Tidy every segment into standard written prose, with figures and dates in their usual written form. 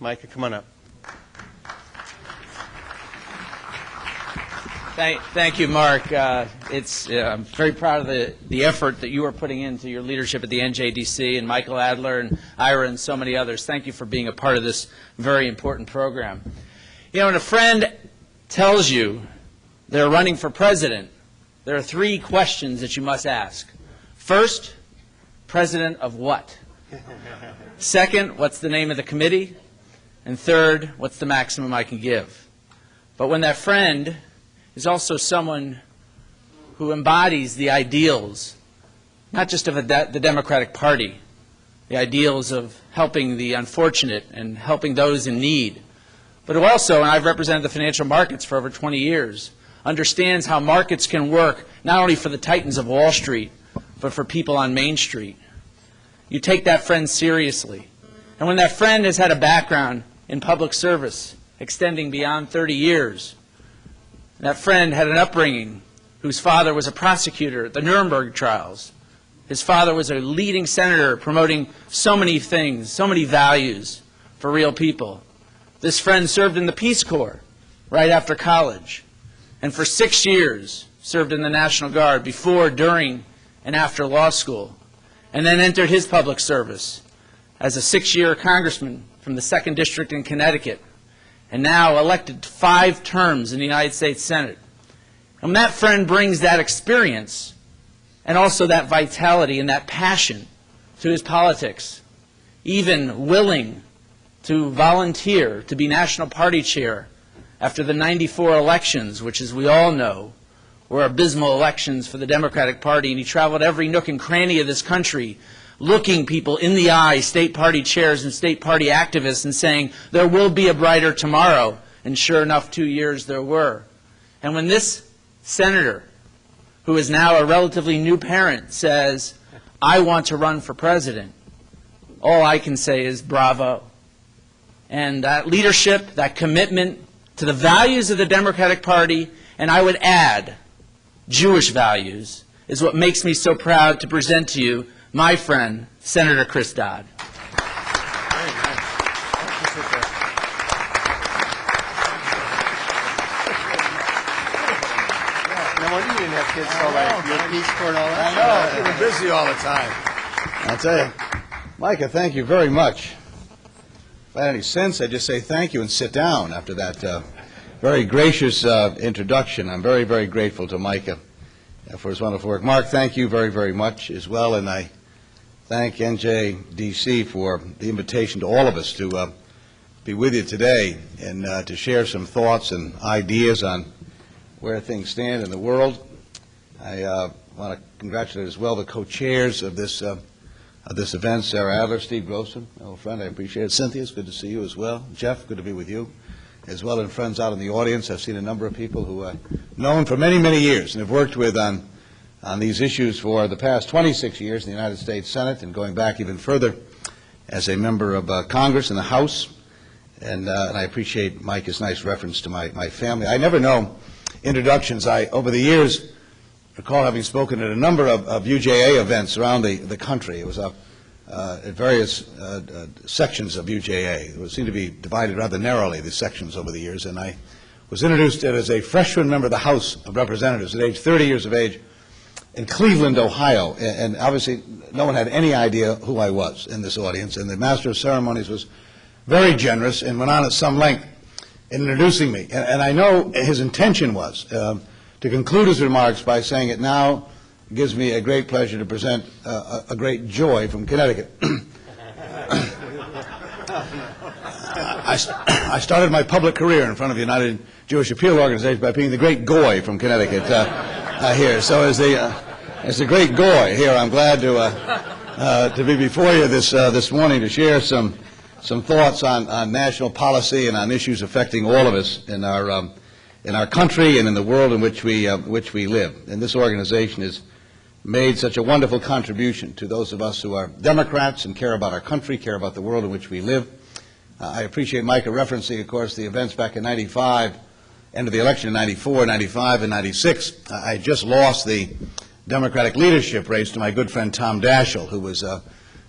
Micah, come on up. Thank you, Mark. I'm very proud of the effort that you are putting into your leadership at the NJDC, and Michael Adler and Ira and so many others. Thank you for being a part of this very important program. You know, when a friend tells you they're running for president, there are 3 questions that you must ask. First, president of what? Second, what's the name of the committee? And third, what's the maximum I can give? But when that friend is also someone who embodies the ideals, not just of the Democratic Party, the ideals of helping the unfortunate and helping those in need, but who also, and I've represented the financial markets for over 20 years, understands how markets can work not only for the titans of Wall Street, but for people on Main Street. You take that friend seriously. And when that friend has had a background in public service extending beyond 30 years, that friend had an upbringing whose father was a prosecutor at the Nuremberg trials. His father was a leading senator promoting so many things, so many values for real people. This friend served in the Peace Corps right after college, and for 6 years served in the National Guard before, during, and after law school, and then entered his public service as a 6-year congressman from the 2nd District in Connecticut, and now elected to 5 terms in the United States Senate. And when that friend brings that experience and also that vitality and that passion to his politics, even willing to volunteer to be National Party Chair after the '94 elections, which, as we all know, were abysmal elections for the Democratic Party, and he traveled every nook and cranny of this country looking people in the eye, state party chairs and state party activists, and saying, there will be a brighter tomorrow. And sure enough, 2 years there were. And when this senator, who is now a relatively new parent, says, I want to run for president, all I can say is bravo. And that leadership, that commitment to the values of the Democratic Party, and I would add, Jewish values, is what makes me so proud to present to you my friend, Senator Chris Dodd. Very nice. No wonder you didn't have kids all that. Your Peace Corps and all that. I know. You're busy all the time. I'll tell you. Micah, thank you very much. If I had any sense, I'd just say thank you and sit down after that very gracious introduction. I'm very, very grateful to Micah for his wonderful work. Mark, thank you very, very much as well, and I thank NJDC for the invitation to all of us to be with you today and to share some thoughts and ideas on where things stand in the world. I want to congratulate as well the co-chairs of this event, Sarah Adler, Steve Grossman, my old friend, I appreciate it. Cynthia, it's good to see you as well. Jeff, good to be with you as well, and friends out in the audience. I've seen a number of people who I've known for many, many years and have worked with on these issues for the past 26 years in the United States Senate and going back even further as a member of Congress in the House. And I appreciate Mike's nice reference to my family. I never know introductions. Over the years, recall having spoken at a number of UJA events around the country. It was at various sections of UJA. It seemed to be divided rather narrowly, the sections over the years. And I was introduced as a freshman member of the House of Representatives at age 30 years of age in Cleveland, Ohio. And obviously, no one had any idea who I was in this audience. And the Master of Ceremonies was very generous and went on at some length in introducing me. And I know his intention was to conclude his remarks by saying it now gives me a great pleasure to present a great joy from Connecticut. I started my public career in front of the United Jewish Appeal Organization by being the great goy from Connecticut here. So as the great goy here, I'm glad to be before you this morning to share some thoughts on national policy and on issues affecting all of us in our country and in the world in which we live. And this organization has made such a wonderful contribution to those of us who are Democrats and care about our country, care about the world in which we live. I appreciate Micah referencing, of course, the events back in '95, end of the election in '94, '95, and '96. I just lost the Democratic leadership race to my good friend Tom Daschle, who was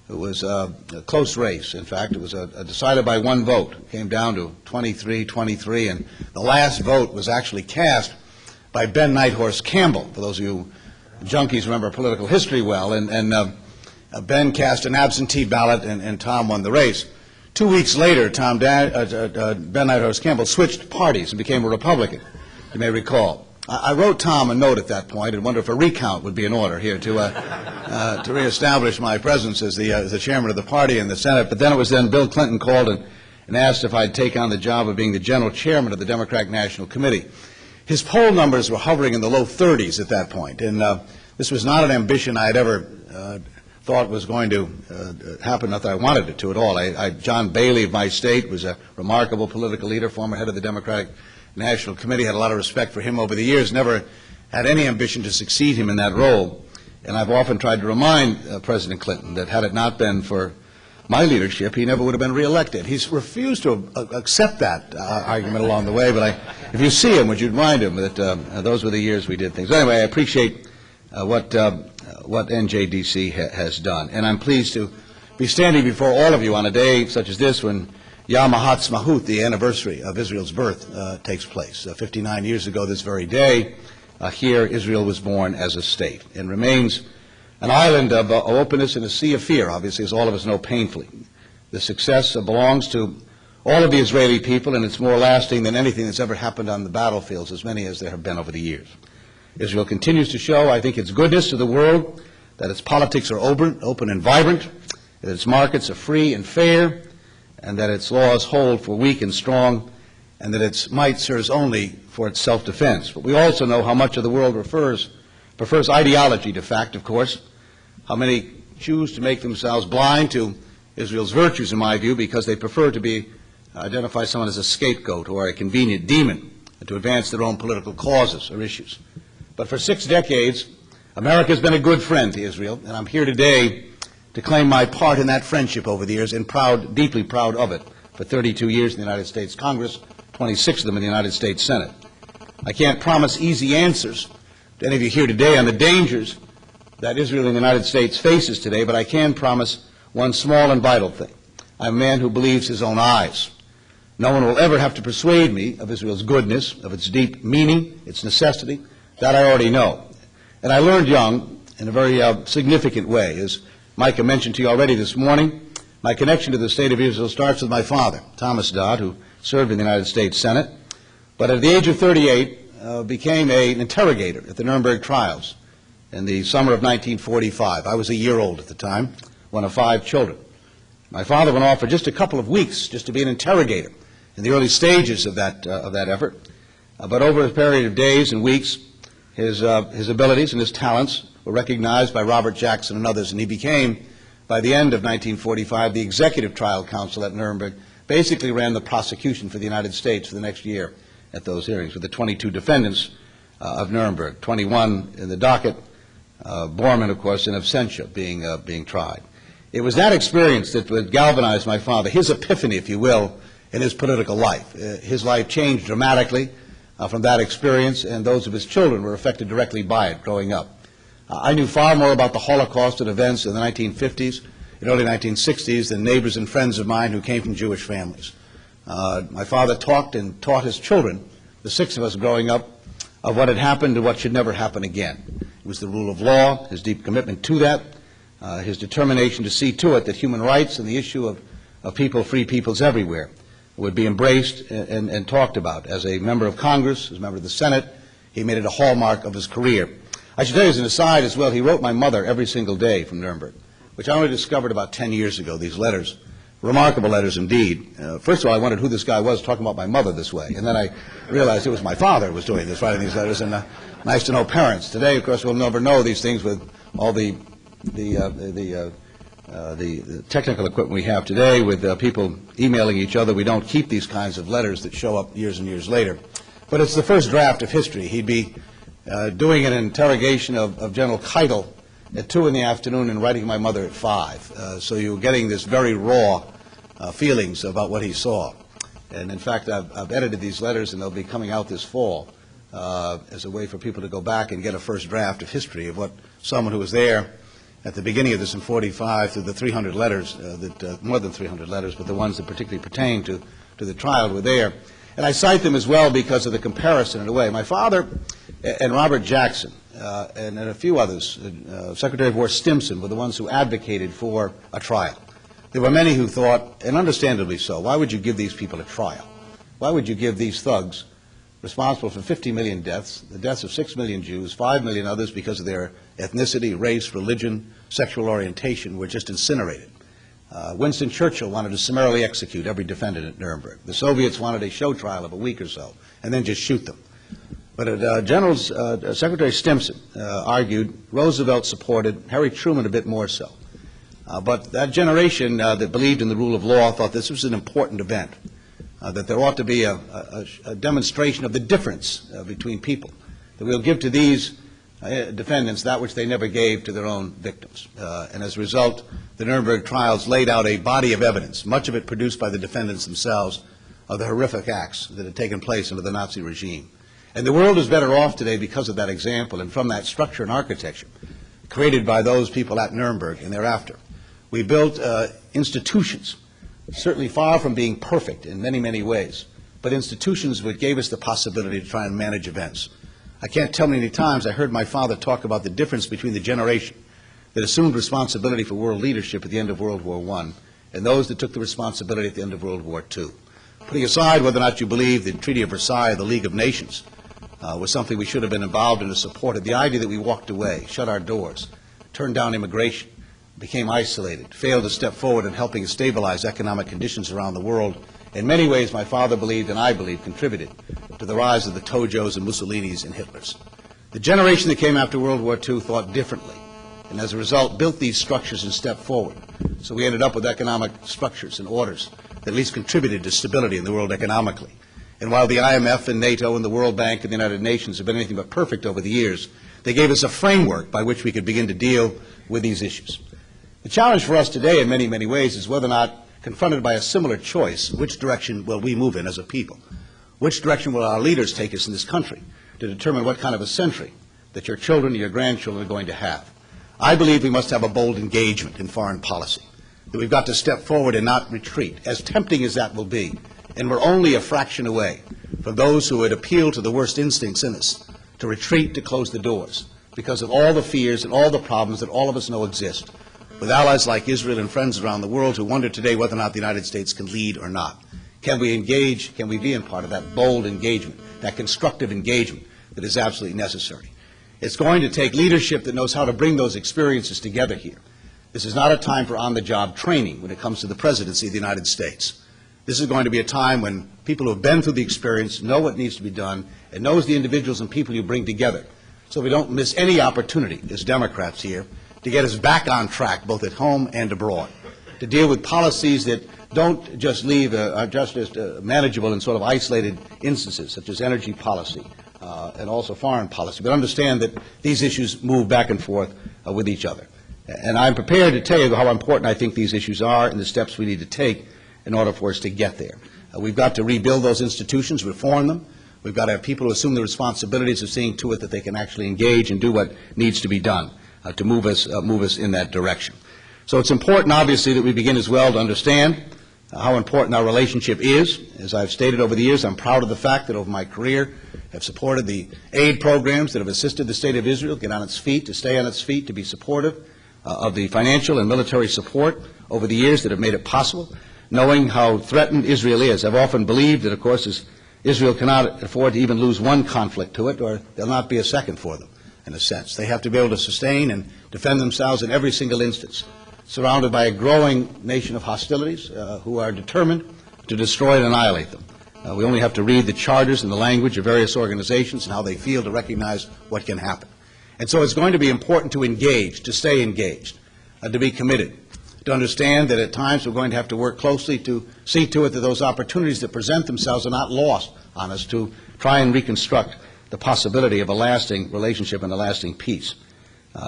It was a close race. In fact, it was decided by one vote. It came down to 23-23, and the last vote was actually cast by Ben Nighthorse Campbell, for those of you junkies remember political history well, and Ben cast an absentee ballot, and Tom won the race. 2 weeks later, Ben Nighthorse Campbell switched parties and became a Republican, you may recall. I wrote Tom a note at that point and wondered if a recount would be in order here to reestablish my presence as the chairman of the party in the Senate. But then it was Bill Clinton called and asked if I'd take on the job of being the general chairman of the Democratic National Committee. His poll numbers were hovering in the low 30s at that point, and this was not an ambition I had ever thought was going to happen, not that I wanted it to at all. John Bailey of my state was a remarkable political leader, former head of the Democratic National Committee, had a lot of respect for him over the years, never had any ambition to succeed him in that role. And I've often tried to remind President Clinton that had it not been for my leadership, he never would have been reelected. He's refused to accept that argument along the way, but if you see him, would you remind him that those were the years we did things. Anyway, I appreciate what NJDC has done, and I'm pleased to be standing before all of you on a day such as this when Yom HaTzmaut, the anniversary of Israel's birth, takes place. 59 years ago this very day, here Israel was born as a state and remains an island of openness in a sea of fear, obviously, as all of us know painfully. The success belongs to all of the Israeli people, and it's more lasting than anything that's ever happened on the battlefields, as many as there have been over the years. Israel continues to show, I think, its goodness to the world, that its politics are open and vibrant, that its markets are free and fair, and that its laws hold for weak and strong, and that its might serves only for its self-defense. But we also know how much of the world prefers ideology to fact, of course, how many choose to make themselves blind to Israel's virtues, in my view, because they prefer to identify someone as a scapegoat or a convenient demon and to advance their own political causes or issues. But for 6 decades, America has been a good friend to Israel, and I'm here today to claim my part in that friendship over the years, and deeply proud of it. For 32 years in the United States Congress, 26 of them in the United States Senate. I can't promise easy answers to any of you here today on the dangers that Israel and the United States faces today, but I can promise one small and vital thing. I'm a man who believes his own eyes. No one will ever have to persuade me of Israel's goodness, of its deep meaning, its necessity. That I already know. And I learned young in a very significant way. As Micah mentioned to you already this morning, my connection to the State of Israel starts with my father, Thomas Dodd, who served in the United States Senate, but at the age of 38 became an interrogator at the Nuremberg trials in the summer of 1945. I was a year old at the time, one of 5 children. My father went off for just a couple of weeks just to be an interrogator in the early stages of that effort. But over a period of days and weeks, his abilities and his talents were recognized by Robert Jackson and others, and he became, by the end of 1945, the executive trial counsel at Nuremberg, basically ran the prosecution for the United States for the next year at those hearings, with the 22 defendants of Nuremberg, 21 in the docket, Bormann, of course, in absentia, being tried. It was that experience that would galvanize my father, his epiphany, if you will, in his political life. His life changed dramatically from that experience, and those of his children were affected directly by it growing up. I knew far more about the Holocaust and events in the 1950s and early 1960s than neighbors and friends of mine who came from Jewish families. My father talked and taught his children, the 6 of us growing up, of what had happened and what should never happen again. It was the rule of law, his deep commitment to that, his determination to see to it that human rights and the issue of people, free peoples everywhere, would be embraced and talked about. As a member of Congress, as a member of the Senate, he made it a hallmark of his career. I should tell you as an aside as well, he wrote my mother every single day from Nuremberg, which I only discovered about 10 years ago, these letters. Remarkable letters indeed. First of all, I wondered who this guy was talking about my mother this way, and then I realized it was my father who was doing this, writing these letters, and nice to know parents. Today, of course, we'll never know these things with all the technical equipment we have today, with people emailing each other. We don't keep these kinds of letters that show up years and years later. But it's the first draft of history. He'd be doing an interrogation of General Keitel at 2 in the afternoon and writing my mother at 5. So you're getting this very raw feelings about what he saw. And in fact, I've edited these letters, and they'll be coming out this fall as a way for people to go back and get a first draft of history of what someone who was there at the beginning of this in 45 through the 300 letters, more than 300 letters, but the ones that particularly pertain to the trial were there. And I cite them as well because of the comparison in a way. My father and Robert Jackson and a few others, Secretary of War Stimson, were the ones who advocated for a trial. There were many who thought, and understandably so, why would you give these people a trial? Why would you give these thugs responsible for 50 million deaths, the deaths of 6 million Jews, 5 million others because of their ethnicity, race, religion, sexual orientation, were just incinerated? Winston Churchill wanted to summarily execute every defendant at Nuremberg. The Soviets wanted a show trial of a week or so and then just shoot them. But Secretary Stimson argued, Roosevelt supported, Harry Truman a bit more so. But that generation that believed in the rule of law thought this was an important event, that there ought to be a demonstration of the difference between people, that we'll give to these defendants that which they never gave to their own victims. And as a result, the Nuremberg trials laid out a body of evidence, much of it produced by the defendants themselves, of the horrific acts that had taken place under the Nazi regime. And the world is better off today because of that example and from that structure and architecture created by those people at Nuremberg and thereafter. We built institutions, certainly far from being perfect in many, many ways, but institutions which gave us the possibility to try and manage events. I can't tell many times I heard my father talk about the difference between the generation that assumed responsibility for world leadership at the end of World War I and those that took the responsibility at the end of World War II. Putting aside whether or not you believe the Treaty of Versailles, the League of Nations, was something we should have been involved in or supported, the idea that we walked away, shut our doors, turned down immigration, became isolated, failed to step forward in helping to stabilize economic conditions around the world, in many ways my father believed and I believe contributed to the rise of the Tojos and Mussolinis and Hitlers. The generation that came after World War II thought differently, and as a result built these structures and stepped forward. So we ended up with economic structures and orders that at least contributed to stability in the world economically. And while the IMF and NATO and the World Bank and the United Nations have been anything but perfect over the years, they gave us a framework by which we could begin to deal with these issues. The challenge for us today in many, many ways is whether or not, confronted by a similar choice, which direction will we move in as a people? Which direction will our leaders take us in this country to determine what kind of a century that your children and your grandchildren are going to have? I believe we must have a bold engagement in foreign policy, that we've got to step forward and not retreat, as tempting as that will be. And we're only a fraction away from those who would appeal to the worst instincts in us to retreat, to close the doors, because of all the fears and all the problems that all of us know exist, with allies like Israel and friends around the world who wonder today whether or not the United States can lead or not. Can we engage? Can we be in part of that bold engagement, that constructive engagement that is absolutely necessary? It's going to take leadership that knows how to bring those experiences together here. This is not a time for on-the-job training when it comes to the presidency of the United States. This is going to be a time when people who have been through the experience know what needs to be done and knows the individuals and people you bring together, so we don't miss any opportunity as Democrats here to get us back on track both at home and abroad, to deal with policies that don't just leave are just manageable in sort of isolated instances such as energy policy and also foreign policy, but understand that these issues move back and forth with each other. And I'm prepared to tell you how important I think these issues are and the steps we need to take in order for us to get there. We've got to rebuild those institutions, reform them. We've got to have people who assume the responsibilities of seeing to it that they can actually engage and do what needs to be done to move us in that direction. So it's important, obviously, that we begin as well to understand how important our relationship is. As I've stated over the years, I'm proud of the fact that over my career I've supported the aid programs that have assisted the State of Israel get on its feet, to stay on its feet, to be supportive of the financial and military support over the years that have made it possible. Knowing how threatened Israel is, I've often believed that, of course, Israel cannot afford to even lose one conflict to it, or there'll not be a second for them, in a sense. They have to be able to sustain and defend themselves in every single instance, surrounded by a growing nation of hostilities who are determined to destroy and annihilate them. We only have to read the charters and the language of various organizations and how they feel to recognize what can happen. And so it's going to be important to engage, to stay engaged, to be committed, to understand that at times we're going to have to work closely to see to it that those opportunities that present themselves are not lost on us, to try and reconstruct the possibility of a lasting relationship and a lasting peace.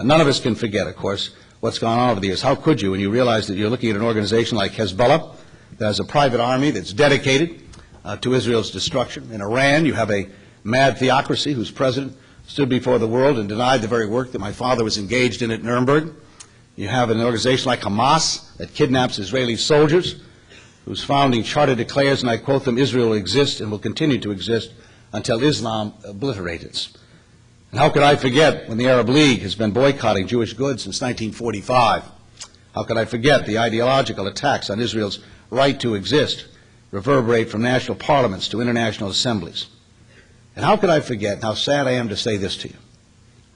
None of us can forget, of course, what's gone on over the years. How could you when you realize that you're looking at an organization like Hezbollah that has a private army that's dedicated to Israel's destruction? In Iran, you have a mad theocracy whose president stood before the world and denied the very work that my father was engaged in at Nuremberg. You have an organization like Hamas that kidnaps Israeli soldiers, whose founding charter declares, and I quote them, Israel will exist and will continue to exist until Islam obliterates. And how could I forget when the Arab League has been boycotting Jewish goods since 1945? How could I forget the ideological attacks on Israel's right to exist reverberate from national parliaments to international assemblies? And how could I forget, and how sad I am to say this to you,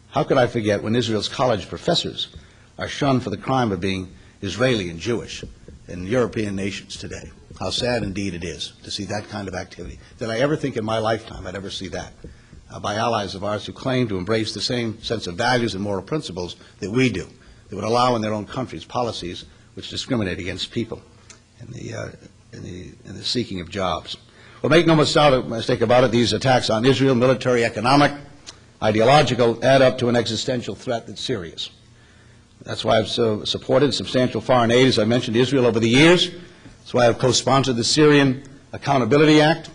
how could I forget when Israel's college professors are shunned for the crime of being Israeli and Jewish in European nations today? How sad indeed it is to see that kind of activity. Did I ever think in my lifetime I'd ever see that by allies of ours who claim to embrace the same sense of values and moral principles that we do, that would allow in their own countries policies which discriminate against people in the seeking of jobs? Well, make no mistake about it, these attacks on Israel, military, economic, ideological, add up to an existential threat that's serious. That's why I've supported substantial foreign aid, as I mentioned, to Israel over the years. That's why I've co-sponsored the Syrian Accountability Act.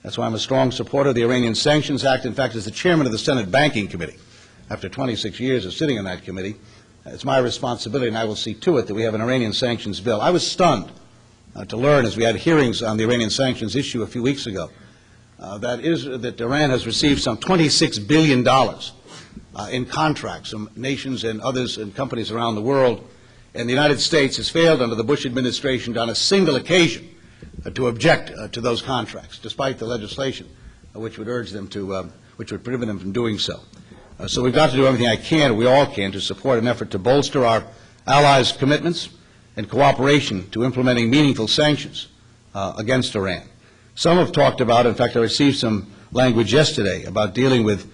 That's why I'm a strong supporter of the Iranian Sanctions Act. In fact, as the chairman of the Senate Banking Committee, after 26 years of sitting on that committee, it's my responsibility, and I will see to it that we have an Iranian sanctions bill. I was stunned to learn, as we had hearings on the Iranian sanctions issue a few weeks ago, that Iran has received some $26 billion in contracts from nations and others and companies around the world, and the United States has failed under the Bush administration on a single occasion to object to those contracts, despite the legislation which would urge them to, which would prohibit them from doing so. So we've got to do everything we all can, to support an effort to bolster our allies' commitments and cooperation to implementing meaningful sanctions against Iran. Some have talked about, in fact, I received some language yesterday about dealing with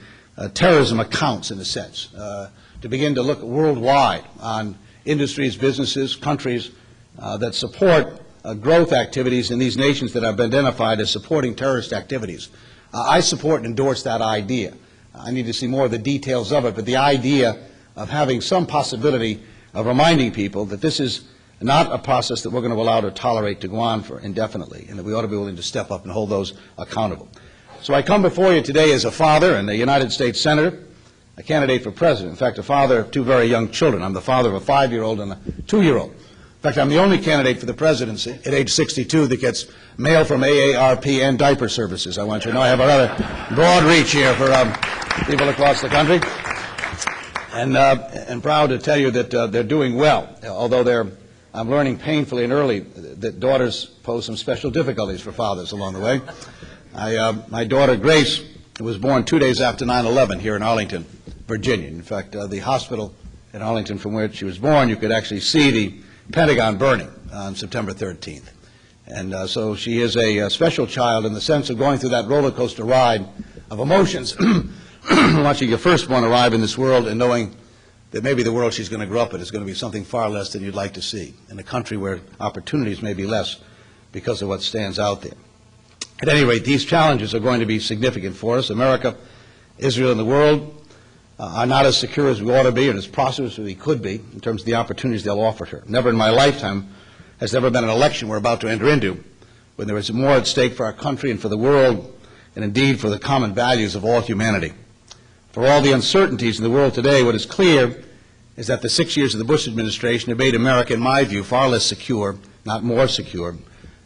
terrorism accounts, in a sense, to begin to look worldwide on industries, businesses, countries that support growth activities in these nations that have been identified as supporting terrorist activities. I support and endorse that idea. I need to see more of the details of it, but the idea of having some possibility of reminding people that this is not a process that we're going to allow to tolerate to go on for indefinitely, and that we ought to be willing to step up and hold those accountable. So I come before you today as a father and a United States Senator, a candidate for president. In fact, a father of two very young children. I'm the father of a 5-year-old and a 2-year-old. In fact, I'm the only candidate for the presidency at age 62 that gets mail from AARP and diaper services. I want you to know I have a rather broad reach here for people across the country. And proud to tell you that they're doing well, although I'm learning painfully and early that daughters pose some special difficulties for fathers along the way. My daughter Grace was born 2 days after 9/11 here in Arlington, Virginia. In fact, the hospital in Arlington from where she was born, you could actually see the Pentagon burning on September 13th. And so she is a special child in the sense of going through that roller coaster ride of emotions, watching your firstborn arrive in this world and knowing that maybe the world she's going to grow up in is going to be something far less than you'd like to see, in a country where opportunities may be less because of what stands out there. At any rate, these challenges are going to be significant for us. America, Israel, and the world are not as secure as we ought to be and as prosperous as we could be in terms of the opportunities they'll offer here. Never in my lifetime has there ever been an election we're about to enter into when there is more at stake for our country and for the world, and indeed for the common values of all humanity. For all the uncertainties in the world today, what is clear is that the 6 years of the Bush administration have made America, in my view, far less secure, not more secure,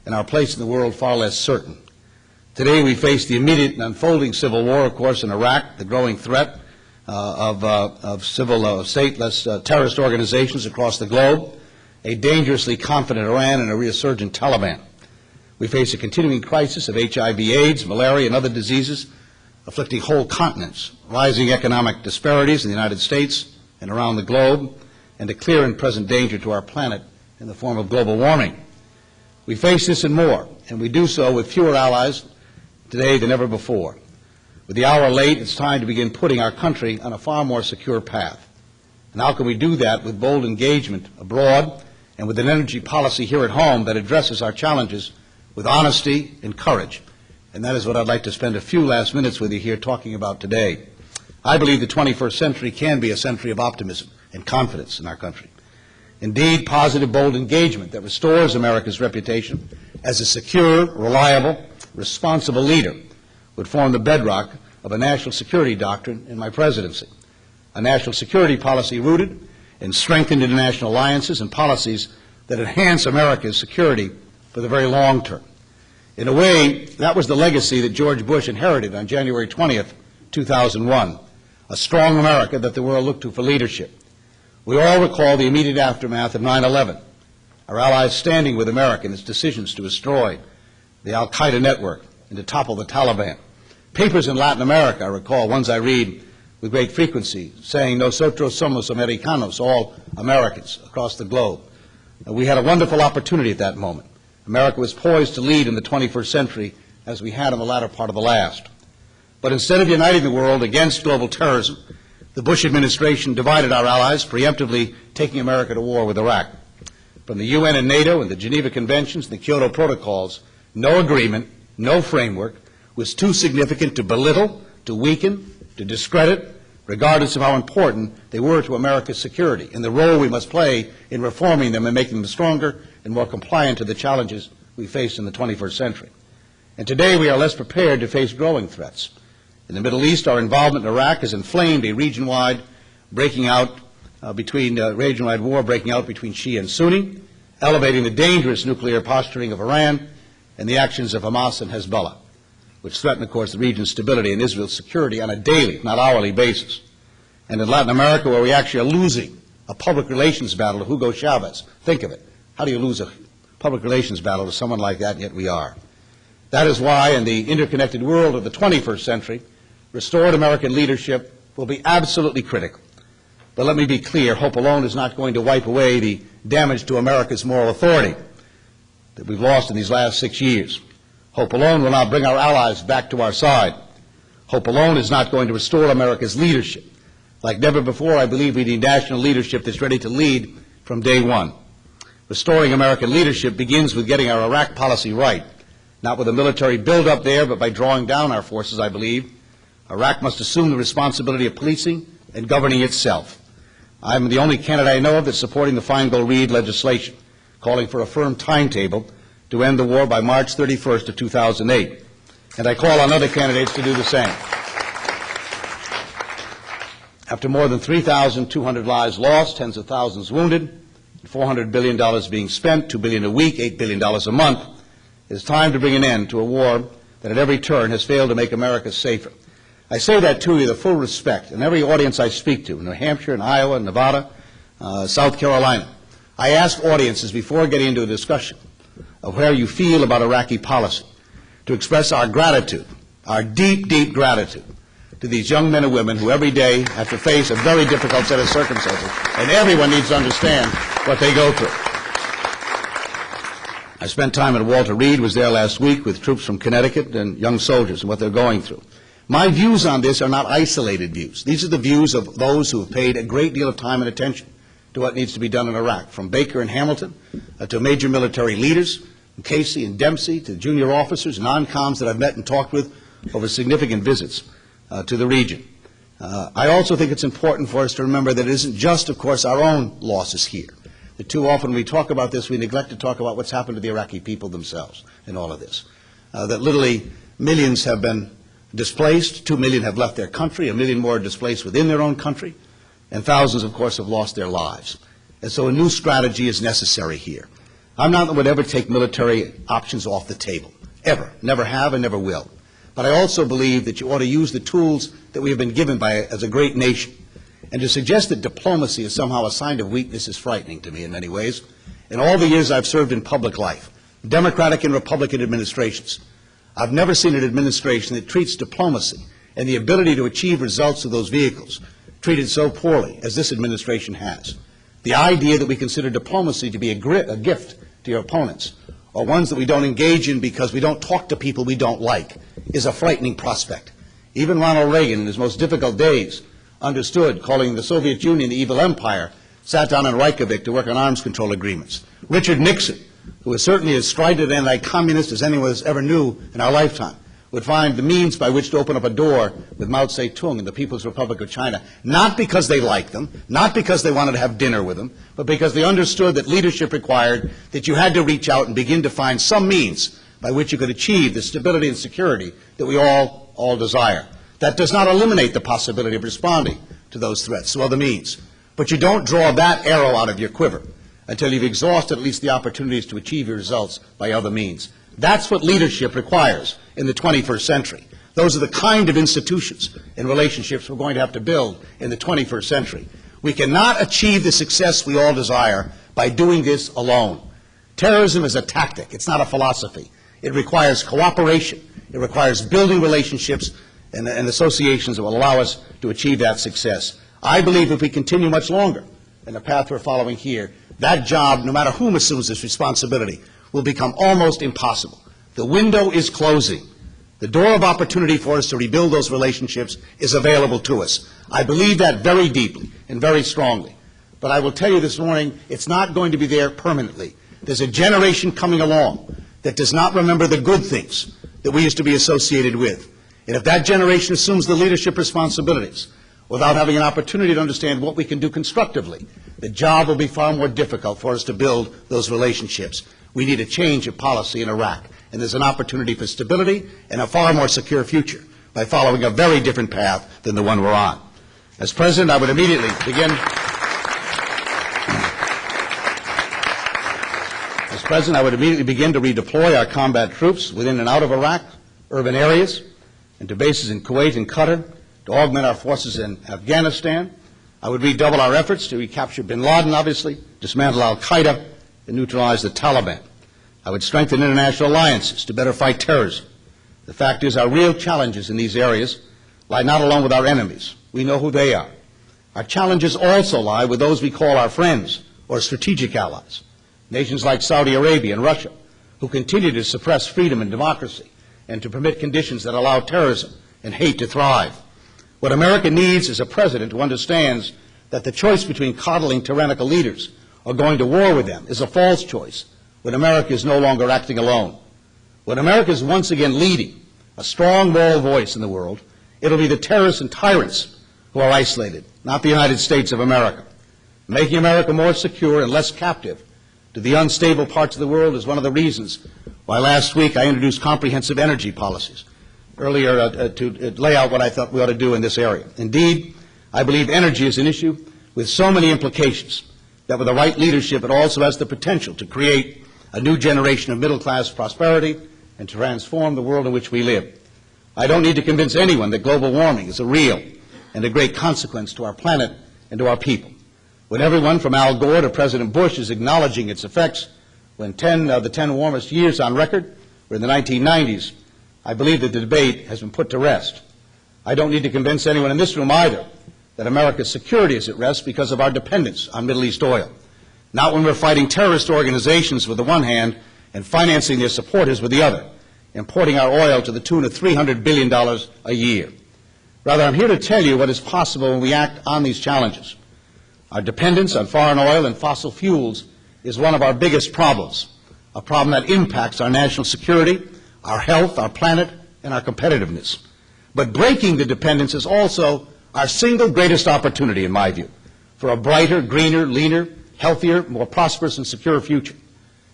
and our place in the world far less certain. Today we face the immediate and unfolding civil war, of course, in Iraq, the growing threat of stateless terrorist organizations across the globe, a dangerously confident Iran, and a resurgent Taliban. We face a continuing crisis of HIV/AIDS, malaria, and other diseases afflicting whole continents, rising economic disparities in the United States and around the globe, and a clear and present danger to our planet in the form of global warming. We face this and more, and we do so with fewer allies today than ever before. With the hour late, it's time to begin putting our country on a far more secure path. And how can we do that? With bold engagement abroad and with an energy policy here at home that addresses our challenges with honesty and courage. And that is what I'd like to spend a few last minutes with you here talking about today. I believe the 21st century can be a century of optimism and confidence in our country. Indeed, positive, bold engagement that restores America's reputation as a secure, reliable, responsible leader would form the bedrock of a national security doctrine in my presidency, a national security policy rooted and strengthened international alliances and policies that enhance America's security for the very long term. In a way, that was the legacy that George Bush inherited on January 20th, 2001, a strong America that the world looked to for leadership. We all recall the immediate aftermath of 9/11, our allies standing with America in its decisions to destroy the al-Qaeda network and to topple the Taliban. Papers in Latin America, I recall, ones I read with great frequency, saying nosotros somos americanos, all Americans across the globe. We had a wonderful opportunity at that moment. America was poised to lead in the 21st century as we had in the latter part of the last. But instead of uniting the world against global terrorism, the Bush administration divided our allies, preemptively taking America to war with Iraq. From the UN and NATO and the Geneva Conventions and the Kyoto Protocols, no agreement, no framework was too significant to belittle, to weaken, to discredit, regardless of how important they were to America's security and the role we must play in reforming them and making them stronger and more compliant to the challenges we face in the 21st century. And today we are less prepared to face growing threats. In the Middle East, our involvement in Iraq has inflamed a region-wide war breaking out between Shia and Sunni, elevating the dangerous nuclear posturing of Iran and the actions of Hamas and Hezbollah, which threaten, of course, the region's stability and Israel's security on a daily, not hourly basis. And in Latin America, where we actually are losing a public relations battle to Hugo Chavez. Think of it. How do you lose a public relations battle to someone like that, and yet we are? That is why, in the interconnected world of the 21st century, restored American leadership will be absolutely critical. But let me be clear, hope alone is not going to wipe away the damage to America's moral authority that we've lost in these last 6 years. Hope alone will not bring our allies back to our side. Hope alone is not going to restore America's leadership. Like never before, I believe we need national leadership that's ready to lead from day one. Restoring American leadership begins with getting our Iraq policy right, not with a military buildup there, but by drawing down our forces, I believe. Iraq must assume the responsibility of policing and governing itself. I'm the only candidate I know of that's supporting the Feingold-Reid legislation, calling for a firm timetable to end the war by March 31st of 2008. And I call on other candidates to do the same. After more than 3,200 lives lost, tens of thousands wounded, $400 billion being spent, $2 billion a week, $8 billion a month, it is time to bring an end to a war that at every turn has failed to make America safer. I say that to you with full respect, and every audience I speak to, in New Hampshire, in Iowa, Nevada, South Carolina, I ask audiences before getting into a discussion of where you feel about Iraqi policy to express our gratitude, our deep, deep gratitude to these young men and women who every day have to face a very difficult set of circumstances, and everyone needs to understand what they go through. I spent time at Walter Reed, was there last week with troops from Connecticut and young soldiers and what they're going through. My views on this are not isolated views. These are the views of those who have paid a great deal of time and attention to what needs to be done in Iraq, from Baker and Hamilton to major military leaders, from Casey and Dempsey to junior officers, non-coms that I've met and talked with over significant visits to the region. I also think it's important for us to remember that it isn't just, of course, our own losses here. That too often we talk about this, we neglect to talk about what's happened to the Iraqi people themselves in all of this. That literally millions have been displaced, 2 million have left their country, 1 million more are displaced within their own country, and thousands, of course, have lost their lives. And so a new strategy is necessary here. I'm not that would ever take military options off the table, ever. Never have and never will. But I also believe that you ought to use the tools that we have been given as a great nation. And to suggest that diplomacy is somehow a sign of weakness is frightening to me in many ways. In all the years I've served in public life, Democratic and Republican administrations, I've never seen an administration that treats diplomacy and the ability to achieve results of those vehicles treated so poorly as this administration has. The idea that we consider diplomacy to be a gift to your opponents, or ones that we don't engage in because we don't talk to people we don't like, is a frightening prospect. Even Ronald Reagan, in his most difficult days, understood, calling the Soviet Union the evil empire, sat down in Reykjavik to work on arms control agreements. Richard Nixon, who was certainly as strident and anti-communist as anyone has ever knew in our lifetime, would find the means by which to open up a door with Mao Zedong and the People's Republic of China, not because they liked them, not because they wanted to have dinner with them, but because they understood that leadership required that you had to reach out and begin to find some means by which you could achieve the stability and security that we all desire. That does not eliminate the possibility of responding to those threats through other means. but you don't draw that arrow out of your quiver until you've exhausted at least the opportunities to achieve your results by other means. That's what leadership requires in the 21st century. Those are the kind of institutions and relationships we're going to have to build in the 21st century. We cannot achieve the success we all desire by doing this alone. Terrorism is a tactic. It's not a philosophy. It requires cooperation. It requires building relationships and associations that will allow us to achieve that success. I believe if we continue much longer in the path we're following here, that job, no matter whom assumes this responsibility, will become almost impossible. The window is closing. The door of opportunity for us to rebuild those relationships is available to us. I believe that very deeply and very strongly. But I will tell you this morning, it's not going to be there permanently. There's a generation coming along that does not remember the good things that we used to be associated with. And if that generation assumes the leadership responsibilities without having an opportunity to understand what we can do constructively, the job will be far more difficult for us to build those relationships. We need a change of policy in Iraq, and there's an opportunity for stability and a far more secure future by following a very different path than the one we're on. As President, I would immediately begin to redeploy our combat troops within and out of Iraq, urban areas, and to bases in Kuwait and Qatar, to augment our forces in Afghanistan. I would redouble our efforts to recapture bin Laden, obviously, dismantle al-Qaeda, and neutralize the Taliban. I would strengthen international alliances to better fight terrorism. The fact is, our real challenges in these areas lie not alone with our enemies. We know who they are. Our challenges also lie with those we call our friends or strategic allies, nations like Saudi Arabia and Russia, who continue to suppress freedom and democracy and to permit conditions that allow terrorism and hate to thrive. What America needs is a president who understands that the choice between coddling tyrannical leaders or going to war with them is a false choice when America is no longer acting alone. When America is once again leading a strong moral voice in the world, it'll be the terrorists and tyrants who are isolated, not the United States of America. Making America more secure and less captive to the unstable parts of the world is one of the reasons why last week I introduced comprehensive energy policies earlier to lay out what I thought we ought to do in this area. Indeed, I believe energy is an issue with so many implications that with the right leadership it also has the potential to create a new generation of middle-class prosperity and to transform the world in which we live. I don't need to convince anyone that global warming is a real and a great consequence to our planet and to our people. When everyone from Al Gore to President Bush is acknowledging its effects, when the 10 warmest years on record were in the 1990s, I believe that the debate has been put to rest. I don't need to convince anyone in this room either that America's security is at rest because of our dependence on Middle East oil. Not when we're fighting terrorist organizations with the one hand and financing their supporters with the other, importing our oil to the tune of $300 billion a year. Rather, I'm here to tell you what is possible when we act on these challenges. Our dependence on foreign oil and fossil fuels is one of our biggest problems, a problem that impacts our national security, our health, our planet, and our competitiveness. But breaking the dependence is also our single greatest opportunity, in my view, for a brighter, greener, leaner, healthier, more prosperous and secure future.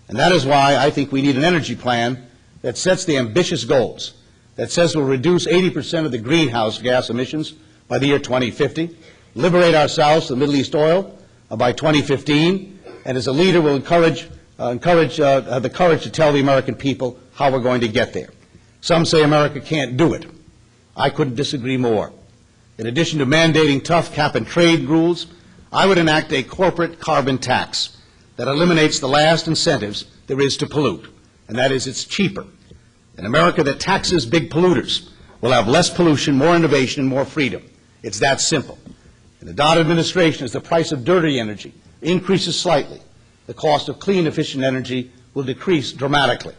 And that is why I think we need an energy plan that sets the ambitious goals, that says we'll reduce 80% of the greenhouse gas emissions by the year 2050, liberate ourselves from Middle East oil by 2015, and as a leader will have the courage to tell the American people how we're going to get there. Some say America can't do it. I couldn't disagree more. In addition to mandating tough cap-and-trade rules, I would enact a corporate carbon tax that eliminates the last incentives there is to pollute, and that is it's cheaper. An America that taxes big polluters will have less pollution, more innovation, and more freedom. It's that simple. In the Dodd administration, as the price of dirty energy increases slightly, the cost of clean, efficient energy will decrease dramatically.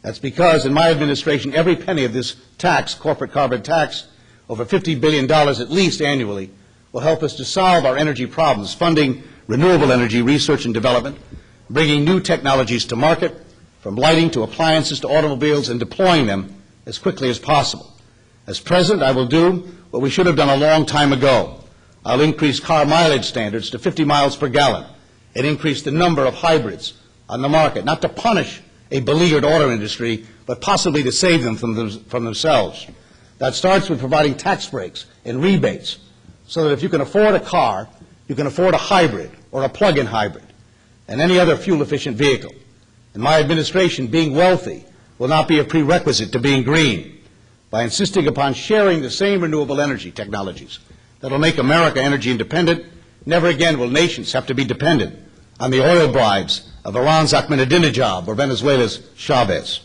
That's because in my administration, every penny of this tax, corporate carbon tax, over $50 billion at least annually, will help us to solve our energy problems, funding renewable energy research and development, bringing new technologies to market, from lighting to appliances to automobiles, and deploying them as quickly as possible. As President, I will do what we should have done a long time ago. I'll increase car mileage standards to 50 miles per gallon and increase the number of hybrids on the market, not to punish a beleaguered auto industry, but possibly to save them from themselves. That starts with providing tax breaks and rebates so that if you can afford a car, you can afford a hybrid or a plug-in hybrid and any other fuel-efficient vehicle. In my administration, being wealthy will not be a prerequisite to being green. By insisting upon sharing the same renewable energy technologies that will make America energy independent, never again will nations have to be dependent on the oil bribes of Iran's Ahmadinejad or Venezuela's Chavez.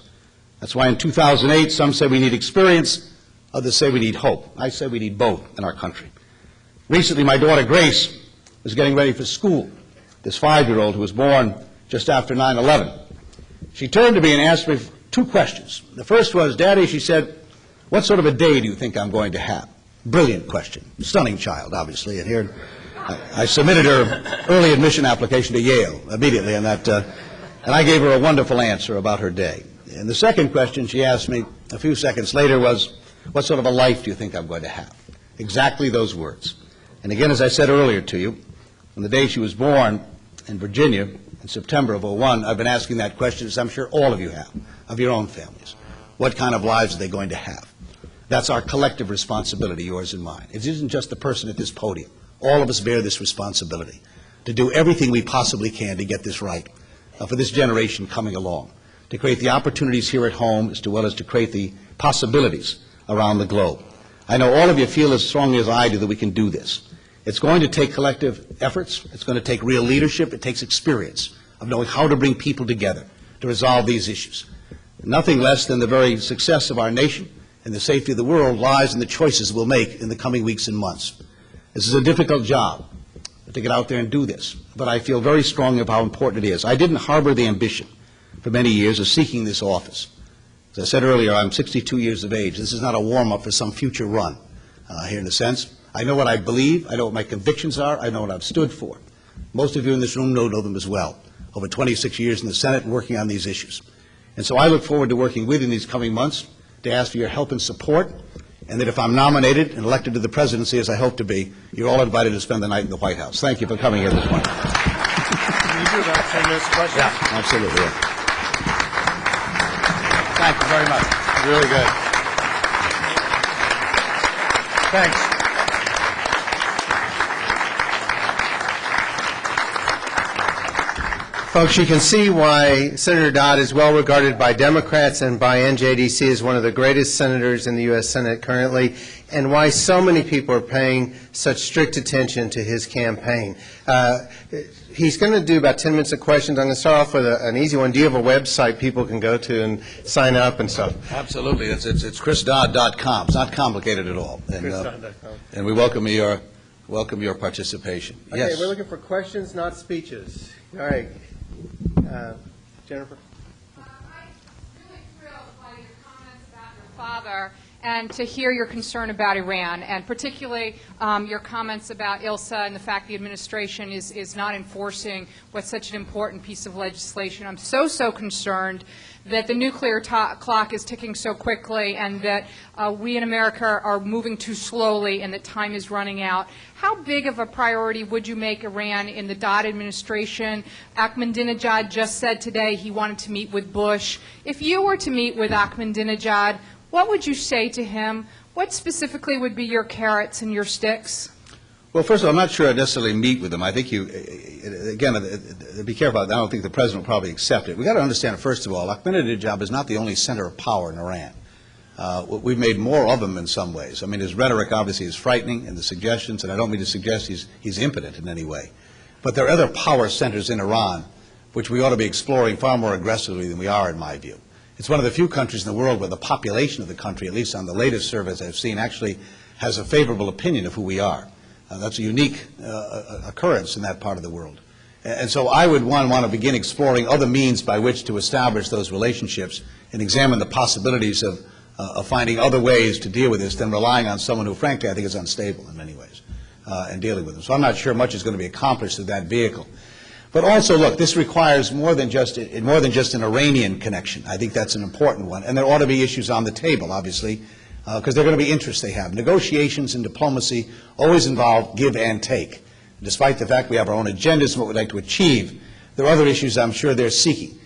That's why in 2008, some say we need experience, others say we need hope. I say we need both in our country. Recently, my daughter Grace was getting ready for school, this 5-year-old who was born just after 9/11. She turned to me and asked me 2 questions. The first was, Daddy, she said, what sort of a day do you think I'm going to have? Brilliant question. Stunning child, obviously. And here I submitted her early admission application to Yale immediately, and I gave her a wonderful answer about her day. And the second question she asked me a few seconds later was, what sort of a life do you think I'm going to have? Exactly those words. And again, as I said earlier to you, on the day she was born in Virginia in September of '01, I've been asking that question, as I'm sure all of you have, of your own families. What kind of lives are they going to have? That's our collective responsibility, yours and mine. It isn't just the person at this podium. All of us bear this responsibility to do everything we possibly can to get this right for this generation coming along, to create the opportunities here at home as well as to create the possibilities around the globe. I know all of you feel as strongly as I do that we can do this. It's going to take collective efforts. It's going to take real leadership. It takes experience of knowing how to bring people together to resolve these issues. Nothing less than the very success of our nation and the safety of the world lies in the choices we'll make in the coming weeks and months. This is a difficult job to get out there and do this, but I feel very strongly of how important it is. I didn't harbor the ambition for many years of seeking this office. As I said earlier, I'm 62 years of age. This is not a warm-up for some future run here in a sense. I know what I believe. I know what my convictions are. I know what I've stood for. Most of you in this room know them as well. Over 26 years in the Senate working on these issues. And so I look forward to working with you in these coming months to ask for your help and support, and that if I'm nominated and elected to the presidency, as I hope to be, you're all invited to spend the night in the White House. Thank you for coming here this morning. Can you do about 10 minutes questions? Yeah, absolutely. Yeah. Thank you very much. Really good. Thanks. Folks, you can see why Senator Dodd is well regarded by Democrats and by NJDC as one of the greatest senators in the U.S. Senate currently, and why so many people are paying such strict attention to his campaign. He's going to do about 10 minutes of questions. I'm going to start off with an easy one. Do you have a website people can go to and sign up and stuff? Absolutely. It's chrisdodd.com. It's not complicated at all. And we welcome your participation. Okay, Yes. we're looking for questions, not speeches. All right. Jennifer? I'm really thrilled by your comments about your father and to hear your concern about Iran, and particularly your comments about ILSA and the fact the administration is not enforcing what's such an important piece of legislation. I'm so concerned that the nuclear clock is ticking so quickly and that we in America are moving too slowly and that time is running out. How big of a priority would you make Iran in the Dodd administration? Ahmadinejad just said today he wanted to meet with Bush. If you were to meet with Ahmadinejad, what would you say to him? What specifically would be your carrots and your sticks? Well, first of all, I'm not sure I'd necessarily meet with them. I think again, be careful. I don't think the president will probably accept it. We've got to understand, first of all, Ahmadinejad is not the only center of power in Iran. We've made more of him in some ways. I mean, his rhetoric obviously is frightening, and the suggestions, and I don't mean to suggest he's impotent in any way. But there are other power centers in Iran which we ought to be exploring far more aggressively than we are, in my view. It's one of the few countries in the world where the population of the country, at least on the latest surveys I've seen, actually has a favorable opinion of who we are. That's a unique occurrence in that part of the world. And so I would want to begin exploring other means by which to establish those relationships and examine the possibilities of finding other ways to deal with this than relying on someone who, frankly, I think is unstable in many ways in dealing with them. So I'm not sure much is going to be accomplished through that vehicle. But also, look, this requires more than just an Iranian connection. I think that's an important one. And there ought to be issues on the table, obviously, because there are going to be interests they have. Negotiations and diplomacy always involve give and take. Despite the fact we have our own agendas and what we'd like to achieve, there are other issues I'm sure they're seeking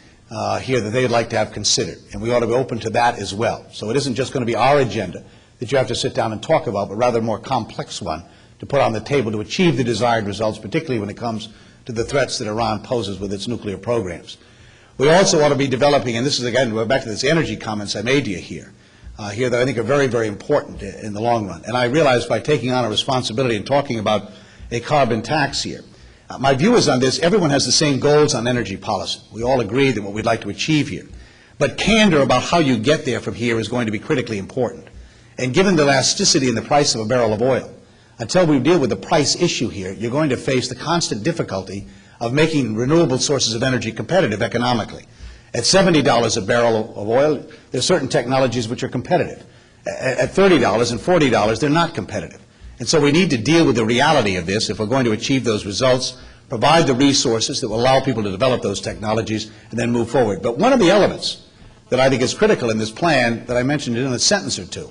here that they'd like to have considered. And we ought to be open to that as well. So it isn't just going to be our agenda that you have to sit down and talk about, but rather a more complex one to put on the table to achieve the desired results, particularly when it comes to the threats that Iran poses with its nuclear programs. We also ought to be developing, and this is again, we're back to this energy comments I made to you here that I think are very, very important in the long run. And I realize by taking on a responsibility and talking about a carbon tax here, my view is on this, everyone has the same goals on energy policy. We all agree that what we'd like to achieve here. But candor about how you get there from here is going to be critically important. And given the elasticity in the price of a barrel of oil, until we deal with the price issue here, you're going to face the constant difficulty of making renewable sources of energy competitive economically. At $70 a barrel of oil, there are certain technologies which are competitive. At $30 and $40, they're not competitive. And so we need to deal with the reality of this if we're going to achieve those results, provide the resources that will allow people to develop those technologies, and then move forward. But one of the elements that I think is critical in this plan that I mentioned in a sentence or two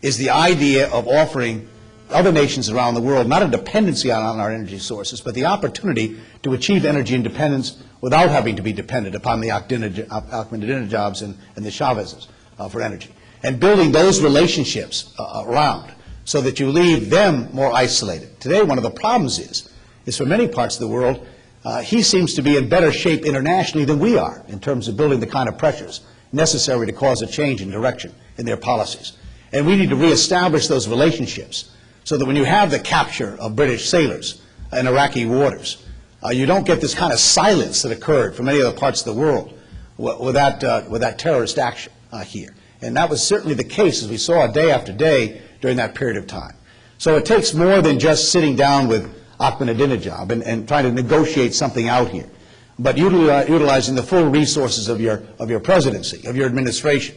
is the idea of offering other nations around the world not a dependency on our energy sources, but the opportunity to achieve energy independence without having to be dependent upon the Ahmadinejad's and the Chavez's for energy. And building those relationships around so that you leave them more isolated. Today, one of the problems is for many parts of the world, he seems to be in better shape internationally than we are in terms of building the kind of pressures necessary to cause a change in direction in their policies. And we need to reestablish those relationships so that when you have the capture of British sailors in Iraqi waters, you don't get this kind of silence that occurred from many other parts of the world with that terrorist action here. And that was certainly the case, as we saw day after day during that period of time. So it takes more than just sitting down with Ahmadinejad and trying to negotiate something out here, but utilizing the full resources of your presidency, of your administration,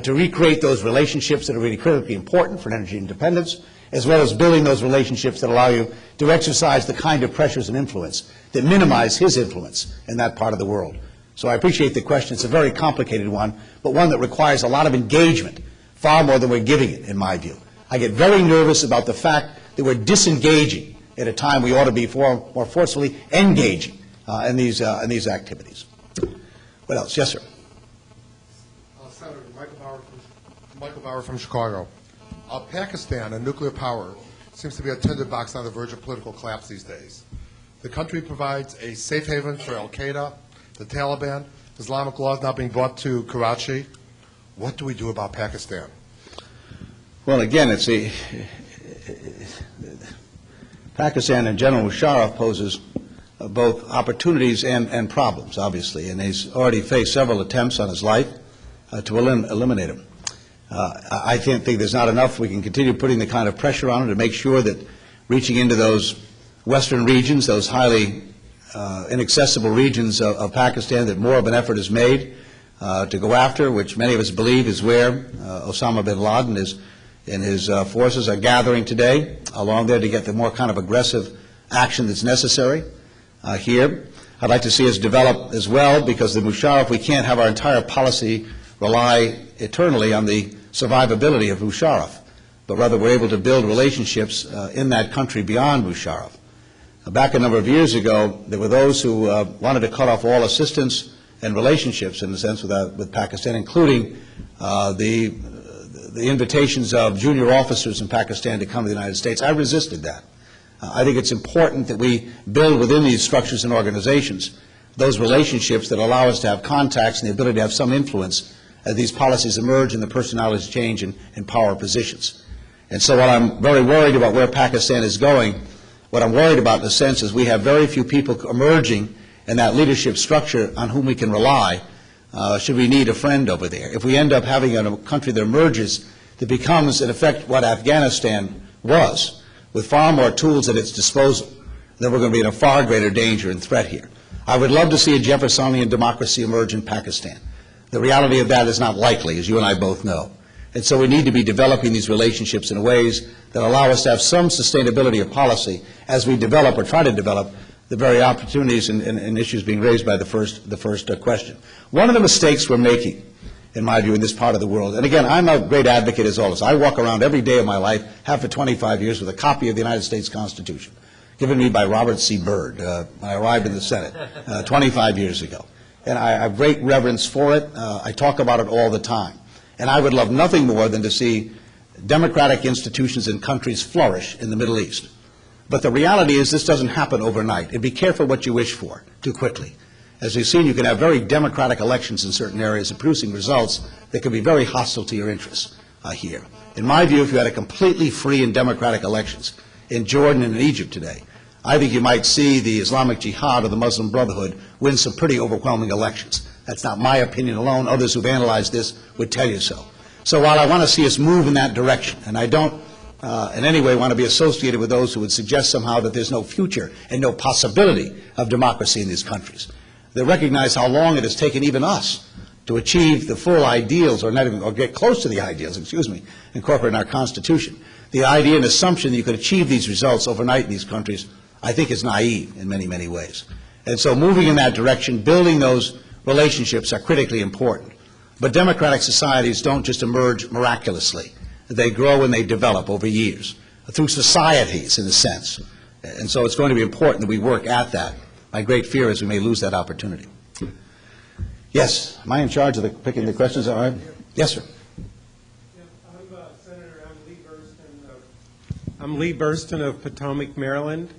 to recreate those relationships that are really critically important for energy independence, as well as building those relationships that allow you to exercise the kind of pressures and influence that minimize his influence in that part of the world. So I appreciate the question. It's a very complicated one, but one that requires a lot of engagement, far more than we're giving it, in my view. I get very nervous about the fact that we're disengaging at a time we ought to be more forcefully engaging in these activities. What else? Yes, sir. Senator Michael Bauer from Chicago. Pakistan, a nuclear power, seems to be a tinderbox on the verge of political collapse these days. The country provides a safe haven for al-Qaeda, the Taliban. Islamic law is now being brought to Karachi. What do we do about Pakistan? Well, again, Pakistan and General Musharraf poses both opportunities and problems, obviously, and he's already faced several attempts on his life to eliminate him. I think there's not enough. We can continue putting the kind of pressure on him to make sure that reaching into those western regions, those highly inaccessible regions of Pakistan, that more of an effort is made to go after, which many of us believe is where Osama bin Laden and his forces are gathering today, along there to get the more kind of aggressive action that's necessary here. I'd like to see us develop as well, because the Musharraf, we can't have our entire policy rely eternally on the survivability of Musharraf, but rather we're able to build relationships in that country beyond Musharraf. Back a number of years ago, there were those who wanted to cut off all assistance and relationships, in a sense, with Pakistan, including the invitations of junior officers in Pakistan to come to the United States. I resisted that. I think it's important that we build within these structures and organizations those relationships that allow us to have contacts and the ability to have some influence as these policies emerge and the personalities change in power positions. And so while I'm very worried about where Pakistan is going, what I'm worried about in a sense is we have very few people emerging in that leadership structure on whom we can rely should we need a friend over there. If we end up having a country that emerges that becomes, in effect, what Afghanistan was, with far more tools at its disposal, then we're going to be in a far greater danger and threat here. I would love to see a Jeffersonian democracy emerge in Pakistan. The reality of that is not likely, as you and I both know. And so we need to be developing these relationships in ways that allow us to have some sustainability of policy as we develop or try to develop the very opportunities and issues being raised by the first question. One of the mistakes we're making, in my view, in this part of the world, and again, I'm a great advocate as always. I walk around every day of my life, have for 25 years, with a copy of the United States Constitution, given me by Robert C. Byrd when I arrived in the Senate 25 years ago. And I have great reverence for it. I talk about it all the time. And I would love nothing more than to see democratic institutions and countries flourish in the Middle East. But the reality is this doesn't happen overnight. And be careful what you wish for too quickly. As we've seen, you can have very democratic elections in certain areas and producing results that can be very hostile to your interests here. In my view, if you had a completely free and democratic elections in Jordan and in Egypt today, I think you might see the Islamic Jihad or the Muslim Brotherhood win some pretty overwhelming elections. That's not my opinion alone. Others who've analyzed this would tell you so. So while I want to see us move in that direction, and I don't in any way want to be associated with those who would suggest somehow that there's no future and no possibility of democracy in these countries, they recognize how long it has taken even us to achieve the full ideals, or not even, or get close to the ideals, incorporated in our Constitution. The idea and assumption that you could achieve these results overnight in these countries, I think, is naive in many, many ways. And so moving in that direction, building those relationships are critically important. But democratic societies don't just emerge miraculously. They grow and they develop over years, through societies, in a sense. And so it's going to be important that we work at that. My great fear is we may lose that opportunity. Yes, am I in charge of picking the questions? All right. Yes, sir. Senator, I'm Lee Burston of Potomac, Maryland.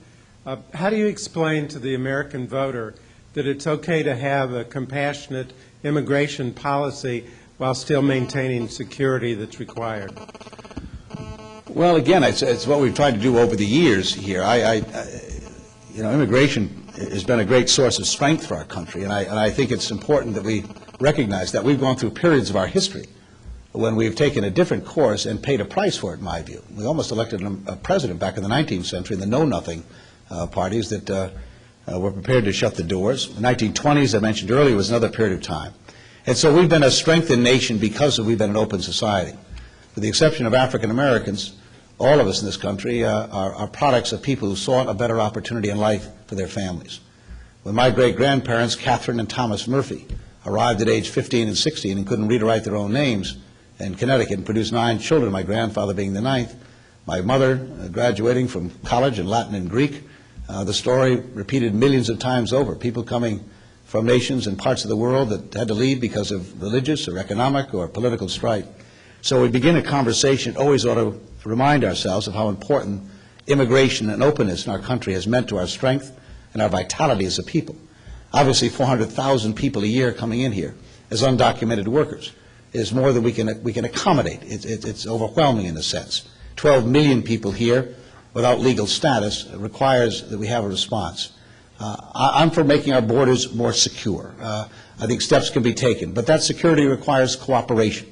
How do you explain to the American voter that it's okay to have a compassionate immigration policy while still maintaining security that's required? Well, again, it's what we've tried to do over the years here. Immigration has been a great source of strength for our country, and I think it's important that we recognize that. We've gone through periods of our history when we've taken a different course and paid a price for it, in my view. We almost elected a president back in the 19th century, the know-nothing parties that were prepared to shut the doors. The 1920s, I mentioned earlier, was another period of time. And so we've been a strengthened nation because we've been an open society. With the exception of African Americans, all of us in this country are products of people who sought a better opportunity in life for their families. When my great-grandparents, Catherine and Thomas Murphy, arrived at age 15 and 16 and couldn't read or write their own names in Connecticut and produced 9 children, my grandfather being the 9th, my mother graduating from college in Latin and Greek, the story repeated millions of times over, people coming from nations and parts of the world that had to leave because of religious or economic or political strife. So we begin a conversation, always ought to remind ourselves of how important immigration and openness in our country has meant to our strength and our vitality as a people. Obviously, 400,000 people a year coming in here as undocumented workers is more than we can accommodate. It's overwhelming in a sense. 12 million people here without legal status requires that we have a response. I'm for making our borders more secure. I think steps can be taken, but that security requires cooperation.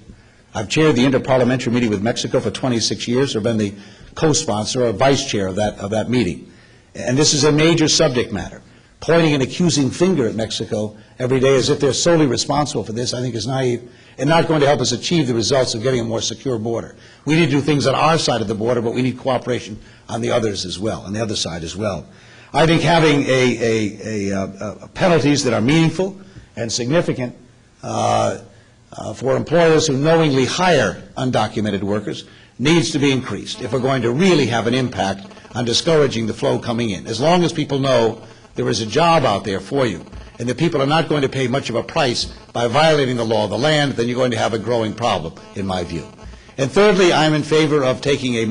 I've chaired the interparliamentary meeting with Mexico for 26 years, or been the co-sponsor or vice chair of that meeting. And this is a major subject matter. Pointing an accusing finger at Mexico every day as if they're solely responsible for this, I think, is naive and not going to help us achieve the results of getting a more secure border. We need to do things on our side of the border, but we need cooperation on the others as well, on the other side as well. I think having penalties that are meaningful and significant for employers who knowingly hire undocumented workers needs to be increased if we're going to really have an impact on discouraging the flow coming in. As long as people know there is a job out there for you and that people are not going to pay much of a price by violating the law of the land, then you're going to have a growing problem, in my view. And thirdly, I'm in favor of taking a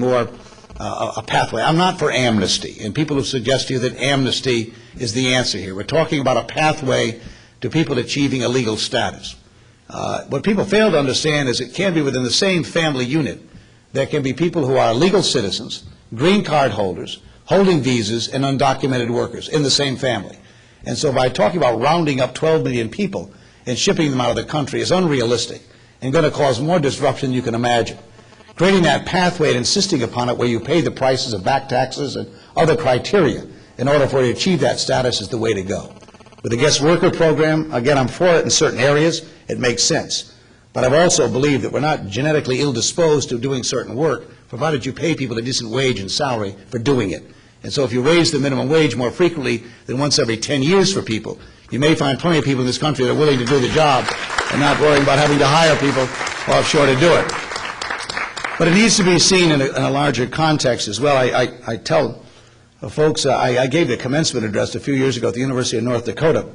pathway. I'm not for amnesty, and people who suggest to you that amnesty is the answer here. We're talking about a pathway to people achieving a legal status. What people fail to understand is it can be within the same family unit. There can be people who are legal citizens, green card holders, holding visas, and undocumented workers in the same family. And so by talking about rounding up 12 million people and shipping them out of the country is unrealistic and going to cause more disruption than you can imagine. Creating that pathway and insisting upon it where you pay the prices of back taxes and other criteria in order for you to achieve that status is the way to go. With the guest worker program, again, I'm for it in certain areas. It makes sense. But I've also believed that we're not genetically ill-disposed to doing certain work, provided you pay people a decent wage and salary for doing it. And so if you raise the minimum wage more frequently than once every 10 years for people, you may find plenty of people in this country that are willing to do the job and not worrying about having to hire people offshore to do it. But it needs to be seen in a larger context as well. I tell folks, I gave the commencement address a few years ago at the University of North Dakota,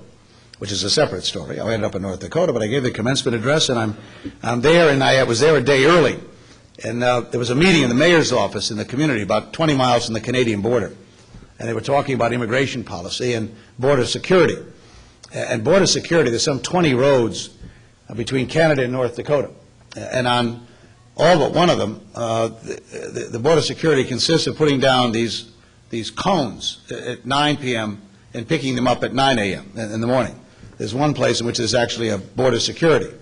which is a separate story. I ended up in North Dakota, but I gave the commencement address, and I'm there, and I was there a day early. And there was a meeting in the mayor's office in the community about 20 miles from the Canadian border. and they were talking about immigration policy and border security. And border security, there's some 20 roads between Canada and North Dakota. And on all but one of them, the border security consists of putting down these cones at 9 p.m. and picking them up at 9 a.m. in the morning. There's one place in which there's actually a border security.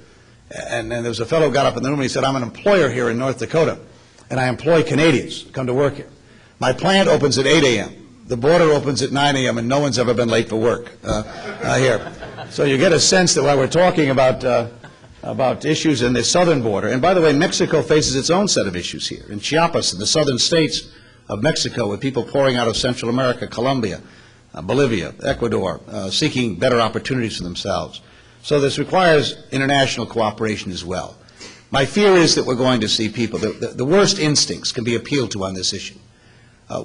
And there was a fellow who got up in the room and he said, I'm an employer here in North Dakota, and I employ Canadians to come to work here. My plant opens at 8 a.m. The border opens at 9 a.m., and no one's ever been late for work here. So you get a sense that while we're talking about issues in the southern border, and by the way, Mexico faces its own set of issues here. In Chiapas, in the southern states of Mexico, with people pouring out of Central America, Colombia, Bolivia, Ecuador, seeking better opportunities for themselves. So this requires international cooperation as well. My fear is that we're going to see people, the worst instincts can be appealed to on this issue.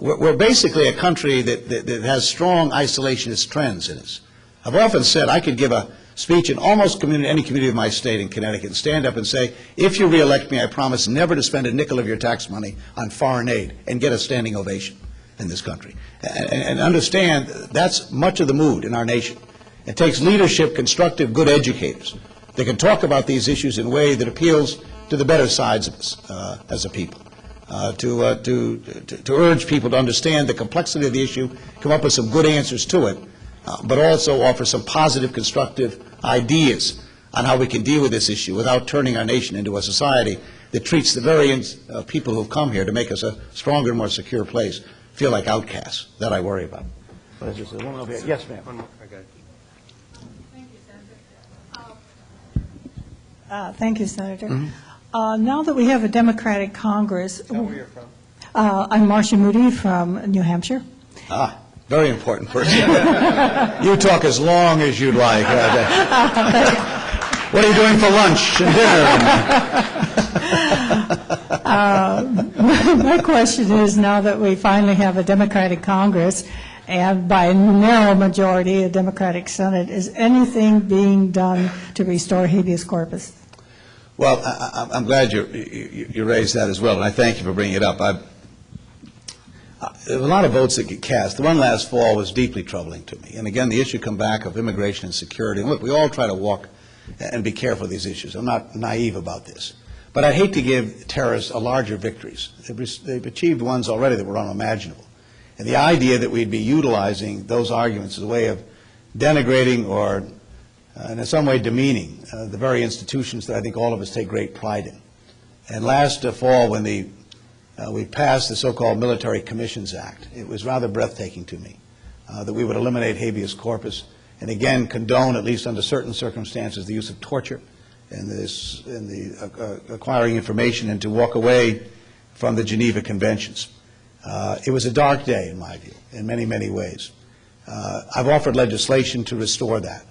We're basically a country that has strong isolationist trends in us. I've often said I could give a speech in almost any community of my state in Connecticut and stand up and say, if you re-elect me, I promise never to spend a nickel of your tax money on foreign aid, and get a standing ovation in this country. And understand that's much of the mood in our nation. It takes leadership, constructive, good educators that can talk about these issues in a way that appeals to the better sides of us as a people. To urge people to understand the complexity of the issue, come up with some good answers to it, but also offer some positive, constructive ideas on how we can deal with this issue without turning our nation into a society that treats the very people who have come here to make us a stronger and more secure place feel like outcasts. That I worry about. Yes, ma'am. Thank you, Senator. Now that we have a Democratic Congress, Where you're from? I'm Marcia Moody from New Hampshire. Very important person. You talk as long as you'd like. What are you doing for lunch and dinner? My question is, now that we finally have a Democratic Congress and by a narrow majority a Democratic Senate, is anything being done to restore habeas corpus? Well, I'm glad you raised that as well, and I thank you for bringing it up. There were a lot of votes that get cast. The one last fall was deeply troubling to me. And again, the issue come back of immigration and security. And look, we all try to walk and be careful of these issues. I'm not naive about this. But I hate to give terrorists a larger victories. They've achieved ones already that were unimaginable. And the idea that we'd be utilizing those arguments as a way of denigrating or in some way demeaning the very institutions that I think all of us take great pride in. And last fall, when we passed the so-called Military Commissions Act, it was rather breathtaking to me that we would eliminate habeas corpus and again condone, at least under certain circumstances, the use of torture and the acquiring information, and to walk away from the Geneva Conventions. It was a dark day, in my view, in many, many ways. I've offered legislation to restore that.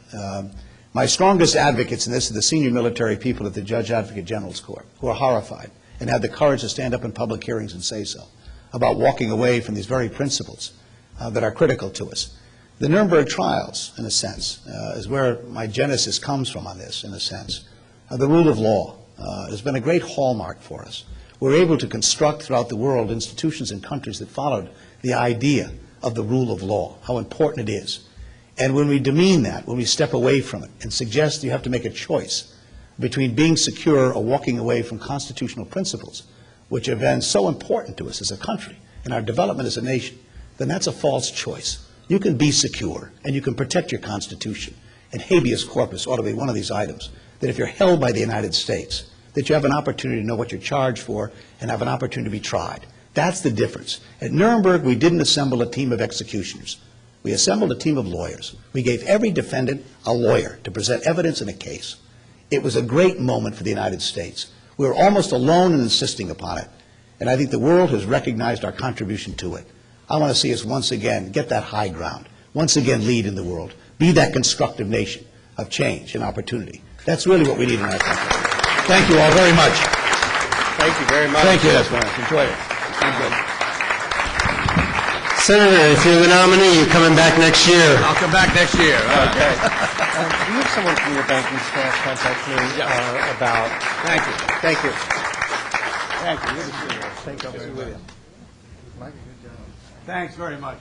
My strongest advocates in this are the senior military people at the Judge Advocate General's Court, who are horrified and had the courage to stand up in public hearings and say so, about walking away from these very principles that are critical to us. The Nuremberg trials, in a sense, is where my genesis comes from on this, in a sense. The rule of law has been a great hallmark for us. We're able to construct throughout the world institutions and countries that followed the idea of the rule of law, how important it is. And when we demean that, when we step away from it and suggest you have to make a choice between being secure or walking away from constitutional principles, which have been so important to us as a country and our development as a nation, then that's a false choice. You can be secure and you can protect your Constitution. And habeas corpus ought to be one of these items that if you're held by the United States, that you have an opportunity to know what you're charged for and have an opportunity to be tried. That's the difference. At Nuremberg, we didn't assemble a team of executioners. We assembled a team of lawyers. We gave every defendant a lawyer to present evidence in a case. It was a great moment for the United States. We were almost alone in insisting upon it, and I think the world has recognized our contribution to it. I want to see us once again get that high ground, once again lead in the world, be that constructive nation of change and opportunity. That's really what we need in our country. Thank you all very much. Thank you very much. Thank you, that's nice. Enjoy it. Thank you. Senator, if you're the nominee, you're coming back next year. I'll come back next year. Okay. Do you have someone from your banking staff contact me about... Thank you. Thank you. Thank you. Good to see you. Thank you. Good to see you. Thanks very much.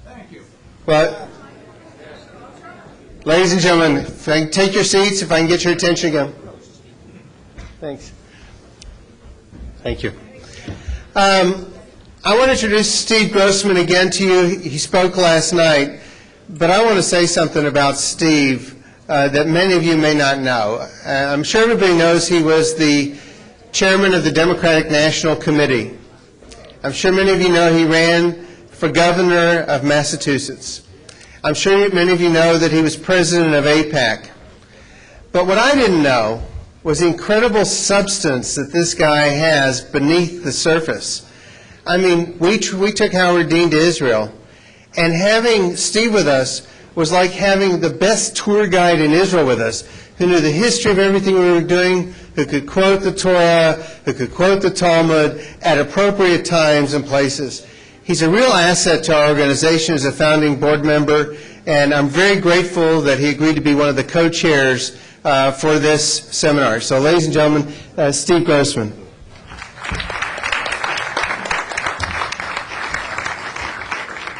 Thank you. Well, ladies and gentlemen, if I can take your seats, if I can get your attention again. Thanks. Thank you. I want to introduce Steve Grossman again to you. He spoke last night, but I want to say something about Steve that many of you may not know. I'm sure everybody knows he was the chairman of the Democratic National Committee. I'm sure many of you know he ran for governor of Massachusetts. I'm sure many of you know that he was president of AIPAC. But what I didn't know was the incredible substance that this guy has beneath the surface. I mean, we took Howard Dean to Israel, and having Steve with us was like having the best tour guide in Israel with us, who knew the history of everything we were doing, who could quote the Torah, who could quote the Talmud at appropriate times and places. He's a real asset to our organization as a founding board member, and I'm very grateful that he agreed to be one of the co-chairs for this seminar. So, ladies and gentlemen, Steve Grossman.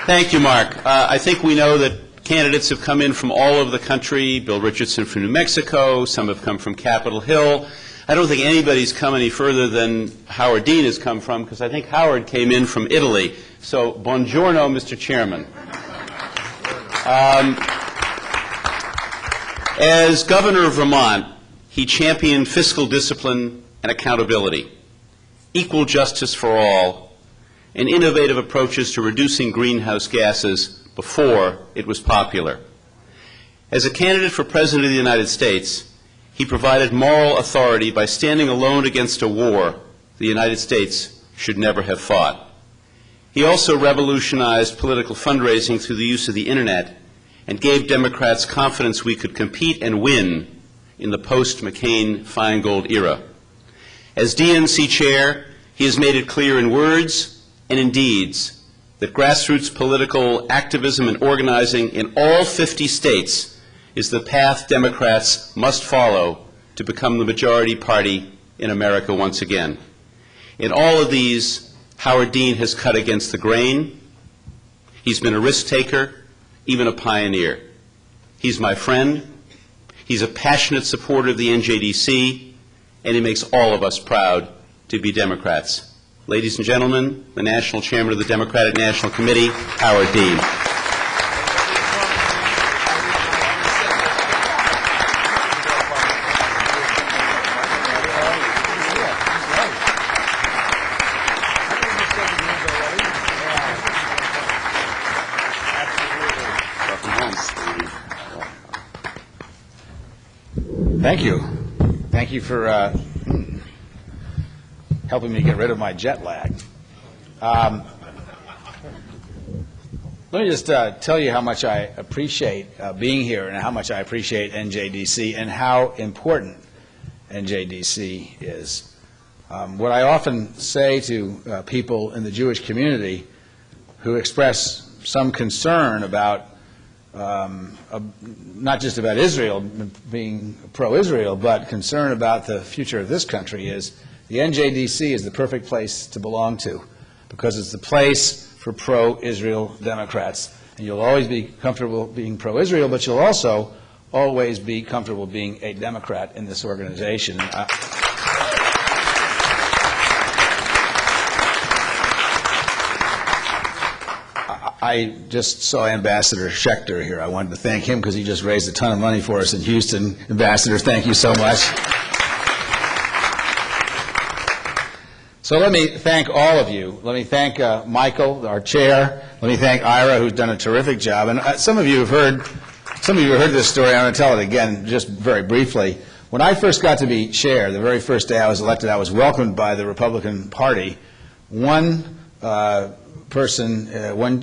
Thank you, Mark. I think we know that candidates have come in from all over the country. Bill Richardson from New Mexico. Some have come from Capitol Hill. I don't think anybody's come any further than Howard Dean has come from, because I think Howard came in from Italy. So, buongiorno, Mr. Chairman. As governor of Vermont, he championed fiscal discipline and accountability, equal justice for all, and innovative approaches to reducing greenhouse gases before it was popular. As a candidate for President of the United States, he provided moral authority by standing alone against a war the United States should never have fought. He also revolutionized political fundraising through the use of the Internet and gave Democrats confidence we could compete and win in the post-McCain-Feingold era. As DNC chair, he has made it clear in words and in deeds that grassroots political activism and organizing in all 50 states is the path Democrats must follow to become the majority party in America once again. In all of these, Howard Dean has cut against the grain. He's been a risk taker, even a pioneer. He's my friend. He's a passionate supporter of the NJDC, and he makes all of us proud to be Democrats. Ladies and gentlemen, the National Chairman of the Democratic National Committee, Howard Dean. Thank you. Thank you for helping me get rid of my jet lag. Let me just tell you how much I appreciate being here and how much I appreciate NJDC and how important NJDC is. What I often say to people in the Jewish community who express some concern about not just about Israel being pro-Israel, but concern about the future of this country is the NJDC is the perfect place to belong to, because it's the place for pro-Israel Democrats. And you'll always be comfortable being pro-Israel, but you'll also always be comfortable being a Democrat in this organization. I just saw Ambassador Schechter here. I wanted to thank him because he just raised a ton of money for us in Houston. Ambassador, thank you so much. So let me thank all of you. Let me thank Michael, our chair. Let me thank Ira, who's done a terrific job. And some of you have heard this story. I'm going to tell it again just very briefly. When I first got to be chair, the very first day I was elected, I was welcomed by the Republican Party. One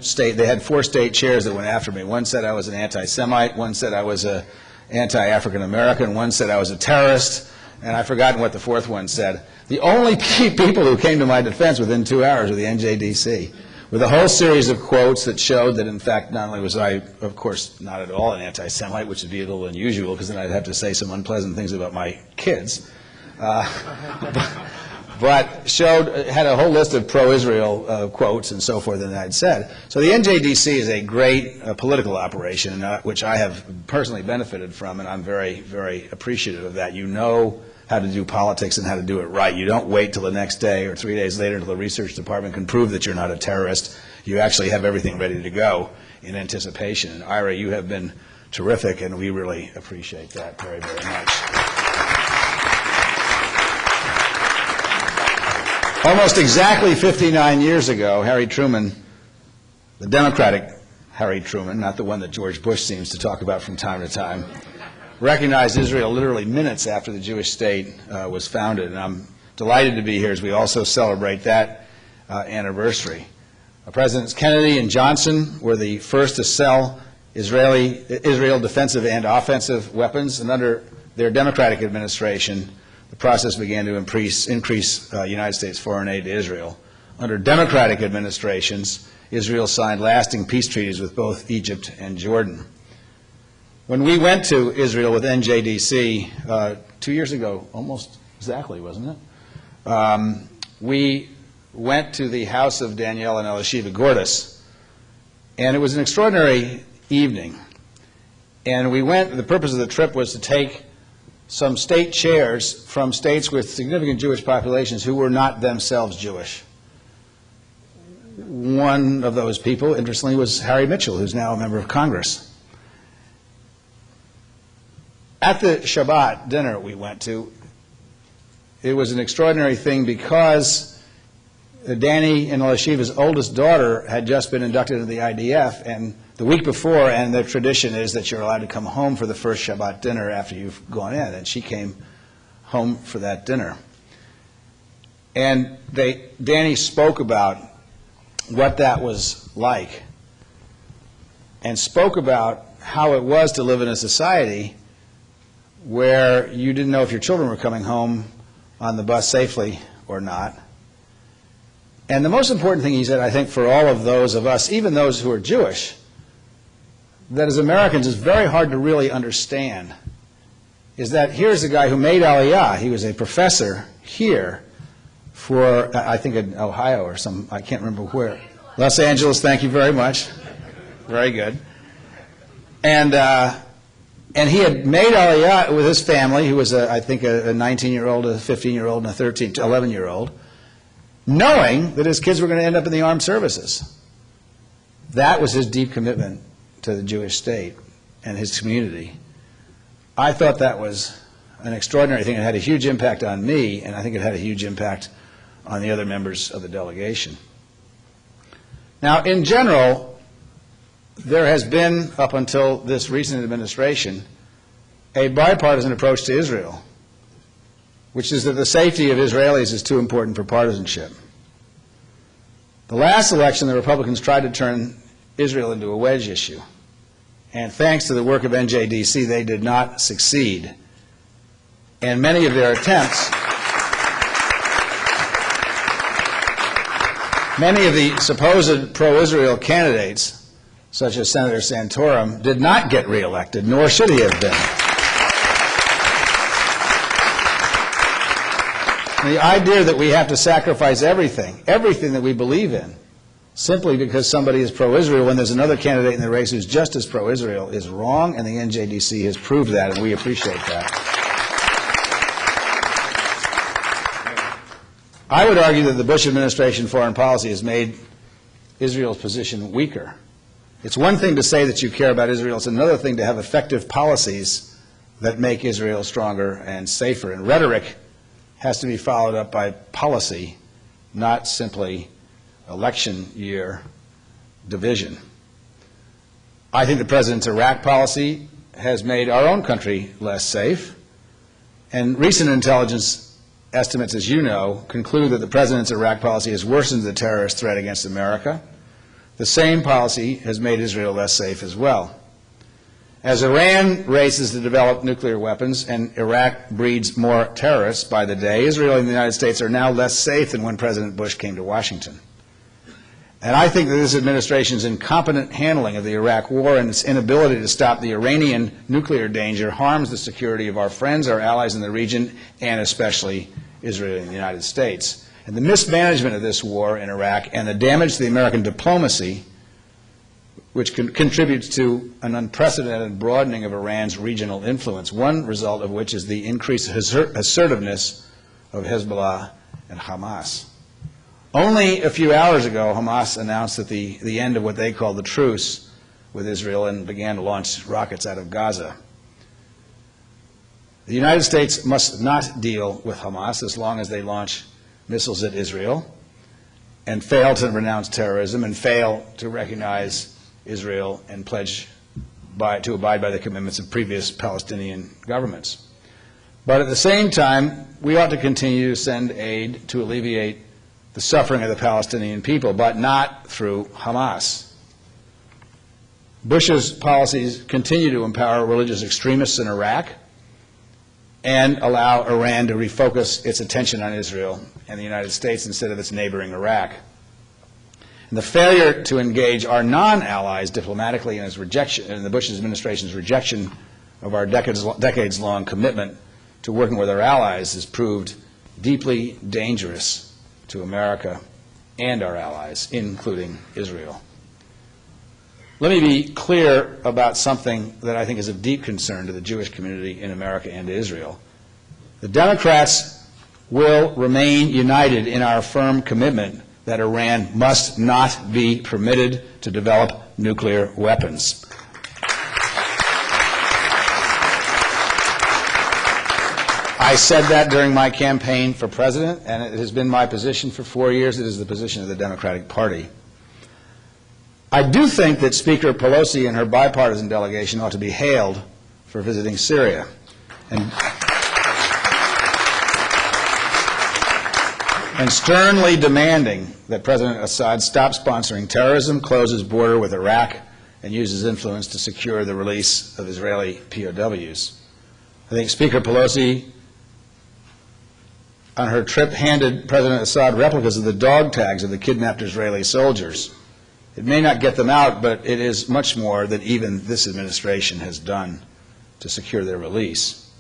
state, they had 4 state chairs that went after me. One said I was an anti-Semite, one said I was an anti-African American, one said I was a terrorist, and I've forgotten what the 4th one said. The only people who came to my defense within 2 hours were the NJDC, with a whole series of quotes that showed that, in fact, not only was I, of course, not at all an anti-Semite, which would be a little unusual, because then I'd have to say some unpleasant things about my kids, but had a whole list of pro-Israel quotes and so forth that I'd said. So the NJDC is a great political operation, which I have personally benefited from, and I'm very, very appreciative of that. You know how to do politics and how to do it right. You don't wait till the next day or 3 days later until the research department can prove that you're not a terrorist. You actually have everything ready to go in anticipation. And Ira, you have been terrific, and we really appreciate that very, very much. Almost exactly 59 years ago, Harry Truman, the Democratic Harry Truman, not the one that George Bush seems to talk about from time to time, recognized Israel literally minutes after the Jewish state was founded. And I'm delighted to be here as we also celebrate that anniversary. Presidents Kennedy and Johnson were the first to sell Israel defensive and offensive weapons, and under their Democratic administration, the process began to increase United States foreign aid to Israel. Under Democratic administrations, Israel signed lasting peace treaties with both Egypt and Jordan. When we went to Israel with NJDC 2 years ago, almost exactly, wasn't it? We went to the house of Danielle and Elisheva Gordis, and it was an extraordinary evening. And we went, the purpose of the trip was to take some state chairs from states with significant Jewish populations who were not themselves Jewish. One of those people, interestingly, was Harry Mitchell, who's now a member of Congress. At the Shabbat dinner we went to, it was an extraordinary thing because Danny and Elisheva's oldest daughter had just been inducted into the IDF, and the week before, and the tradition is that you're allowed to come home for the first Shabbat dinner after you've gone in, and she came home for that dinner. And Danny spoke about what that was like, and spoke about how it was to live in a society where you didn't know if your children were coming home on the bus safely or not. And the most important thing he said, I think, for all of those of us, even those who are Jewish, that as Americans is very hard to really understand, is that here's a guy who made Aliyah. He was a professor here for, I think, in Ohio or some, I can't remember where. Los Angeles, thank you very much. Very good. And he had made Aliyah with his family, who was, I think, a 19-year-old, a 15-year-old, and a 11-year-old, knowing that his kids were going to end up in the armed services. That was his deep commitment to the Jewish state and his community. I thought that was an extraordinary thing. It had a huge impact on me, and I think it had a huge impact on the other members of the delegation. Now, in general, there has been, up until this recent administration, a bipartisan approach to Israel, which is that the safety of Israelis is too important for partisanship. The last election, the Republicans tried to turn Israel into a wedge issue. And thanks to the work of NJDC, they did not succeed. And many of their attempts, many of the supposed pro-Israel candidates, such as Senator Santorum, did not get reelected, nor should he have been. The idea that we have to sacrifice everything that we believe in, simply because somebody is pro-Israel when there's another candidate in the race who's just as pro-Israel is wrong, and the NJDC has proved that, and we appreciate that. I would argue that the Bush administration foreign policy has made Israel's position weaker. It's one thing to say that you care about Israel. It's another thing to have effective policies that make Israel stronger and safer. And rhetoric has to be followed up by policy, not simply election year division. I think the President's Iraq policy has made our own country less safe. And recent intelligence estimates, as you know, conclude that the President's Iraq policy has worsened the terrorist threat against America. The same policy has made Israel less safe as well. As Iran races to develop nuclear weapons and Iraq breeds more terrorists by the day, Israel and the United States are now less safe than when President Bush came to Washington. And I think that this administration's incompetent handling of the Iraq war and its inability to stop the Iranian nuclear danger harms the security of our friends, our allies in the region, and especially Israel and the United States. And the mismanagement of this war in Iraq and the damage to the American diplomacy, which contributes to an unprecedented broadening of Iran's regional influence, one result of which is the increased assertiveness of Hezbollah and Hamas. Only a few hours ago, Hamas announced that the end of what they call the truce with Israel and began to launch rockets out of Gaza. The United States must not deal with Hamas as long as they launch missiles at Israel and fail to renounce terrorism and fail to recognize Israel and pledge to abide by the commitments of previous Palestinian governments. But at the same time, we ought to continue to send aid to alleviate the suffering of the Palestinian people, but not through Hamas. Bush's policies continue to empower religious extremists in Iraq and allow Iran to refocus its attention on Israel and the United States instead of its neighboring Iraq. And the failure to engage our non-allies diplomatically in the Bush administration's rejection of our decades-long commitment to working with our allies has proved deeply dangerous to America and our allies, including Israel. Let me be clear about something that I think is of deep concern to the Jewish community in America and to Israel. The Democrats will remain united in our firm commitment that Iran must not be permitted to develop nuclear weapons. I said that during my campaign for president, and it has been my position for 4 years. It is the position of the Democratic Party. I do think that Speaker Pelosi and her bipartisan delegation ought to be hailed for visiting Syria and sternly demanding that President Assad stop sponsoring terrorism, close his border with Iraq, and use his influence to secure the release of Israeli POWs. I think Speaker Pelosi, on her trip, handed President Assad replicas of the dog tags of the kidnapped Israeli soldiers. It may not get them out, but it is much more than even this administration has done to secure their release.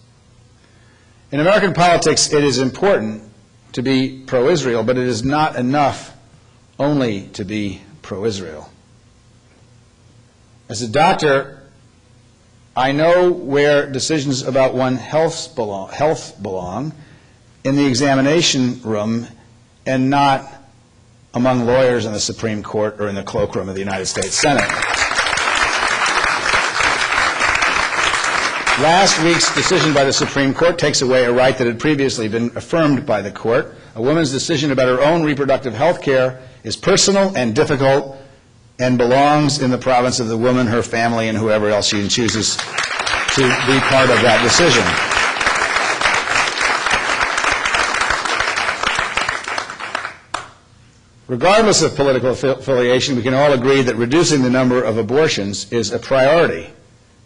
In American politics, it is important to be pro-Israel, but it is not enough only to be pro-Israel. As a doctor, I know where decisions about one's health belong in the examination room and not among lawyers in the Supreme Court or in the cloakroom of the United States Senate. Last week's decision by the Supreme Court takes away a right that had previously been affirmed by the court. A woman's decision about her own reproductive health care is personal and difficult and belongs in the province of the woman, her family, and whoever else she chooses to be part of that decision. Regardless of political affiliation, we can all agree that reducing the number of abortions is a priority.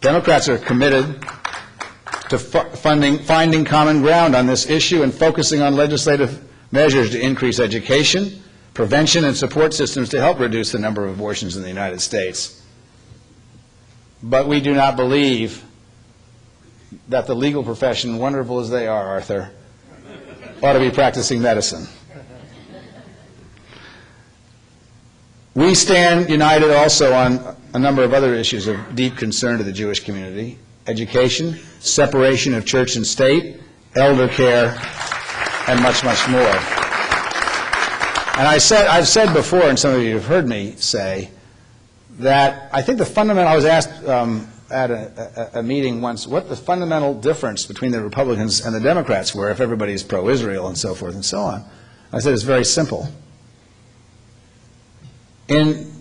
Democrats are committed to finding common ground on this issue and focusing on legislative measures to increase education, prevention, and support systems to help reduce the number of abortions in the United States. But we do not believe that the legal profession, wonderful as they are, Arthur, ought to be practicing medicine. We stand united also on a number of other issues of deep concern to the Jewish community: education, separation of church and state, elder care, and much, much more. And I've said before, and some of you have heard me say, that I think the fundamental, I was asked at a meeting once what the fundamental difference between the Republicans and the Democrats were if everybody's pro-Israel and so forth and so on. I said it's very simple. In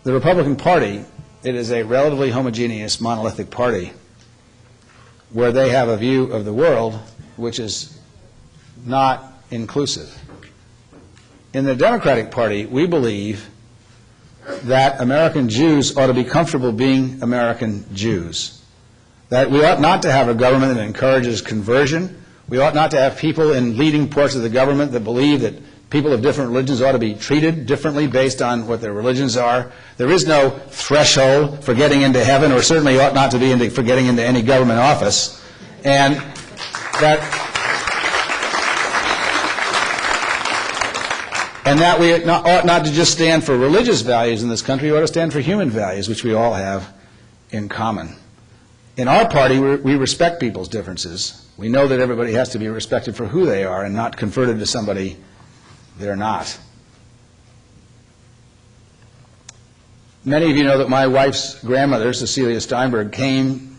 the Republican Party, it is a relatively homogeneous, monolithic party where they have a view of the world which is not inclusive. In the Democratic Party, we believe that American Jews ought to be comfortable being American Jews, that we ought not to have a government that encourages conversion. We ought not to have people in leading parts of the government that believe that people of different religions ought to be treated differently based on what their religions are. There is no threshold for getting into heaven, or certainly ought not to be for getting into any government office. And that And that we ought not to just stand for religious values in this country, we ought to stand for human values, which we all have in common. In our party, we respect people's differences. We know that everybody has to be respected for who they are and not converted to somebody they're not. Many of you know that my wife's grandmother, Cecilia Steinberg, came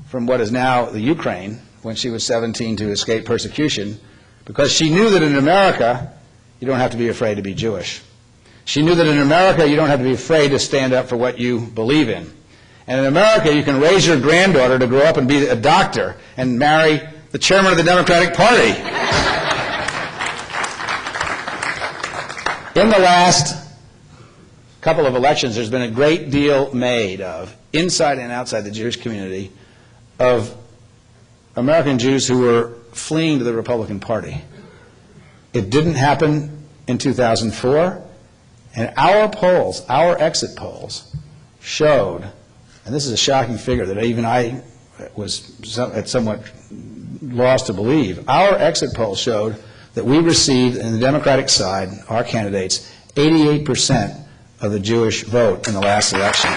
from what is now the Ukraine when she was 17 to escape persecution, because she knew that in America, you don't have to be afraid to be Jewish. She knew that in America, you don't have to be afraid to stand up for what you believe in. And in America, you can raise your granddaughter to grow up and be a doctor and marry the chairman of the Democratic Party. In the last couple of elections, there's been a great deal made of, inside and outside the Jewish community, of American Jews who were fleeing to the Republican Party. It didn't happen in 2004, and our polls, our exit polls, showed, and this is a shocking figure that even I was somewhat lost to believe, our exit polls showed that we received, in the Democratic side, our candidates, 88% of the Jewish vote in the last election.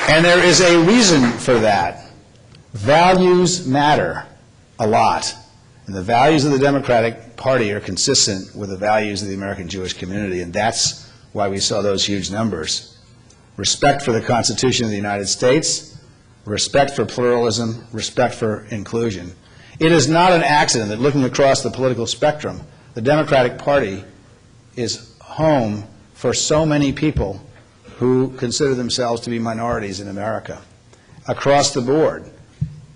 And there is a reason for that. Values matter a lot. And the values of the Democratic Party are consistent with the values of the American Jewish community, and that's why we saw those huge numbers. Respect for the Constitution of the United States, respect for pluralism, respect for inclusion. It is not an accident that looking across the political spectrum, the Democratic Party is home for so many people who consider themselves to be minorities in America. Across the board,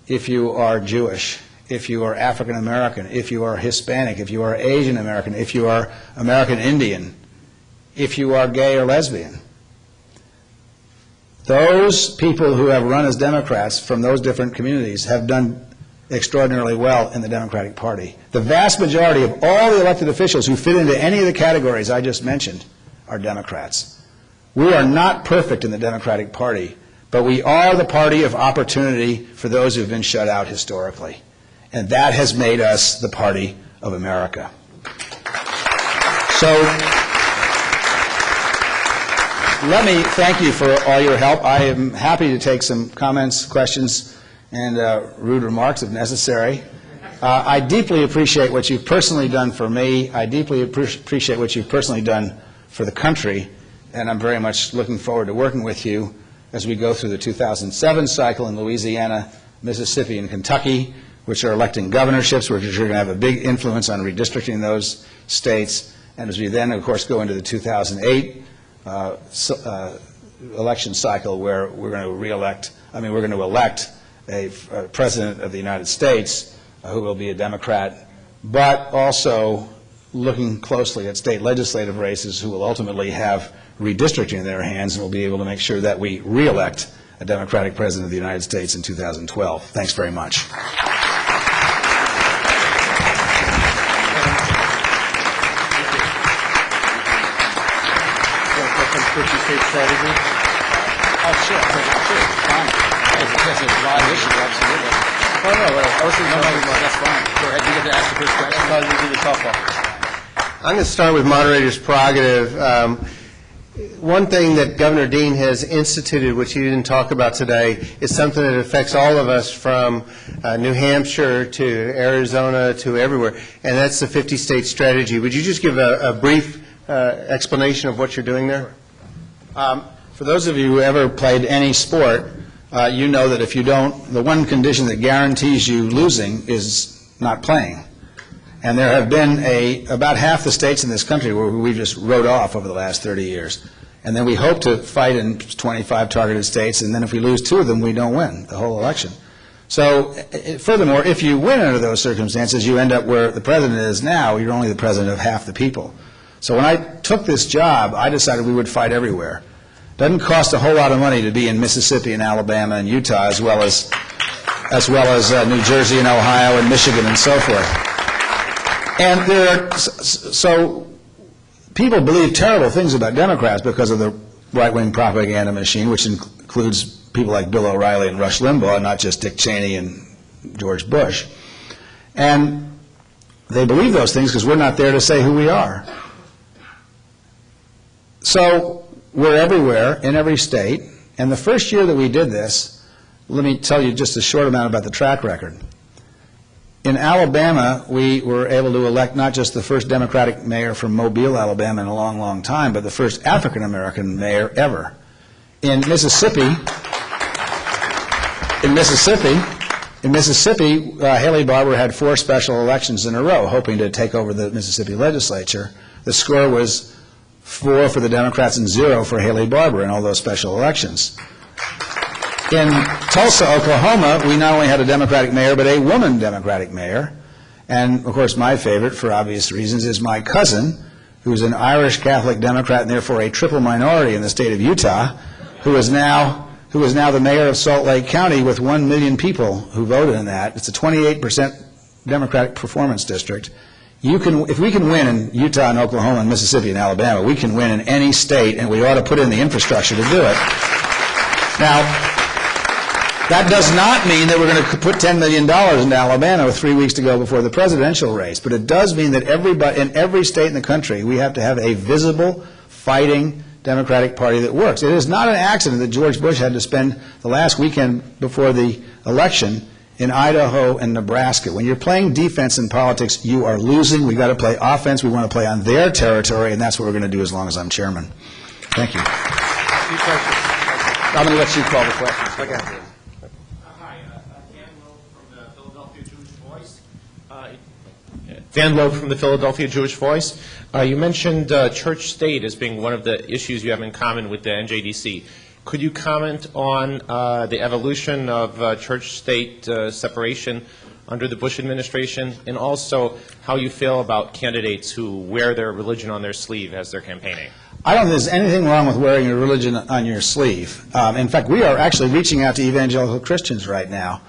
if you are Jewish, if you are African American, if you are Hispanic, if you are Asian American, if you are American Indian, if you are gay or lesbian. Those people who have run as Democrats from those different communities have done extraordinarily well in the Democratic Party. The vast majority of all the elected officials who fit into any of the categories I just mentioned are Democrats. We are not perfect in the Democratic Party, but we are the party of opportunity for those who have been shut out historically. And that has made us the party of America. So let me thank you for all your help. I am happy to take some comments, questions, and rude remarks if necessary. I deeply appreciate what you've personally done for me. I deeply appreciate what you've personally done for the country, and I'm very much looking forward to working with you as we go through the 2007 cycle in Louisiana, Mississippi, and Kentucky, which are electing governorships, which are going to have a big influence on redistricting those states. And as we then, of course, go into the 2008 election cycle, where we're going to elect a president of the United States who will be a Democrat, but also looking closely at state legislative races who will ultimately have redistricting in their hands and will be able to make sure that we re-elect a Democratic president of the United States in 2012. Thanks very much. Strategy? Oh, sure. Fine. There's a lot of issues, absolutely. That's fine. Go ahead. You get to ask the first question. I'll do the softball. I'm going to start with moderator's prerogative. One thing that Governor Dean has instituted, which he didn't talk about today, is something that affects all of us from New Hampshire to Arizona to everywhere, and that's the 50-state strategy. Would you just give a brief explanation of what you're doing there? For those of you who ever played any sport, you know that if you don't, the one condition that guarantees you losing is not playing. And there have been about half the states in this country where we just wrote off over the last 30 years. And then we hope to fight in 25 targeted states, and then if we lose 2 of them, we don't win the whole election. So furthermore, if you win under those circumstances, you end up where the president is now. You're only the president of half the people. So when I took this job, I decided we would fight everywhere. It doesn't cost a whole lot of money to be in Mississippi and Alabama and Utah, as well as New Jersey and Ohio and Michigan and so forth. And so people believe terrible things about Democrats because of the right-wing propaganda machine, which includes people like Bill O'Reilly and Rush Limbaugh, not just Dick Cheney and George Bush. And they believe those things because we're not there to say who we are. So we're everywhere, in every state, and the first year that we did this, let me tell you just a short amount about the track record. In Alabama, we were able to elect not just the first Democratic mayor from Mobile, Alabama in a long, long time, but the first African-American mayor ever. In Mississippi, Haley Barbour had 4 special elections in a row, hoping to take over the Mississippi legislature. The score was 4 for the Democrats and 0 for Haley Barbour in all those special elections. In Tulsa, Oklahoma, we not only had a Democratic mayor, but a woman Democratic mayor. And, of course, my favorite, for obvious reasons, is my cousin, who's an Irish Catholic Democrat and therefore a triple minority in the state of Utah, who is now the mayor of Salt Lake County with 1 million people who voted in that. It's a 28% Democratic performance district. If we can win in Utah and Oklahoma and Mississippi and Alabama, we can win in any state, and we ought to put in the infrastructure to do it. Now, that does not mean that we're going to put $10 million into Alabama with 3 weeks to go before the presidential race, but it does mean that in every state in the country, we have to have a visible, fighting Democratic Party that works. It is not an accident that George Bush had to spend the last weekend before the election in Idaho and Nebraska. When you're playing defense in politics, you are losing. We've got to play offense. We want to play on their territory, and that's what we're going to do as long as I'm chairman. Thank you. I'm going to let you call the questions. Okay. Van Loeb from the Philadelphia Jewish Voice. You mentioned church-state as being one of the issues you have in common with the NJDC. Could you comment on the evolution of church-state separation under the Bush administration, and also how you feel about candidates who wear their religion on their sleeve as they're campaigning? I don't think there's anything wrong with wearing your religion on your sleeve. In fact, we are actually reaching out to evangelical Christians right now.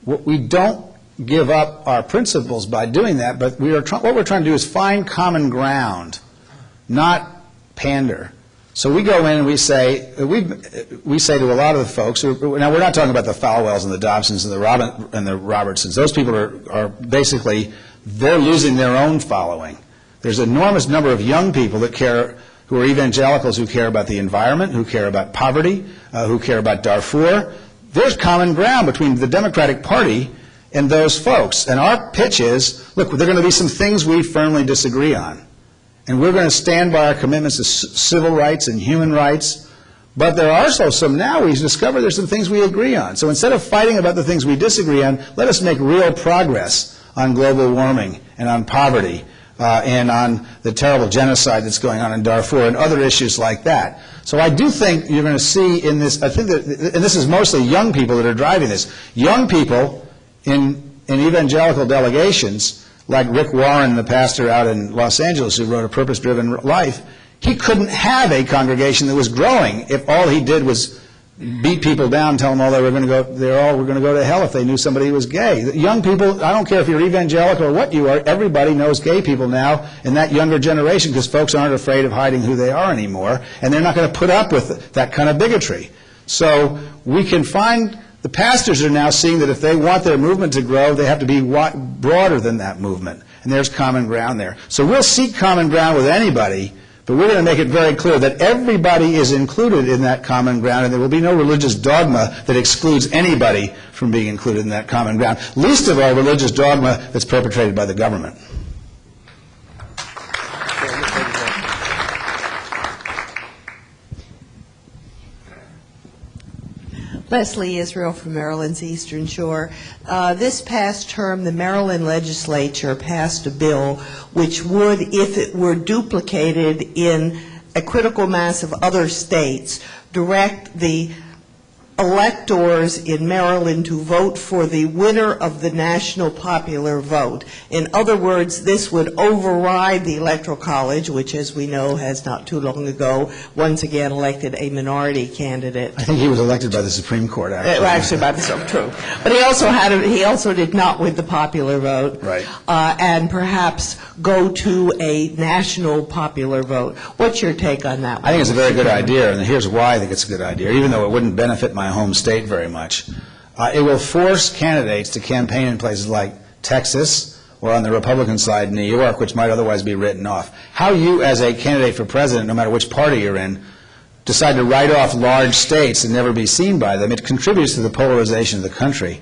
We don't give up our principles by doing that, but what we're trying to do is find common ground, not pander. So we go in and we say to a lot of the folks, now we're not talking about the Falwells and the Dobsons and the Robertsons. Those people are basically, they're losing their own following. There's an enormous number of young people that care, who are evangelicals, who care about the environment, who care about poverty, who care about Darfur. There's common ground between the Democratic Party and those folks. And our pitch is, look, there are going to be some things we firmly disagree on. And we're going to stand by our commitments to civil rights and human rights. But there are also some, now we discover there's some things we agree on. So instead of fighting about the things we disagree on, let us make real progress on global warming and on poverty and on the terrible genocide that's going on in Darfur and other issues like that. So I do think you're going to see in this, I think that, and this is mostly young people that are driving this, young people in evangelical delegations, like Rick Warren, the pastor out in Los Angeles who wrote A Purpose-Driven Life, he couldn't have a congregation that was growing if all he did was beat people down, tell them all they were going to go to hell if they knew somebody was gay. Young people, I don't care if you're evangelical or what you are, everybody knows gay people now in that younger generation because folks aren't afraid of hiding who they are anymore, and they're not going to put up with that kind of bigotry. So we can find, the pastors are now seeing that if they want their movement to grow, they have to be broader than that movement, and there's common ground there. So we'll seek common ground with anybody, but we're going to make it very clear that everybody is included in that common ground, and there will be no religious dogma that excludes anybody from being included in that common ground, least of all religious dogma that's perpetrated by the government. Leslie Israel from Maryland's Eastern Shore. This past term, the Maryland legislature passed a bill which would, if it were duplicated in a critical mass of other states, direct the electors in Maryland to vote for the winner of the national popular vote. In other words, this would override the Electoral College, which, as we know, has not too long ago once again elected a minority candidate. I think he was elected by the Supreme Court, actually. Actually, by the Supreme Court. But he also did not win the popular vote. Right. And perhaps go to a national popular vote. What's your take on that? I think it's a very good idea, and here's why I think it's a good idea, even though it wouldn't benefit my home state very much. It will force candidates to campaign in places like Texas or on the Republican side in New York, which might otherwise be written off. How you, as a candidate for president, no matter which party you're in, decide to write off large states and never be seen by them, it contributes to the polarization of the country.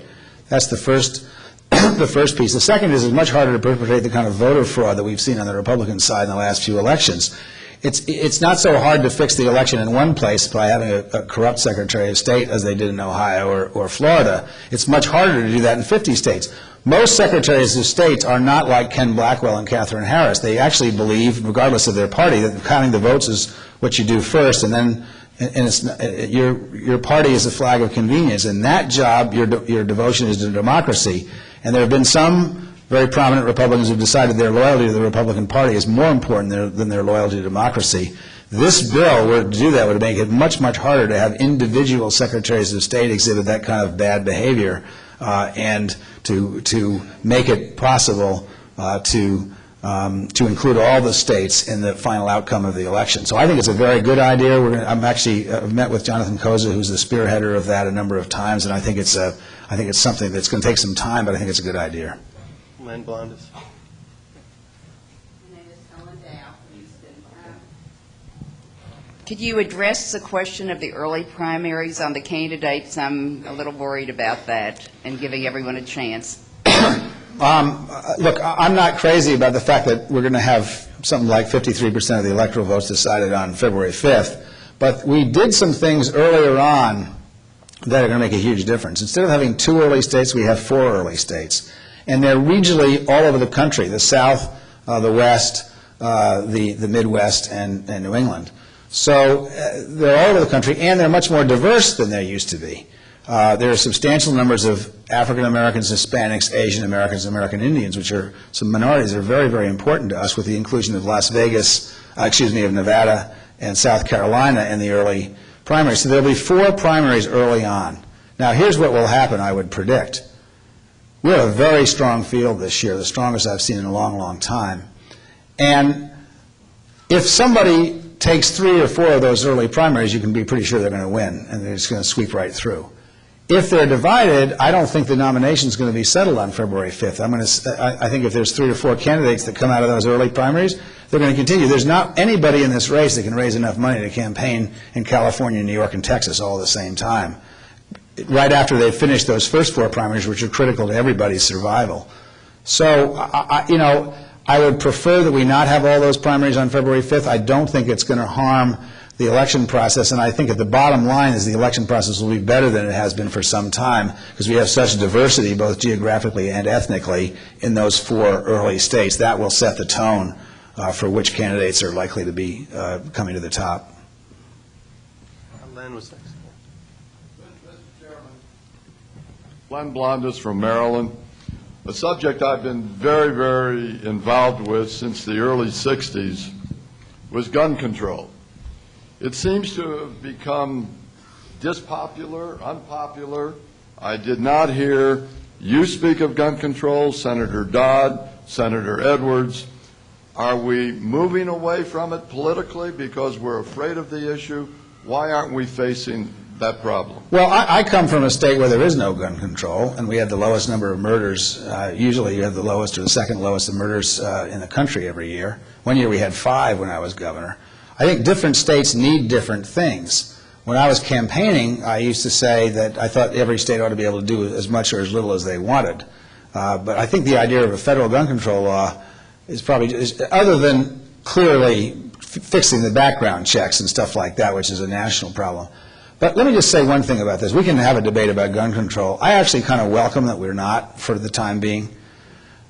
That's the first the first piece. The second is it's much harder to perpetrate the kind of voter fraud that we've seen on the Republican side in the last few elections. It's not so hard to fix the election in one place by having a corrupt Secretary of State as they did in Ohio or Florida. It's much harder to do that in 50 states. Most Secretaries of State are not like Ken Blackwell and Katherine Harris. They actually believe, regardless of their party, that counting the votes is what you do first, and then your party is a flag of convenience. In that job, your devotion is to democracy. And there have been some very prominent Republicans who have decided their loyalty to the Republican Party is more important than their loyalty to democracy. This bill, were to do that, would make it much, much harder to have individual Secretaries of State exhibit that kind of bad behavior, and to make it possible to include all the states in the final outcome of the election. So I think it's a very good idea. I've met with Jonathan Koza, who's the spearheader of that, a number of times, and I think it's something that's going to take some time, but I think it's a good idea. Len Blondis. Could you address the question of the early primaries on the candidates? I'm a little worried about that and giving everyone a chance. Look, I'm not crazy about the fact that we're going to have something like 53% of the electoral votes decided on February 5th, but we did some things earlier on that are going to make a huge difference. Instead of having 2 early states, we have 4 early states. And they're regionally all over the country, the South, the West, the Midwest, and New England. So they're all over the country, and they're much more diverse than they used to be. There are substantial numbers of African Americans, Hispanics, Asian Americans, American Indians, which are some minorities that are very, very important to us, with the inclusion of of Nevada and South Carolina in the early primaries. So there'll be 4 primaries early on. Now, here's what will happen, I would predict. We have a very strong field this year, the strongest I've seen in a long, long time. And if somebody takes 3 or 4 of those early primaries, you can be pretty sure they're going to win, and they're just going to sweep right through. If they're divided, I don't think the nomination is going to be settled on February 5th. I think if there's 3 or 4 candidates that come out of those early primaries, they're going to continue. There's not anybody in this race that can raise enough money to campaign in California, New York, and Texas all at the same time, right after they've finished those first 4 primaries, which are critical to everybody's survival. So, I would prefer that we not have all those primaries on February 5th. I don't think it's going to harm the election process, and I think at the bottom line is the election process will be better than it has been for some time, because we have such diversity, both geographically and ethnically, in those 4 early states. That will set the tone for which candidates are likely to be coming to the top. Len was next. Mr. Chairman, Len Blondis from Maryland. A subject I've been very, very involved with since the early 60s was gun control. It seems to have become dispopular, unpopular. I did not hear you speak of gun control, Senator Dodd, Senator Edwards. Are we moving away from it politically because we're afraid of the issue? Why aren't we facing that problem? Well, I come from a state where there is no gun control, and we have the lowest number of murders. Usually you have the lowest or the second lowest of murders in the country every year. One year we had 5 when I was governor. I think different states need different things. When I was campaigning, I used to say that I thought every state ought to be able to do as much or as little as they wanted. But I think the idea of a federal gun control law is probably, other than clearly fixing the background checks and stuff like that, which is a national problem. But let me just say one thing about this. We can have a debate about gun control. I actually kind of welcome that we're not for the time being,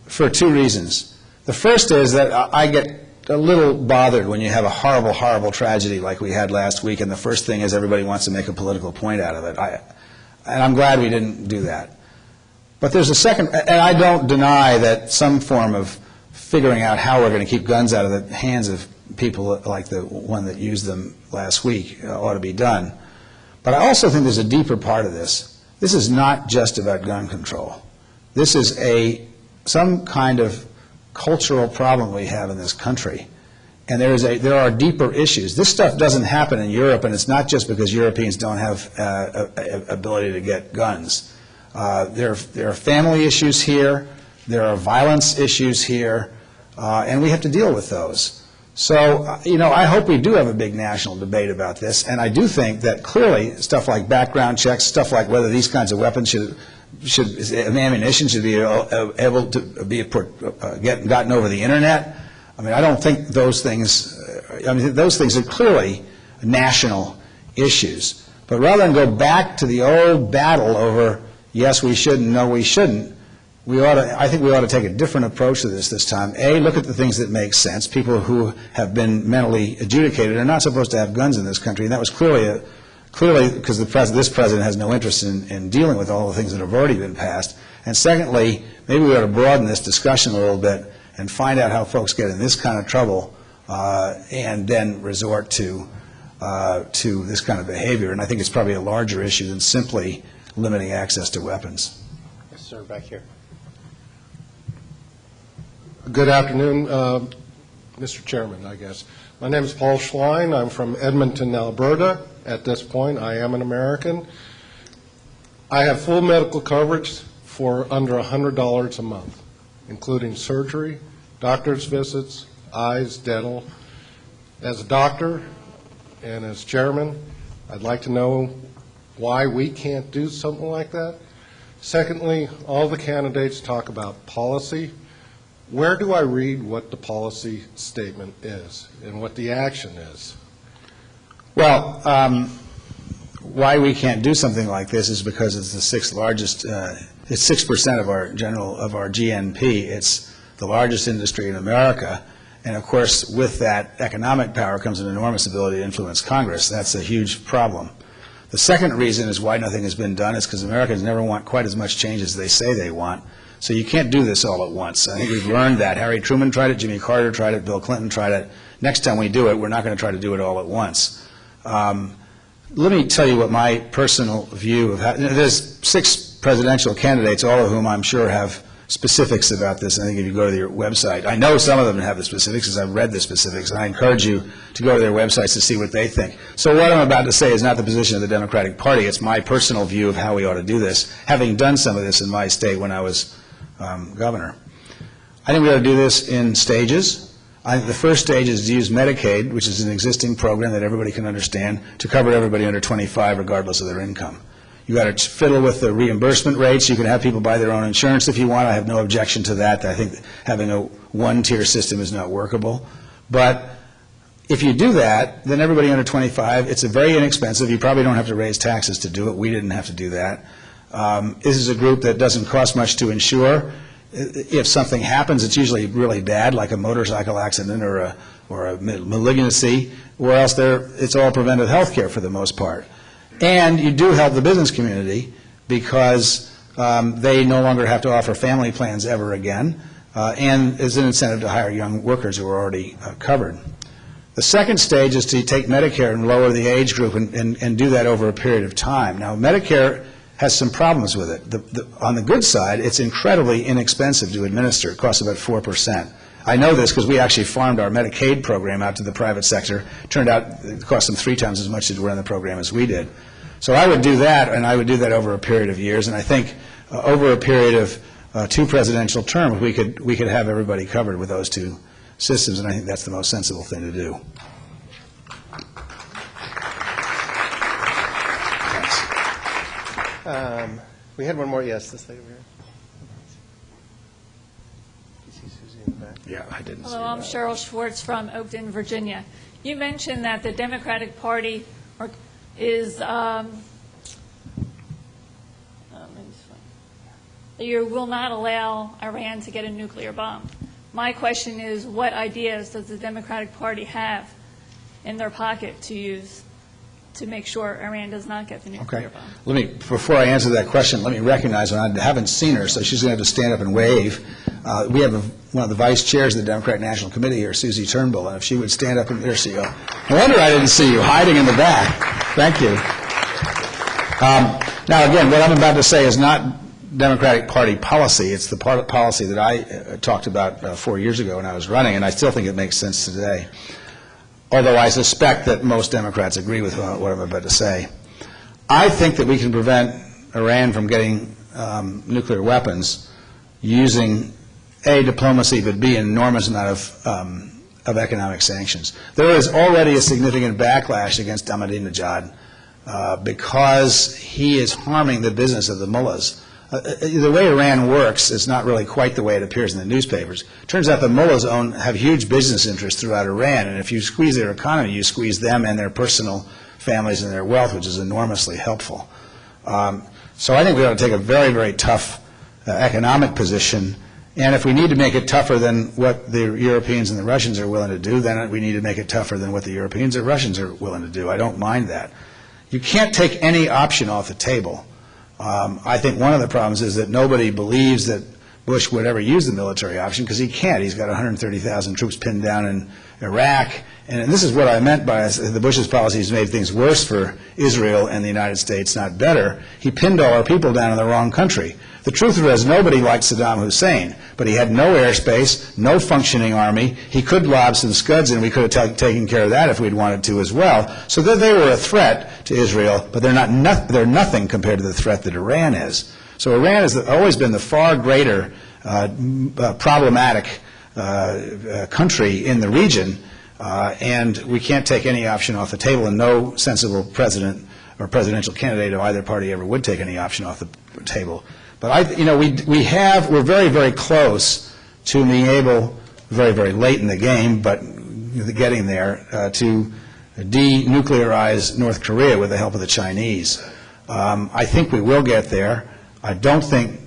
for 2 reasons. The first is that I get a little bothered when you have a horrible, horrible tragedy like we had last week, and the first thing is everybody wants to make a political point out of it. And I'm glad we didn't do that. But there's a second, and I don't deny that some form of figuring out how we're going to keep guns out of the hands of people like the one that used them last week ought to be done. But I also think there's a deeper part of this. This is not just about gun control. This is some kind of cultural problem we have in this country. And there are deeper issues. This stuff doesn't happen in Europe, and it's not just because Europeans don't have ability to get guns. There are family issues here. There are violence issues here, and we have to deal with those. So, I hope we do have a big national debate about this, and I do think that clearly stuff like background checks, stuff like whether these kinds of weapons ammunition should be able to be gotten over the internet. I mean, I don't think those things, those things are clearly national issues. But rather than go back to the old battle over yes, we should and no, we shouldn't, I think we ought to take a different approach to this time. A, look at the things that make sense. People who have been mentally adjudicated are not supposed to have guns in this country, and that was clearly because this president has no interest in dealing with all the things that have already been passed. And secondly, maybe we ought to broaden this discussion a little bit and find out how folks get in this kind of trouble and then resort to this kind of behavior. And I think it's probably a larger issue than simply limiting access to weapons. Yes, sir, back here. Good afternoon, Mr. Chairman, I guess. My name is Paul Schlein. I'm from Edmonton, Alberta. At this point, I am an American. I have full medical coverage for under $100 a month, including surgery, doctor's visits, eyes, dental. As a doctor and as chairman, I'd like to know why we can't do something like that. Secondly, all the candidates talk about policy. Where do I read what the policy statement is and what the action is? Well, why we can't do something like this is because it's the sixth largest, it's 6% of our GNP. It's the largest industry in America. And of course, with that economic power comes an enormous ability to influence Congress. That's a huge problem. The second reason is why nothing has been done is because Americans never want quite as much change as they say they want. So you can't do this all at once. I think we've learned that. Harry Truman tried it, Jimmy Carter tried it, Bill Clinton tried it. Next time we do it, we're not going to try to do it all at once. Let me tell you what my personal view of there's 6 presidential candidates, all of whom I'm sure have specifics about this. I think if you go to their website, I know some of them have the specifics because I've read the specifics, and I encourage you to go to their websites to see what they think. So what I'm about to say is not the position of the Democratic Party. It's my personal view of how we ought to do this, having done some of this in my state when I was governor. I think we ought to do this in stages. I think the first stage is to use Medicaid, which is an existing program that everybody can understand, to cover everybody under 25 regardless of their income. You got to fiddle with the reimbursement rates. You can have people buy their own insurance if you want. I have no objection to that. I think having a one-tier system is not workable. But if you do that, then everybody under 25, it's a very inexpensive. You probably don't have to raise taxes to do it. We didn't have to do that. This is a group that doesn't cost much to insure. If something happens, it's usually really bad, like a motorcycle accident or a malignancy, or else it's all preventive health care for the most part. And you do help the business community because they no longer have to offer family plans ever again, and there's an incentive to hire young workers who are already covered. The second stage is to take Medicare and lower the age group and do that over a period of time. Now, Medicare has some problems with it. On the good side, it's incredibly inexpensive to administer. It costs about 4%. I know this because we actually farmed our Medicaid program out to the private sector. Turned out it cost them 3 times as much to run the program as we did. So I would do that, and I would do that over a period of years. And I think over a period of 2 presidential terms, we could have everybody covered with those 2 systems, and I think that's the most sensible thing to do. We had one more. Yes, this lady over here. You see Susie in the back? Yeah, I didn't see Hello, I'm Cheryl Schwartz from Oakton, Virginia. You mentioned that the Democratic Party you will not allow Iran to get a nuclear bomb. My question is, what ideas does the Democratic Party have in their pocket to use to make sure Iran does not get the nuclear bomb? Before I answer that question, let me recognize her. I haven't seen her, so she's going to have to stand up and wave. We have one of the vice chairs of the Democratic National Committee here, Susie Turnbull, and if she would stand up and there she goes. No wonder I didn't see you hiding in the back. Thank you. Now, again, what I'm about to say is not Democratic Party policy. It's the policy that I talked about 4 years ago when I was running, and I still think it makes sense today. Although I suspect that most Democrats agree with what I'm about to say. I think that we can prevent Iran from getting nuclear weapons using A, diplomacy, but B, an enormous amount of economic sanctions. There is already a significant backlash against Ahmadinejad because he is harming the business of the mullahs. The way Iran works is not really quite the way it appears in the newspapers. It turns out the mullahs have huge business interests throughout Iran, and if you squeeze their economy, you squeeze them and their personal families and their wealth, which is enormously helpful. So I think we ought to take a very, very tough economic position, and if we need to make it tougher than what the Europeans and the Russians are willing to do, then we need to make it tougher than what the Europeans or Russians are willing to do. I don't mind that. You can't take any option off the table. I think one of the problems is that nobody believes that Bush would ever use the military option because he can't. He's got 130,000 troops pinned down in Iraq. And this is what I meant by the Bush's policies made things worse for Israel and the United States, not better. He pinned all our people down in the wrong country. The truth of it is nobody liked Saddam Hussein, but he had no airspace, no functioning army. He could lob some Scuds in. We could have taken care of that if we'd wanted to as well. So that they were a threat to Israel, but they're nothing compared to the threat that Iran is. So Iran has always been the far greater problematic country in the region, and we can't take any option off the table, and no sensible president or presidential candidate of either party ever would take any option off the table. But we're very, very close to being able, very, very late in the game, but getting there, to denuclearize North Korea with the help of the Chinese. I think we will get there. I don't think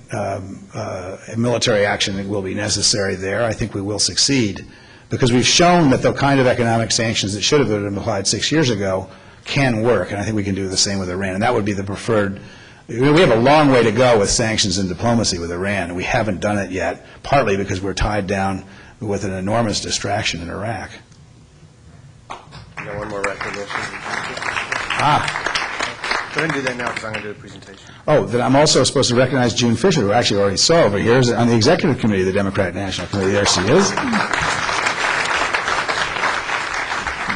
military action will be necessary there. I think we will succeed because we've shown that the kind of economic sanctions that should have been applied 6 years ago can work, and I think we can do the same with Iran, and that would be the preferred. We have a long way to go with sanctions and diplomacy with Iran, and we haven't done it yet, partly because we're tied down with an enormous distraction in Iraq. One more recognition. Go ahead and do that now because I'm going to do a presentation. Oh, then I'm also supposed to recognize June Fisher, who I actually already saw over here on the executive committee of the Democratic National Committee. There she is.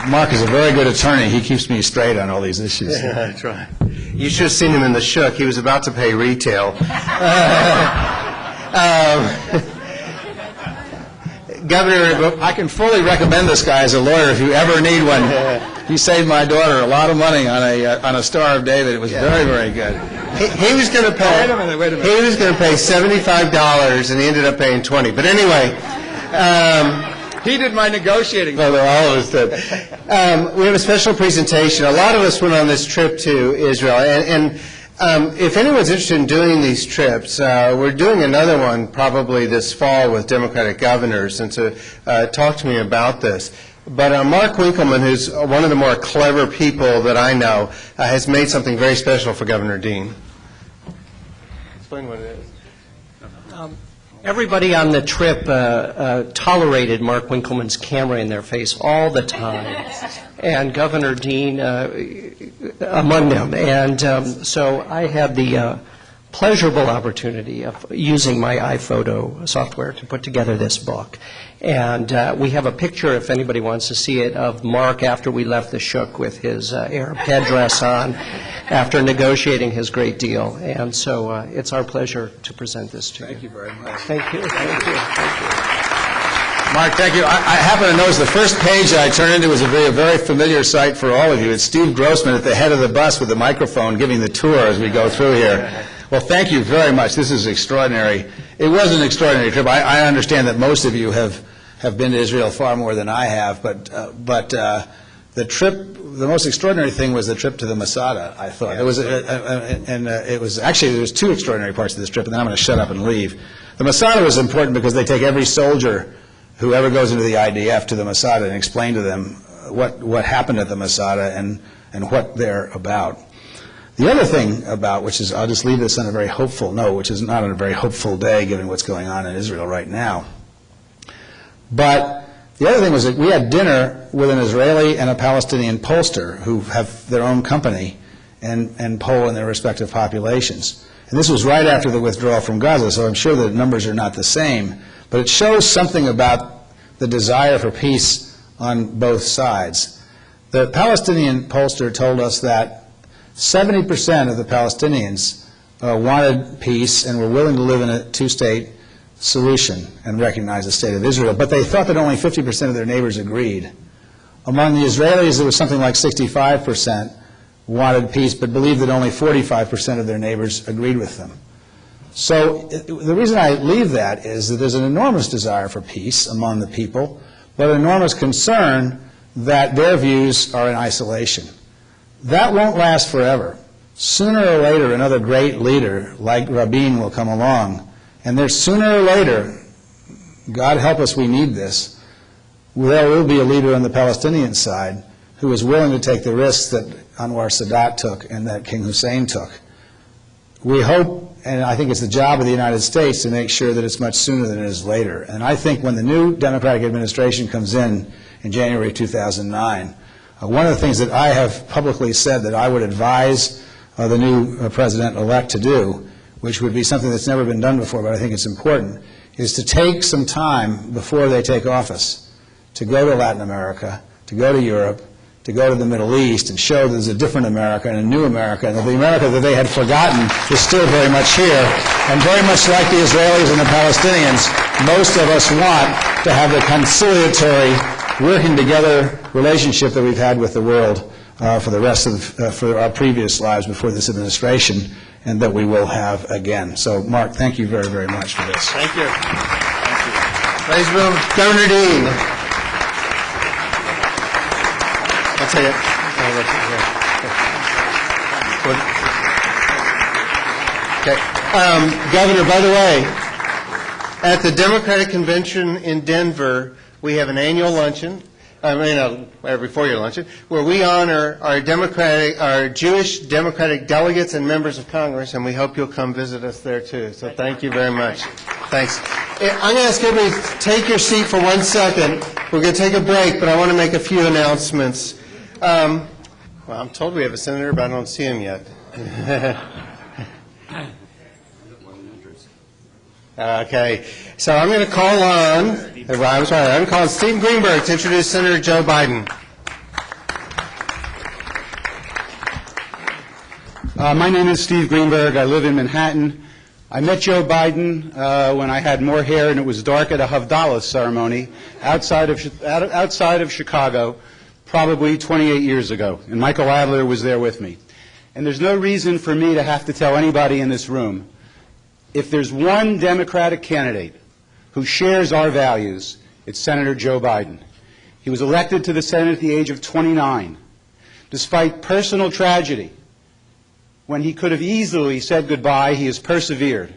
Mark is a very good attorney. He keeps me straight on all these issues. Yeah, that's right. You should have seen him in the shook. He was about to pay retail. Governor, I can fully recommend this guy as a lawyer if you ever need one. He saved my daughter a lot of money on a Star of David. It was very, very good. He was going to pay. Wait a minute. He was going to pay $75, and he ended up paying $20. But anyway. He did my negotiating. Well, all of us did. We have a special presentation. A lot of us went on this trip to Israel, and if anyone's interested in doing these trips, we're doing another one probably this fall with Democratic governors, and to talk to me about this. But Mark Winkelman, who's one of the more clever people that I know, has made something very special for Governor Dean. Explain what it is. Everybody on the trip tolerated Mark Winkelman's camera in their face all the time, and Governor Dean among them. And so I had the pleasurable opportunity of using my iPhoto software to put together this book. And we have a picture, if anybody wants to see it, of Mark after we left the shook with his Arab headdress on after negotiating his great deal. And so it's our pleasure to present this to you. Thank you very much. Thank you. Thank you. Thank you. Mark, thank you. I happen to notice the first page I turned into was a very familiar sight for all of you. It's Steve Grossman at the head of the bus with the microphone giving the tour as we go through here. Well, thank you very much. This is extraordinary. It was an extraordinary trip. I understand that most of you have been to Israel far more than I have, but the trip, the most extraordinary thing was the trip to the Masada, I thought. Yeah, it was actually, there was two extraordinary parts of this trip, and then I'm going to shut up and leave. The Masada was important because they take every soldier who ever goes into the IDF to the Masada and explain to them what happened at the Masada and what they're about. The other thing about, which is, I'll just leave this on a very hopeful note, which is not on a very hopeful day given what's going on in Israel right now. But the other thing was that we had dinner with an Israeli and a Palestinian pollster who have their own company and poll in their respective populations. And this was right after the withdrawal from Gaza, so I'm sure the numbers are not the same. But it shows something about the desire for peace on both sides. The Palestinian pollster told us that 70% of the Palestinians wanted peace and were willing to live in a two-state solution and recognize the State of Israel, but they thought that only 50% of their neighbors agreed. Among the Israelis, it was something like 65% wanted peace, but believed that only 45% of their neighbors agreed with them. So the reason I leave that is that there's an enormous desire for peace among the people, but an enormous concern that their views are in isolation. That won't last forever. Sooner or later, another great leader like Rabin will come along, and there's sooner or later, God help us, we need this, there will be a leader on the Palestinian side who is willing to take the risks that Anwar Sadat took and that King Hussein took. We hope, and I think it's the job of the United States to make sure that it's much sooner than it is later. And I think when the new Democratic administration comes in January 2009, one of the things that I have publicly said that I would advise the new president-elect to do, which would be something that's never been done before, but I think it's important, is to take some time before they take office to go to Latin America, to go to Europe, to go to the Middle East and show there's a different America and a new America, and that the America that they had forgotten is still very much here. And very much like the Israelis and the Palestinians, most of us want to have the conciliatory, working together relationship that we've had with the world for the rest of for our previous lives before this administration, and that we will have again. So, Mark, thank you very, very much for this. Thank you. Thank you. Ladies and gentlemen, Governor Dean. I'll take it. Okay. Governor, by the way, at the Democratic Convention in Denver, we have an annual luncheon, before your luncheon, where we honor our Jewish Democratic delegates and members of Congress, and we hope you'll come visit us there too. So thank you very much. Thanks. I'm going to ask everybody to take your seat for 1 second. We're going to take a break, but I want to make a few announcements. Well, I'm told we have a senator, but I don't see him yet. Okay, so I'm going to call on, I'm calling Steve Greenberg to introduce Senator Joe Biden. My name is Steve Greenberg. I live in Manhattan. I met Joe Biden when I had more hair and it was dark at a Havdalah ceremony outside of Chicago, probably 28 years ago, and Michael Adler was there with me. And there's no reason for me to have to tell anybody in this room, if there's one Democratic candidate who shares our values, it's Senator Joe Biden. He was elected to the Senate at the age of 29. Despite personal tragedy, when he could have easily said goodbye, he has persevered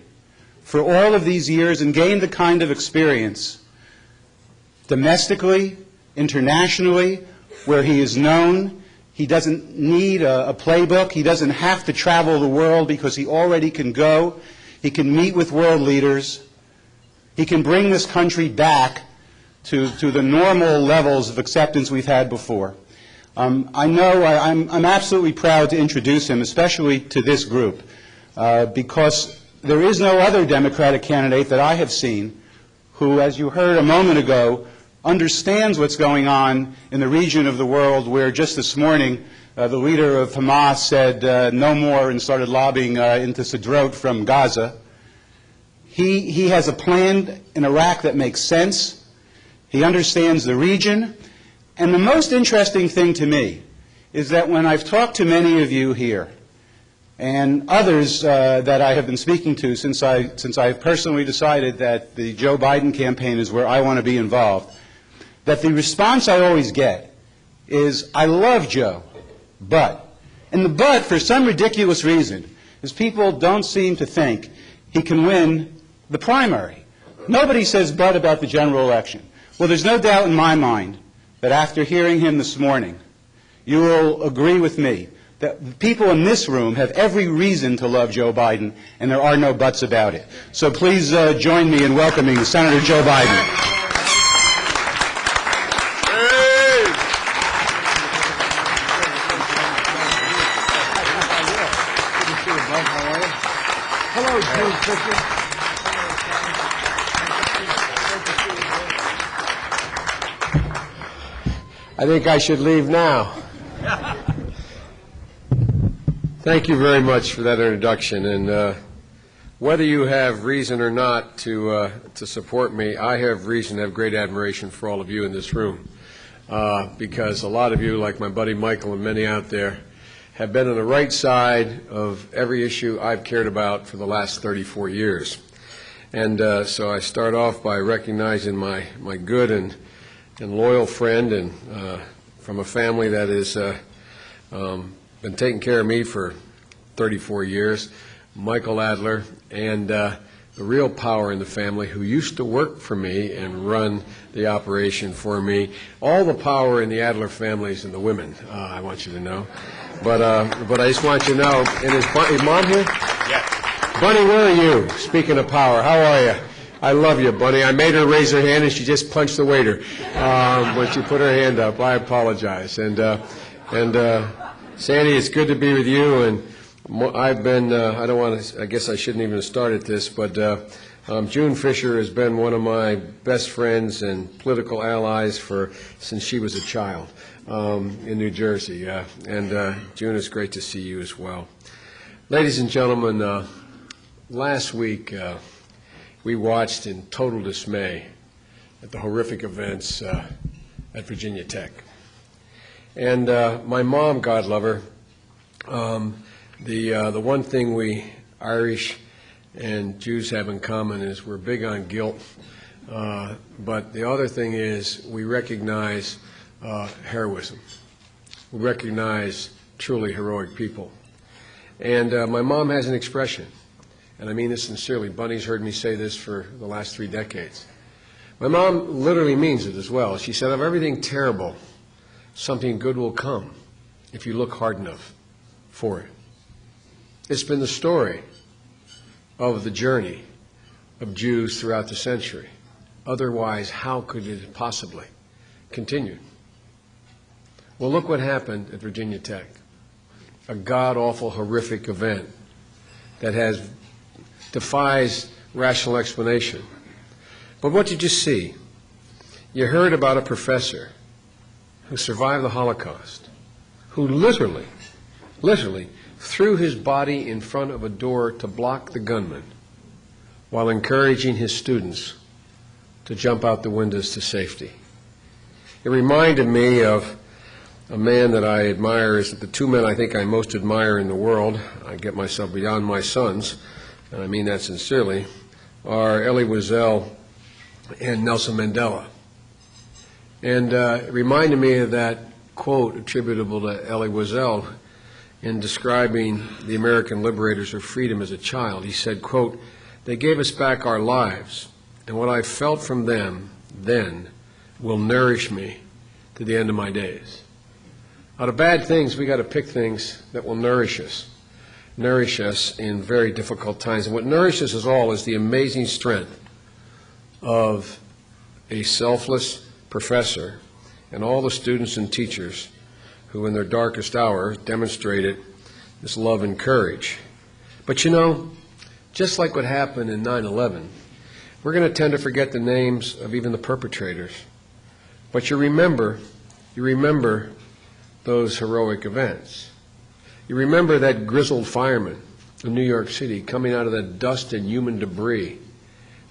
for all of these years and gained the kind of experience domestically, internationally, where he is known. He doesn't need a playbook. He doesn't have to travel the world because he already can go. He can meet with world leaders. He can bring this country back to the normal levels of acceptance we've had before. I'm absolutely proud to introduce him, especially to this group, because there is no other Democratic candidate that I have seen who, as you heard a moment ago, understands what's going on in the region of the world where just this morning the leader of Hamas said no more and started lobbying into Sderot from Gaza. He has a plan in Iraq that makes sense. He understands the region. And the most interesting thing to me is that when I've talked to many of you here and others that I have been speaking to since I personally decided that the Joe Biden campaign is where I want to be involved, that the response I always get is, I love Joe, but. And the but, for some ridiculous reason, is people don't seem to think he can win the primary. Nobody says but about the general election. Well, there's no doubt in my mind that after hearing him this morning, you will agree with me that people in this room have every reason to love Joe Biden, and there are no buts about it. So please join me in welcoming Senator Joe Biden. Hello, Jude Fisher. I think I should leave now. Thank you very much for that introduction. And whether you have reason or not to support me, I have reason to have great admiration for all of you in this room, because a lot of you, like my buddy Michael and many out there, have been on the right side of every issue I've cared about for the last 34 years. And so I start off by recognizing my good and loyal friend and from a family that has been taking care of me for 34 years, Michael Adler, and the real power in the family who used to work for me and run the operation for me. All the power in the Adler family is in the women, I want you to know. But I just want you to know, and is Mom here? Yeah. Bunny, where are you? Speaking of power, how are you? I love you, Bunny. I made her raise her hand, and she just punched the waiter. But she put her hand up. I apologize. And Sandy, it's good to be with you. And I've been, I don't want to, I guess I shouldn't even have started this, but June Fisher has been one of my best friends and political allies since she was a child in New Jersey. And June, it's great to see you as well. Ladies and gentlemen, last week we watched in total dismay at the horrific events at Virginia Tech. And my mom, God love her, the one thing we Irish and Jews have in common is we're big on guilt. But the other thing is we recognize heroism. We recognize truly heroic people. And my mom has an expression, and I mean this sincerely. Bunny's heard me say this for the last 3 decades. My mom literally means it as well. She said, of everything terrible, something good will come if you look hard enough for it. It's been the story of the journey of Jews throughout the century. Otherwise, how could it possibly continue? Well, look what happened at Virginia Tech. A god-awful, horrific event that defies rational explanation. But what did you see? You heard about a professor who survived the Holocaust, who literally threw his body in front of a door to block the gunman while encouraging his students to jump out the windows to safety. It reminded me of a man that I admire, is the 2 men I think I most admire in the world, I get myself beyond my sons, and I mean that sincerely, are Elie Wiesel and Nelson Mandela. And it reminded me of that quote attributable to Elie Wiesel in describing the American liberators of freedom as a child. He said, quote, "They gave us back our lives, and what I felt from them then will nourish me to the end of my days." Out of bad things, we got to pick things that will nourish us in very difficult times. And what nourishes us all is the amazing strength of a selfless professor and all the students and teachers who in their darkest hour demonstrated this love and courage. But you know, just like what happened in 9/11, we're going to tend to forget the names of even the perpetrators. But you remember those heroic events. You remember that grizzled fireman in New York City coming out of the dust and human debris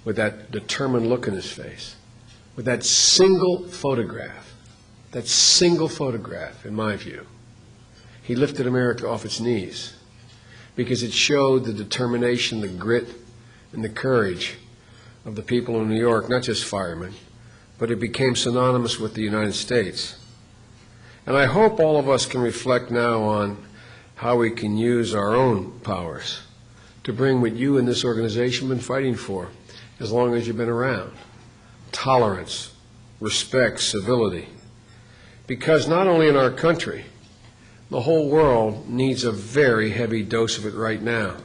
with that determined look in his face, with that single photograph, in my view. He lifted America off its knees because it showed the determination, the grit, and the courage of the people in New York, not just firemen, but it became synonymous with the United States. And I hope all of us can reflect now on how we can use our own powers to bring what you in this organization have been fighting for as long as you've been around: tolerance, respect, civility. Because not only in our country, the whole world needs a very heavy dose of it right now.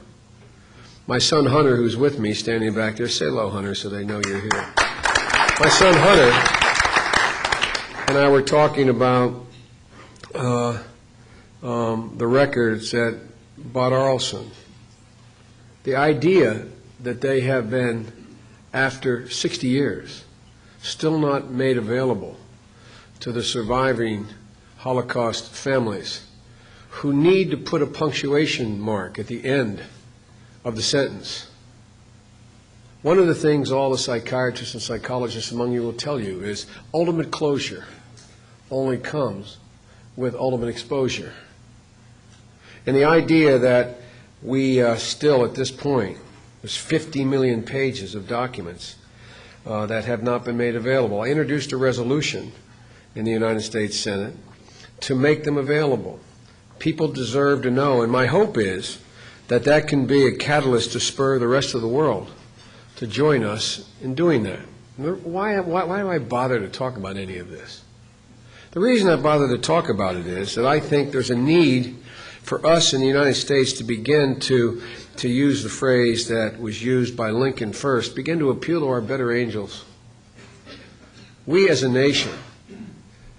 My son Hunter, who's with me, standing back there, say hello, Hunter, so they know you're here. My son Hunter and I were talking about the records at Bad Arolsen. The idea that they have been, after 60 years, still not made available to the surviving Holocaust families who need to put a punctuation mark at the end of the sentence One of the things all the psychiatrists and psychologists among you will tell you is ultimate closure only comes with ultimate exposure. And the idea that we still, at this point, there's 50 million pages of documents that have not been made available. I introduced a resolution in the United States Senate to make them available. People deserve to know, and my hope is that that can be a catalyst to spur the rest of the world to join us in doing that. Why do I bother to talk about any of this? The reason I bother to talk about it is that I think there's a need for us in the United States to begin to use the phrase that was used by Lincoln first, begin to appeal to our better angels. We as a nation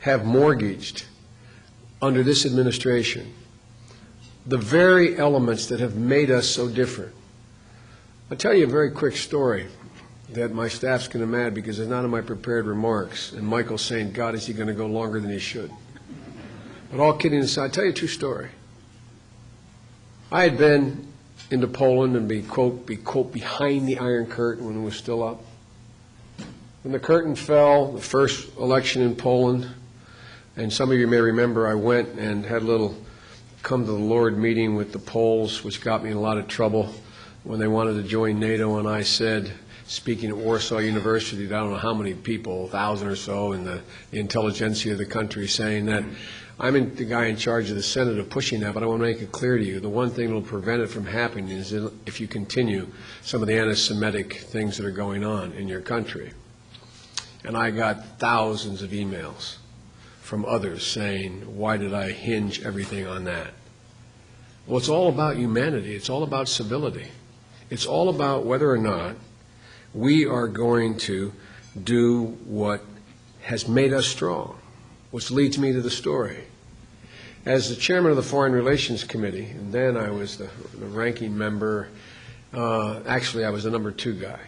have mortgaged, under this administration, the very elements that have made us so different. I'll tell you a very quick story that my staff's going to mad because it's not in my prepared remarks, and Michael's saying, God, is he going to go longer than he should? But all kidding aside, I'll tell you a true story. I had been into Poland and be quote, behind the Iron Curtain when it was still up. When the curtain fell, the first election in Poland, and some of you may remember I went and had a little come to the Lord meeting with the Poles, which got me in a lot of trouble when they wanted to join NATO, and I said, speaking at Warsaw University, I don't know how many people, 1,000 or so in the intelligentsia of the country, saying that I'm the guy in charge of the Senate of pushing that, but I want to make it clear to you, the one thing that will prevent it from happening is if you continue some of the anti-Semitic things that are going on in your country. And I got thousands of emails from others saying, why did I hinge everything on that? Well, it's all about humanity. It's all about civility. It's all about whether or not we are going to do what has made us strong, which leads me to the story. As the chairman of the Foreign Relations Committee, and then I was the ranking member, actually I was the number 2 guy,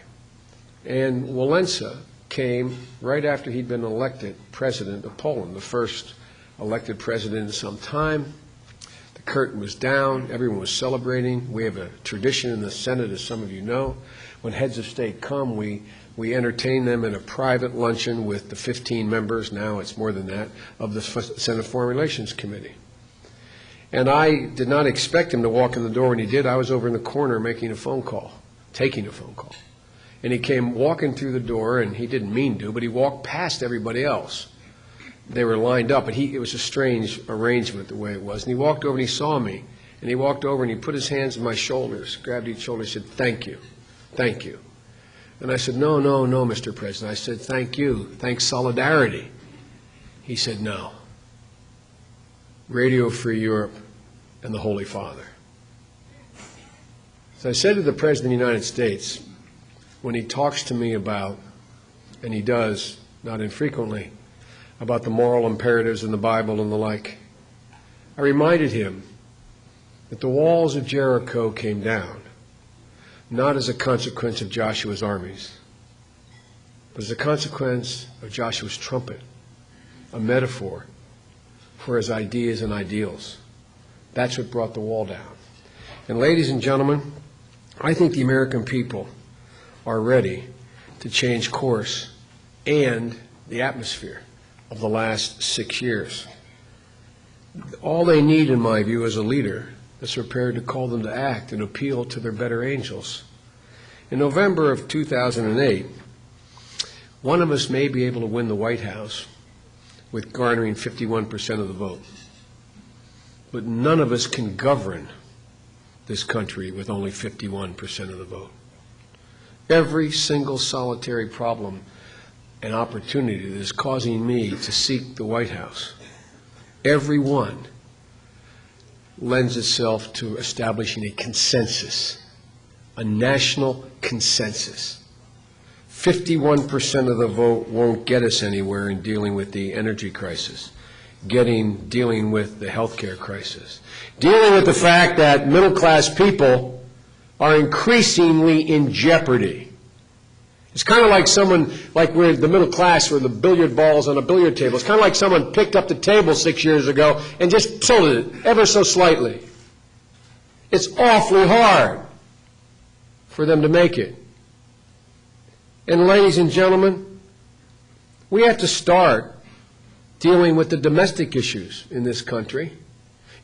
and Walesa came right after he'd been elected president of Poland, the first elected president in some time. The curtain was down. Everyone was celebrating. We have a tradition in the Senate, as some of you know. When heads of state come, we entertain them in a private luncheon with the 15 members, now it's more than that, of the Senate Foreign Relations Committee. And I did not expect him to walk in the door. When he did, I was over in the corner making a phone call, taking a phone call. And he came walking through the door, and he didn't mean to, but he walked past everybody else. They were lined up, but it was a strange arrangement the way it was. And he walked over and he saw me, and he walked over and he put his hands on my shoulders, grabbed each shoulder, and said, thank you, thank you. And I said, no, no, no, Mr. President. I said, thank you, thanks solidarity. He said, no. Radio Free Europe and the Holy Father. So I said to the President of the United States, when he talks to me about, and he does, not infrequently, about the moral imperatives in the Bible and the like, I reminded him that the walls of Jericho came down, not as a consequence of Joshua's armies, but as a consequence of Joshua's trumpet, a metaphor for his ideas and ideals. That's what brought the wall down. And ladies and gentlemen, I think the American people are ready to change course and the atmosphere of the last 6 years. All they need, in my view, is a leader that's prepared to call them to act and appeal to their better angels. In November of 2008, one of us may be able to win the White House with garnering 51% of the vote. But none of us can govern this country with only 51% of the vote. Every single solitary problem and opportunity that is causing me to seek the White House, every one lends itself to establishing a consensus, a national consensus. 51% of the vote won't get us anywhere in dealing with the energy crisis, dealing with the healthcare crisis, dealing with the fact that middle-class people are increasingly in jeopardy. It's kind of like someone, like we're the middle class or the billiard balls on a billiard table. It's kind of like someone picked up the table 6 years ago and just tilted it ever so slightly. It's awfully hard for them to make it. And ladies and gentlemen, we have to start dealing with the domestic issues in this country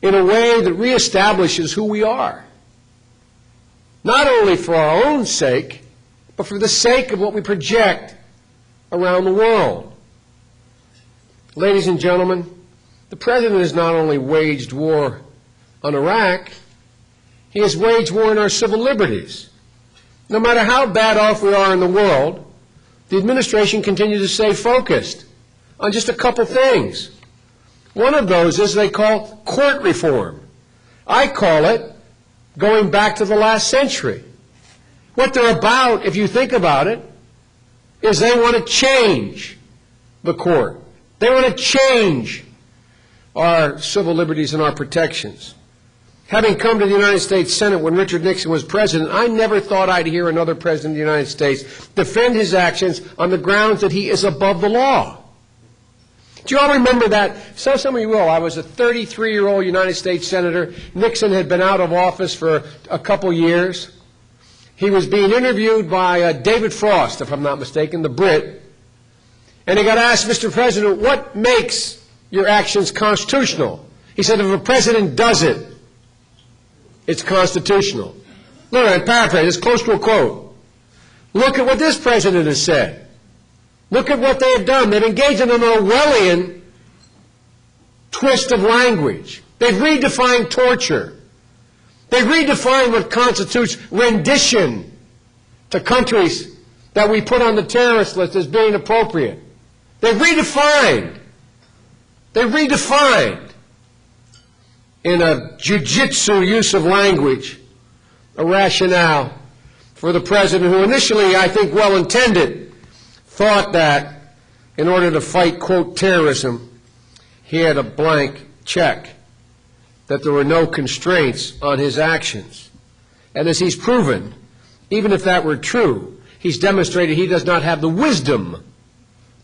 in a way that reestablishes who we are, not only for our own sake, but for the sake of what we project around the world. Ladies and gentlemen, the President has not only waged war on Iraq, he has waged war on our civil liberties. No matter how bad off we are in the world, the administration continues to stay focused on just a couple things. One of those is they call court reform. I call it going back to the last century. What they're about, if you think about it, is they want to change the court. They want to change our civil liberties and our protections. Having come to the United States Senate when Richard Nixon was president, I never thought I'd hear another president of the United States defend his actions on the grounds that he is above the law. Do you all remember that? Some of you will. I was a 33-year-old United States Senator. Nixon had been out of office for a couple years. He was being interviewed by David Frost, if I'm not mistaken, the Brit. And he got asked, Mr. President, what makes your actions constitutional? He said, if a president does it, it's constitutional. Look, I paraphrase, it's close to a quote. Look at what this president has said. Look at what they have done. They've engaged in an Orwellian twist of language. They've redefined torture. They've redefined what constitutes rendition to countries that we put on the terrorist list as being appropriate. They've redefined in a jiu-jitsu use of language a rationale for the president who initially, I think well-intended, thought that in order to fight, quote, terrorism, he had a blank check, that there were no constraints on his actions. And as he's proven, even if that were true, he's demonstrated he does not have the wisdom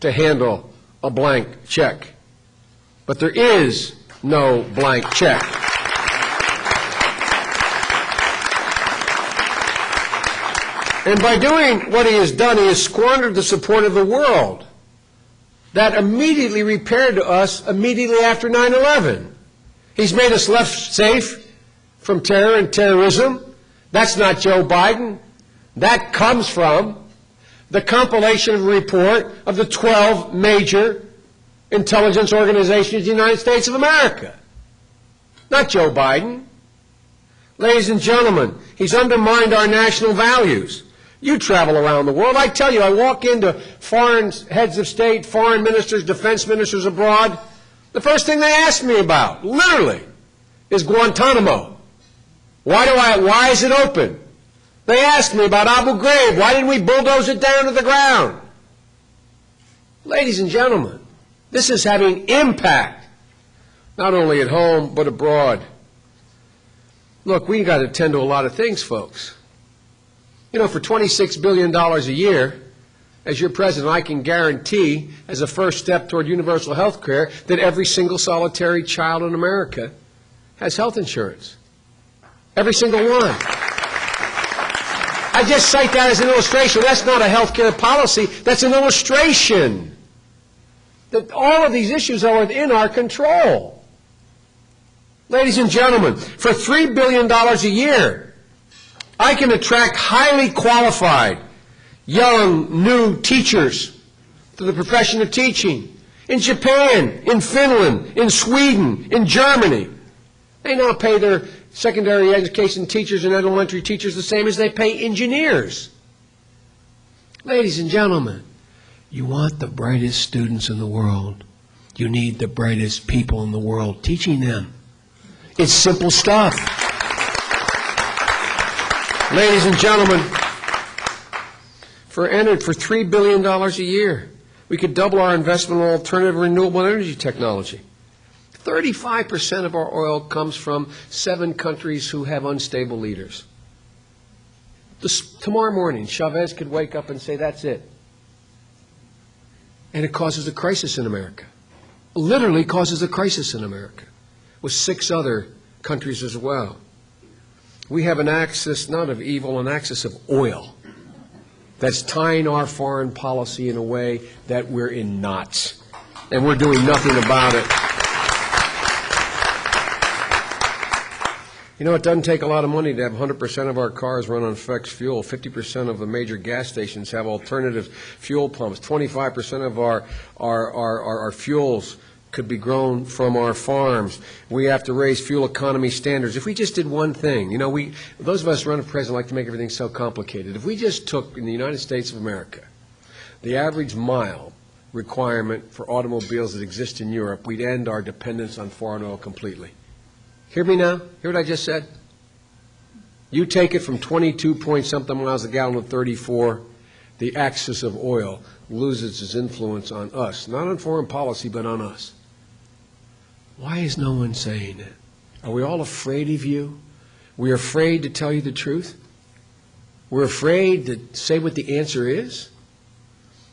to handle a blank check. But there is no blank check. And by doing what he has done, he has squandered the support of the world that immediately repaired to us immediately after 9/11. He's made us less safe from terror and terrorism. That's not Joe Biden. That comes from the compilation of a report of the 12 major intelligence organizations of the United States of America. Not Joe Biden. Ladies and gentlemen, he's undermined our national values. You travel around the world. I tell you, I walk into foreign heads of state, foreign ministers, defense ministers abroad. The first thing they ask me about, literally, is Guantanamo. Why is it open? They ask me about Abu Ghraib. Why didn't we bulldoze it down to the ground? Ladies and gentlemen, this is having impact, not only at home, but abroad. Look, we've got to attend to a lot of things, folks. You know, for $26 billion a year, as your president, I can guarantee, as a first step toward universal health care, that every single solitary child in America has health insurance. Every single one. I just cite that as an illustration. That's not a health care policy. That's an illustration that all of these issues are within our control. Ladies and gentlemen, for $3 billion a year, I can attract highly qualified, young, new teachers to the profession of teaching. In Japan, in Finland, in Sweden, in Germany, they now pay their secondary education teachers and elementary teachers the same as they pay engineers. Ladies and gentlemen, you want the brightest students in the world. You need the brightest people in the world teaching them. It's simple stuff. Ladies and gentlemen, for $3 billion a year, we could double our investment in alternative renewable energy technology. 35% of our oil comes from 7 countries who have unstable leaders. Tomorrow morning, Chavez could wake up and say, that's it. And it causes a crisis in America. Literally causes a crisis in America, with 6 other countries as well. We have an axis, not of evil, an axis of oil. that's tying our foreign policy in a way that we're in knots, and we're doing nothing about it. You know, it doesn't take a lot of money to have 100% of our cars run on fixed fuel. 50% of the major gas stations have alternative fuel pumps. 25% of our fuels could be grown from our farms. We have to raise fuel economy standards. If we just did one thing, you know, those of us who run for president like to make everything so complicated. If we just took, in the United States of America, the average mile requirement for automobiles that exist in Europe, we'd end our dependence on foreign oil completely. Hear me now? Hear what I just said? You take it from 22 point something miles a gallon to 34, the axis of oil loses its influence on us, not on foreign policy, but on us. Why is no one saying it? Are we all afraid of you? We're afraid to tell you the truth? We're afraid to say what the answer is?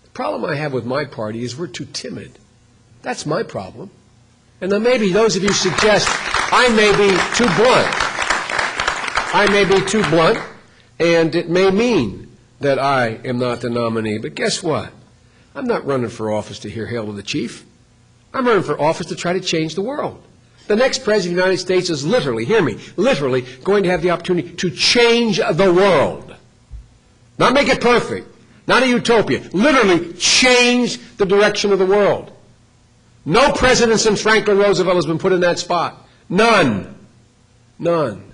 The problem I have with my party is we're too timid. That's my problem. And then maybe those of you suggest I may be too blunt. I may be too blunt, and it may mean that I am not the nominee. But guess what? I'm not running for office to hear hail to the chief. I'm running for office to try to change the world. The next president of the United States is literally, hear me, literally going to have the opportunity to change the world. Not make it perfect, not a utopia, literally change the direction of the world. No president since Franklin Roosevelt has been put in that spot. None. None.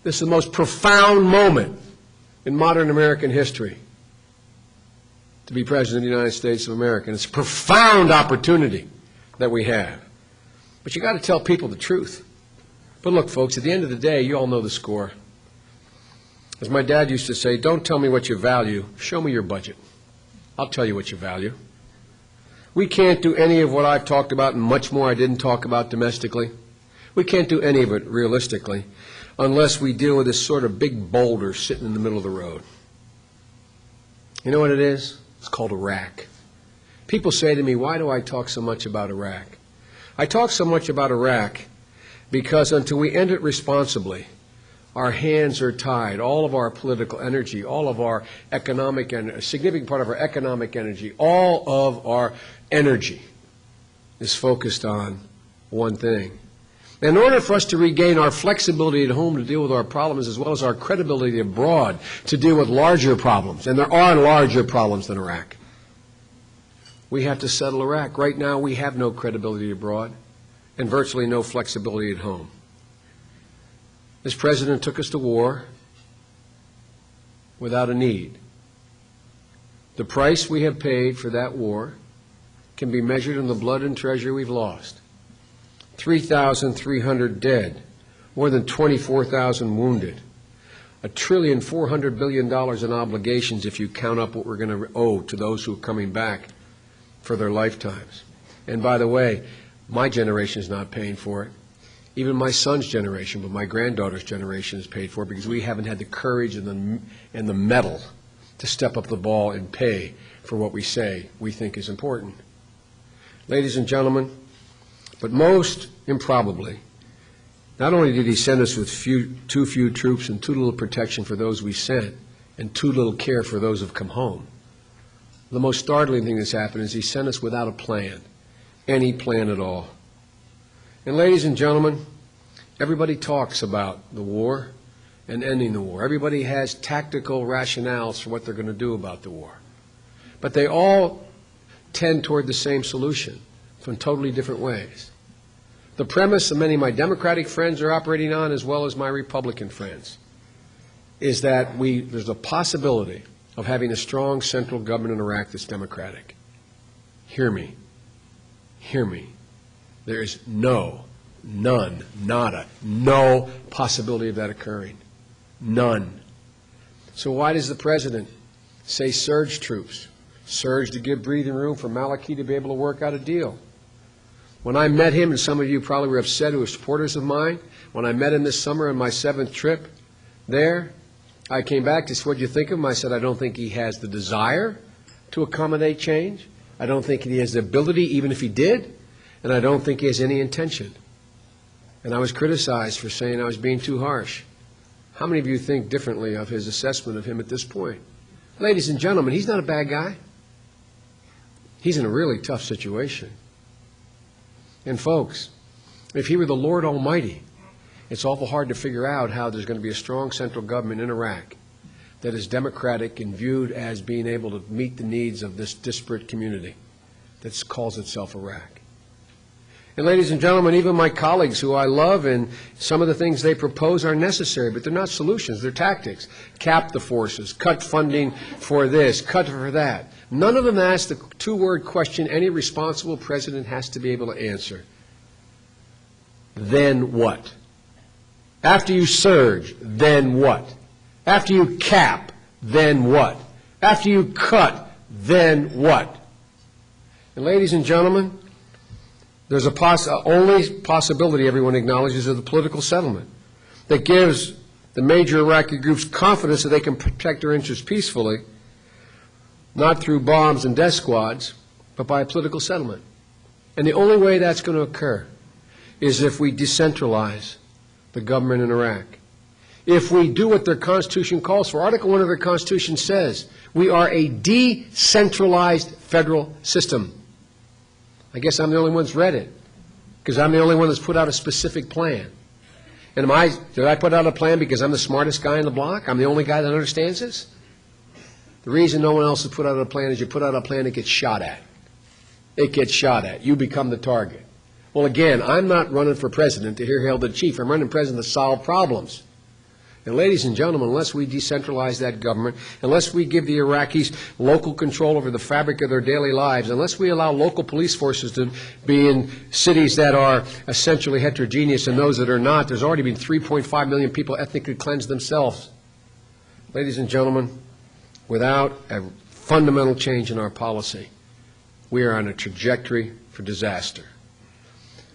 This is the most profound moment in modern American history to be president of the United States of America. And it's a profound opportunity that we have. But you got to tell people the truth. But look, folks, at the end of the day, you all know the score. As my dad used to say, don't tell me what you value, show me your budget. I'll tell you what you value. We can't do any of what I've talked about and much more I didn't talk about domestically. We can't do any of it realistically unless we deal with this sort of big boulder sitting in the middle of the road. You know what it is? It's called Iraq. People say to me, why do I talk so much about Iraq? I talk so much about Iraq because until we end it responsibly, our hands are tied. All of our political energy, all of our economic and a significant part of our economic energy, all of our energy is focused on one thing. In order for us to regain our flexibility at home to deal with our problems as well as our credibility abroad to deal with larger problems, and there are larger problems than Iraq, we have to settle Iraq. Right now we have no credibility abroad and virtually no flexibility at home. This president took us to war without a need. The price we have paid for that war can be measured in the blood and treasure we've lost. 3,300 dead, more than 24,000 wounded, $1.4 trillion in obligations if you count up what we're going to owe to those who are coming back for their lifetimes. And by the way, my generation is not paying for it. Even my son's generation, but my granddaughter's generation is paid for it because we haven't had the courage and the mettle to step up the ball and pay for what we say we think is important. Ladies and gentlemen, but most improbably, not only did he send us with too few troops and too little protection for those we sent and too little care for those who have come home, the most startling thing that's happened is he sent us without a plan, any plan at all. And ladies and gentlemen, everybody talks about the war and ending the war. Everybody has tactical rationales for what they're going to do about the war. But they all tend toward the same solution from totally different ways. The premise that many of my Democratic friends are operating on, as well as my Republican friends, is that there's a possibility of having a strong central government in Iraq that's democratic. Hear me. Hear me. There is none, nada, no possibility of that occurring. None. So why does the president say surge troops? Surge to give breathing room for Maliki to be able to work out a deal. When I met him, and some of you probably were upset who were supporters of mine, when I met him this summer on my 7th trip there, I came back to say, what do you think of him? I said, I don't think he has the desire to accommodate change. I don't think he has the ability, even if he did. And I don't think he has any intention. And I was criticized for saying I was being too harsh. How many of you think differently of his assessment of him at this point? Ladies and gentlemen, he's not a bad guy. He's in a really tough situation. And folks, if he were the Lord Almighty, it's awful hard to figure out how there's going to be a strong central government in Iraq that is democratic and viewed as being able to meet the needs of this disparate community that calls itself Iraq. And ladies and gentlemen, even my colleagues who I love, and some of the things they propose are necessary, but they're not solutions, they're tactics. Cap the forces, cut funding for this, cut for that. None of them ask the two-word question any responsible president has to be able to answer. Then what? After you surge, then what? After you cap, then what? After you cut, then what? And ladies and gentlemen, there's only possibility everyone acknowledges of the political settlement that gives the major Iraqi groups confidence that they can protect their interests peacefully, not through bombs and death squads, but by a political settlement. And the only way that's going to occur is if we decentralize the government in Iraq. If we do what their Constitution calls for. Article 1 of their Constitution says we are a decentralized federal system. I guess I'm the only one that's read it, because I'm the only one that's put out a specific plan. And did I put out a plan because I'm the smartest guy in the block? I'm the only guy that understands this? The reason no one else has put out a plan is you put out a plan, it gets shot at. It gets shot at. You become the target. Well, again, I'm not running for president to hear hail the chief. I'm running president to solve problems. And ladies and gentlemen, unless we decentralize that government, unless we give the Iraqis local control over the fabric of their daily lives, unless we allow local police forces to be in cities that are essentially heterogeneous and those that are not, there's already been 3.5 million people ethnically cleansed themselves. Ladies and gentlemen, without a fundamental change in our policy, we are on a trajectory for disaster.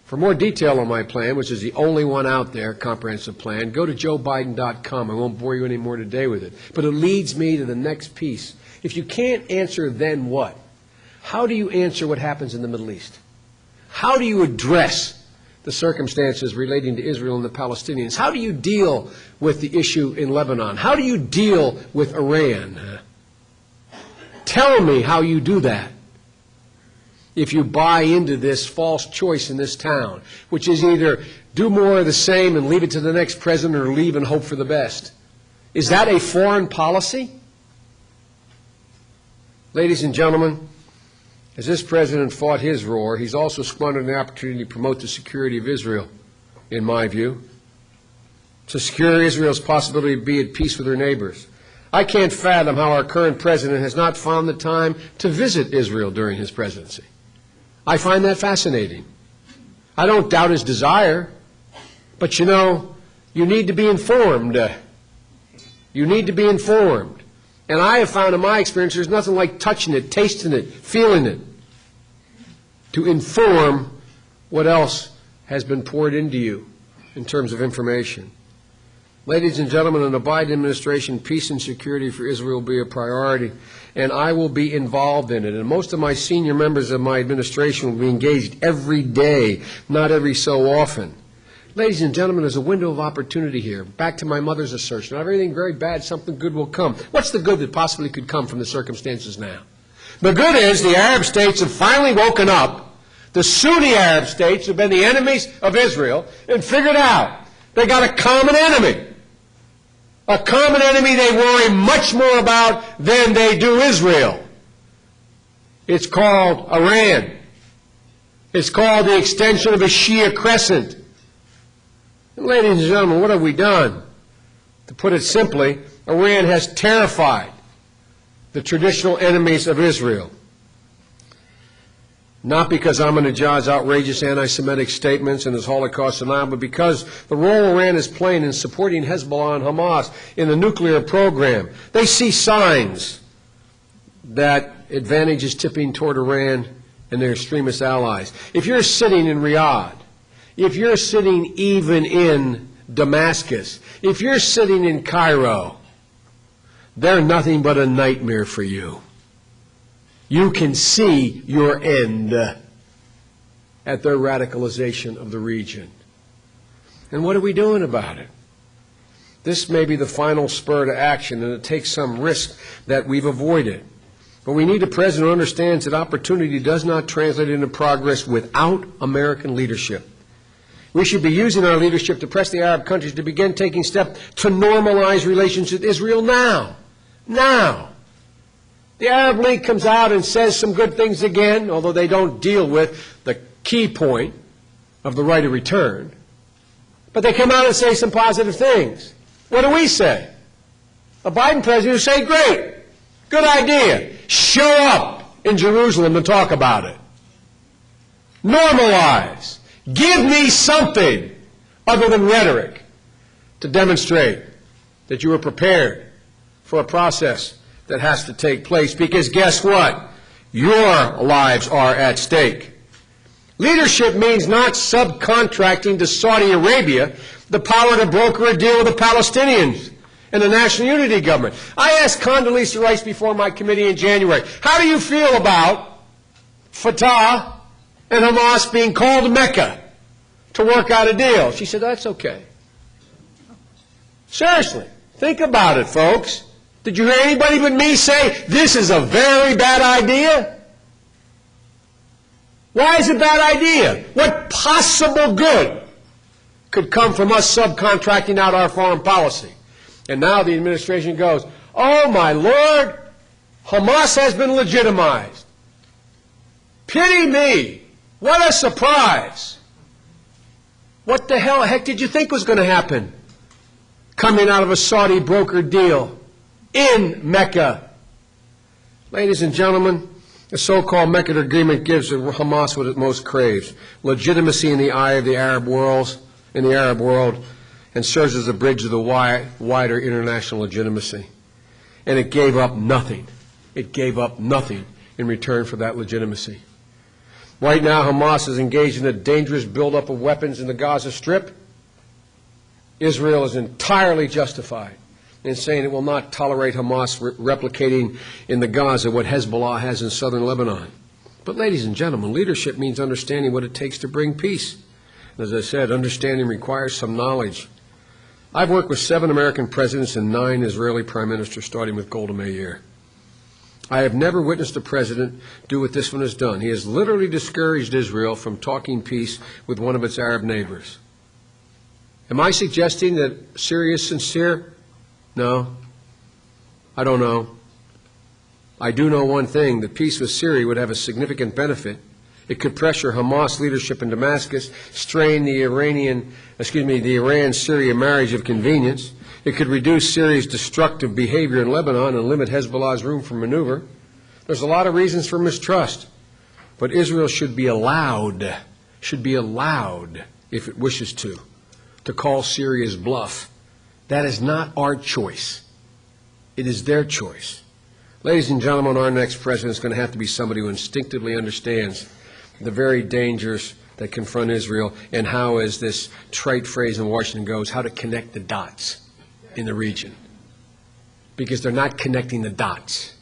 For more detail on my plan, which is the only one out there, comprehensive plan, go to joebiden.com. I won't bore you any more today with it. But it leads me to the next piece. If you can't answer then what, how do you answer what happens in the Middle East? How do you address the circumstances relating to Israel and the Palestinians? How do you deal with the issue in Lebanon? How do you deal with Iran? Tell me how you do that. If you buy into this false choice in this town, which is either do more of the same and leave it to the next president or leave and hope for the best. Is that a foreign policy? Ladies and gentlemen, as this president fought his roar, he's also squandered the opportunity to promote the security of Israel, in my view, to secure Israel's possibility to be at peace with her neighbors. I can't fathom how our current president has not found the time to visit Israel during his presidency. I find that fascinating. I don't doubt his desire, but you know, you need to be informed. You need to be informed. And I have found in my experience there's nothing like touching it, tasting it, feeling it, to inform what else has been poured into you in terms of information. Ladies and gentlemen, in the Biden administration, peace and security for Israel will be a priority, and I will be involved in it. And most of my senior members of my administration will be engaged every day, not every so often. Ladies and gentlemen, there's a window of opportunity here. Back to my mother's assertion, not everything very bad, something good will come. What's the good that possibly could come from the circumstances now? The good is the Arab states have finally woken up. The Sunni Arab states have been the enemies of Israel and figured out they got a common enemy. A common enemy they worry much more about than they do Israel. It's called Iran. It's called the extension of a Shia crescent. And ladies and gentlemen, what have we done? To put it simply, Iran has terrified the traditional enemies of Israel. Not because Ahmadinejad's outrageous anti-Semitic statements and his Holocaust denial, but because the role Iran is playing in supporting Hezbollah and Hamas in the nuclear program. They see signs that advantage is tipping toward Iran and their extremist allies. If you're sitting in Riyadh, if you're sitting even in Damascus, if you're sitting in Cairo, they're nothing but a nightmare for you. You can see your end at their radicalization of the region. And what are we doing about it? This may be the final spur to action, and it takes some risk that we've avoided. But we need a president who understands that opportunity does not translate into progress without American leadership. We should be using our leadership to press the Arab countries to begin taking steps to normalize relations with Israel now. Now. The Arab League comes out and says some good things again, although they don't deal with the key point of the right of return. But they come out and say some positive things. What do we say? The Biden president will say, great, good idea. Show up in Jerusalem to talk about it. Normalize. Give me something other than rhetoric to demonstrate that you are prepared for a process that has to take place, because guess what? Your lives are at stake. Leadership means not subcontracting to Saudi Arabia the power to broker a deal with the Palestinians and the National Unity Government. I asked Condoleezza Rice before my committee in January, how do you feel about Fatah and Hamas being called to Mecca to work out a deal? She said, that's okay. Seriously, think about it, folks. Did you hear anybody but me say, this is a very bad idea? Why is it a bad idea? What possible good could come from us subcontracting out our foreign policy? And now the administration goes, oh my Lord, Hamas has been legitimized. Pity me. What a surprise. What the heck did you think was going to happen coming out of a Saudi brokered deal in Mecca? Ladies and gentlemen, the so-called Mecca agreement gives Hamas what it most craves, legitimacy in the eye of the Arab world, and serves as a bridge to the wider international legitimacy. And it gave up nothing. It gave up nothing in return for that legitimacy. Right now, Hamas is engaged in a dangerous buildup of weapons in the Gaza Strip. Israel is entirely justified in saying it will not tolerate Hamas replicating in the Gaza what Hezbollah has in southern Lebanon. But ladies and gentlemen, leadership means understanding what it takes to bring peace. As I said, understanding requires some knowledge. I've worked with 7 American presidents and 9 Israeli prime ministers, starting with Golda Meir. I have never witnessed a president do what this one has done. He has literally discouraged Israel from talking peace with one of its Arab neighbors. Am I suggesting that Syria is sincere? No. I don't know. I do know one thing, that peace with Syria would have a significant benefit. It could pressure Hamas leadership in Damascus, strain the Iran-Syria marriage of convenience. It could reduce Syria's destructive behavior in Lebanon and limit Hezbollah's room for maneuver. There's a lot of reasons for mistrust, but Israel should be allowed, if it wishes to call Syria's bluff. That is not our choice. It is their choice. Ladies and gentlemen, our next president is going to have to be somebody who instinctively understands the very dangers that confront Israel and how, as this trite phrase in Washington goes, how to connect the dots in the region. Because they're not connecting the dots.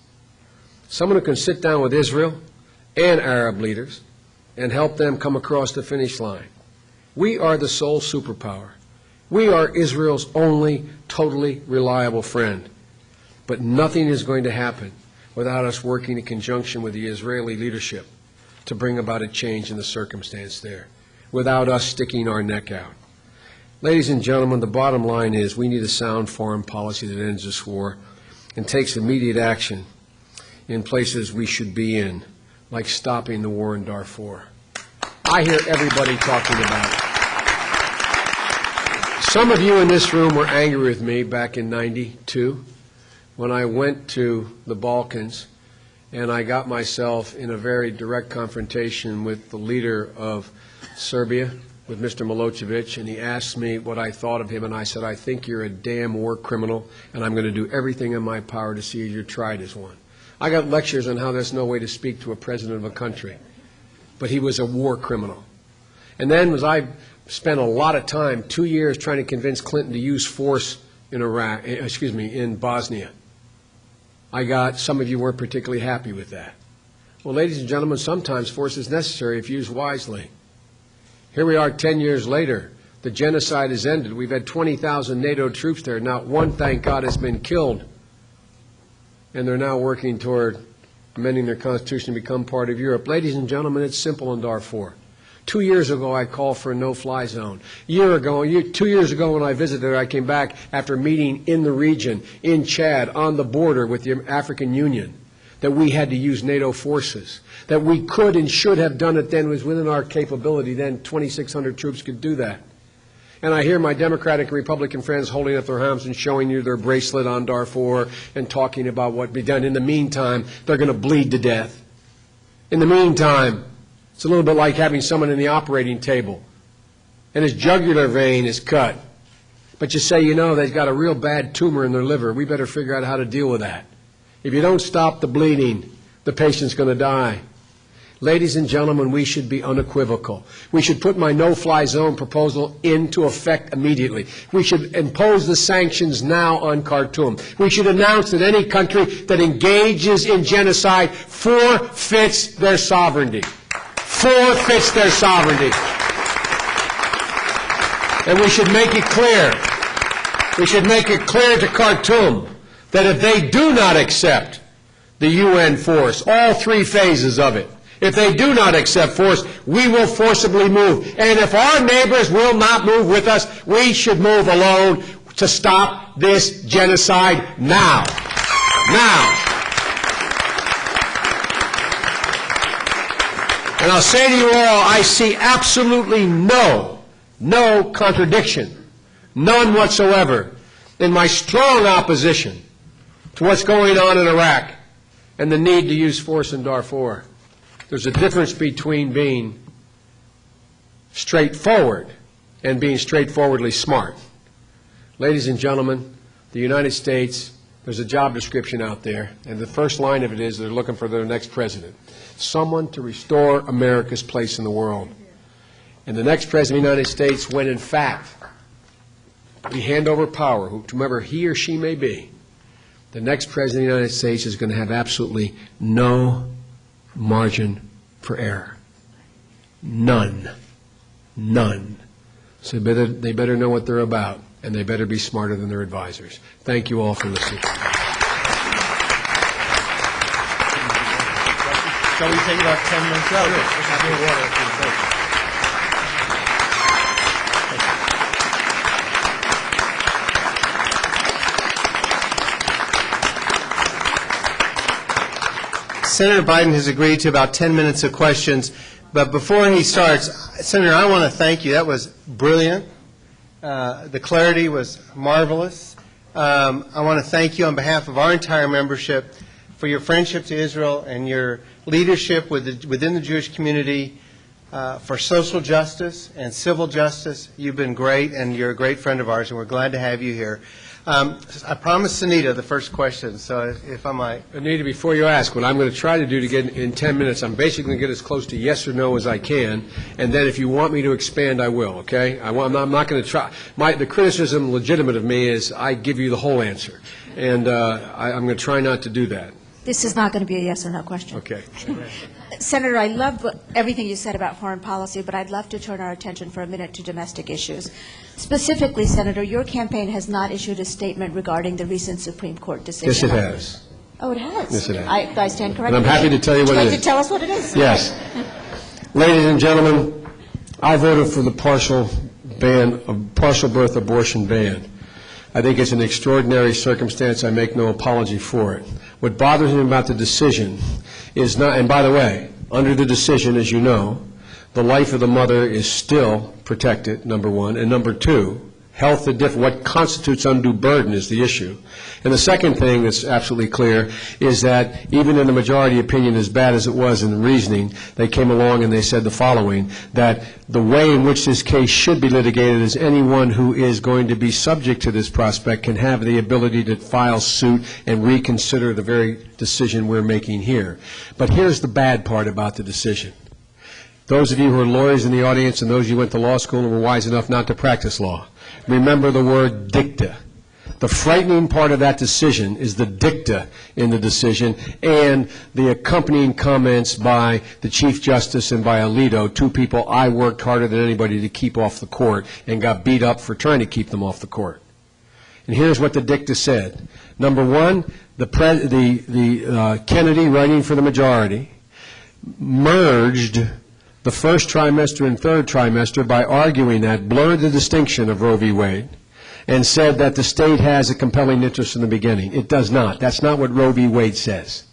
Someone who can sit down with Israel and Arab leaders and help them come across the finish line. We are the sole superpower. We are Israel's only totally reliable friend. But nothing is going to happen without us working in conjunction with the Israeli leadership to bring about a change in the circumstance there, without us sticking our neck out. Ladies and gentlemen, the bottom line is we need a sound foreign policy that ends this war and takes immediate action in places we should be in, like stopping the war in Darfur. I hear everybody talking about it. Some of you in this room were angry with me back in '92 when I went to the Balkans and I got myself in a very direct confrontation with the leader of Serbia, with Mr. Milosevic, and he asked me what I thought of him, and I said, I think you're a damn war criminal, and I'm going to do everything in my power to see if you're tried as one. I got lectures on how there's no way to speak to a president of a country, but he was a war criminal. And then I spent a lot of time, 2 years, trying to convince Clinton to use force in in Bosnia. Some of you weren't particularly happy with that. Well, ladies and gentlemen, sometimes force is necessary if used wisely. Here we are 10 years later. The genocide is ended. We've had 20,000 NATO troops there. Not one, thank God, has been killed. And they're now working toward amending their constitution to become part of Europe. Ladies and gentlemen, it's simple in Darfur. 2 years ago, I called for a no-fly zone. 2 years ago when I visited, I came back after meeting in the region, in Chad, on the border with the African Union, that we had to use NATO forces, that we could and should have done it then, was within our capability. Then 2,600 troops could do that. And I hear my Democratic and Republican friends holding up their arms and showing you their bracelet on Darfur and talking about what be done. In the meantime, they're going to bleed to death. In the meantime, it's a little bit like having someone in the operating table and his jugular vein is cut. But you say, you know, they've got a real bad tumor in their liver. We better figure out how to deal with that. If you don't stop the bleeding, the patient's going to die. Ladies and gentlemen, we should be unequivocal. We should put my no-fly zone proposal into effect immediately. We should impose the sanctions now on Khartoum. We should announce that any country that engages in genocide forfeits their sovereignty. Forfeits their sovereignty. And we should make it clear. We should make it clear to Khartoum that if they do not accept the UN force, all three phases of it, if they do not accept force, we will forcibly move. And if our neighbors will not move with us, we should move alone to stop this genocide now. Now. And I'll say to you all, I see absolutely no contradiction, none whatsoever, in my strong opposition to what's going on in Iraq and the need to use force in Darfur. There's a difference between being straightforward and being straightforwardly smart. Ladies and gentlemen, the United States, there's a job description out there, and the first line of it is they're looking for their next president, someone to restore America's place in the world. And the next president of the United States, when in fact we hand over power, whomever he or she may be, the next president of the United States is going to have absolutely no margin for error. None. None. So they better know what they're about, and they better be smarter than their advisors. Thank you all for listening. Shall we take about 10 minutes out? Senator Biden has agreed to about 10 minutes of questions, but before he starts, Senator, I want to thank you. That was brilliant. The clarity was marvelous. I want to thank you on behalf of our entire membership for your friendship to Israel and your leadership within the Jewish community for social justice and civil justice. You've been great, and you're a great friend of ours, and we're glad to have you here. I promised Anita the first question, so if I might. Anita, before you ask, what I'm going to try to do to get in 10 minutes, I'm basically going to get as close to yes or no as I can, and then if you want me to expand, I will, okay? I'm not going to try. The criticism legitimate of me is I give you the whole answer, and I'm going to try not to do that. This is not going to be a yes or no question. Okay. Senator, I love everything you said about foreign policy, but I'd love to turn our attention for a minute to domestic issues. Specifically, Senator, your campaign has not issued a statement regarding the recent Supreme Court decision. Yes, it has. Oh, it has? Yes, it has. I stand corrected. And I'm happy to tell you what it is. Would you like to tell us what it is? Yes. Ladies and gentlemen, I voted for the partial birth abortion ban. I think it's an extraordinary circumstance. I make no apology for it. What bothers me about the decision is not, and by the way, under the decision, as you know, the life of the mother is still protected, number one, and number two, health, what constitutes undue burden is the issue. And the second thing that's absolutely clear is that even in the majority opinion, as bad as it was in the reasoning, they came along and they said the following, that the way in which this case should be litigated is anyone who is going to be subject to this prospect can have the ability to file suit and reconsider the very decision we're making here. But here's the bad part about the decision. Those of you who are lawyers in the audience and those of you who went to law school and were wise enough not to practice law, remember the word dicta. The frightening part of that decision is the dicta in the decision and the accompanying comments by the Chief Justice and by Alito, two people I worked harder than anybody to keep off the court and got beat up for trying to keep them off the court. And here's what the dicta said. Number one, Kennedy, writing for the majority, merged the first trimester and third trimester by arguing that, blurred the distinction of Roe v. Wade, and said that the state has a compelling interest in the beginning. It does not. That's not what Roe v. Wade says.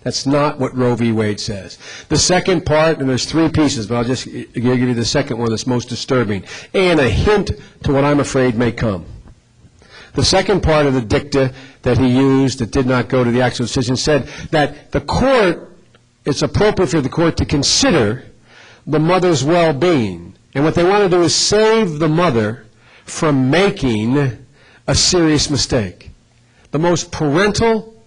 That's not what Roe v. Wade says. The second part, and there's three pieces, but I'll just give you the second one that's most disturbing, and a hint to what I'm afraid may come. The second part of the dicta that he used that did not go to the actual decision said that the court, it's appropriate for the court to consider the mother's well-being. And what they want to do is save the mother from making a serious mistake. The most parental,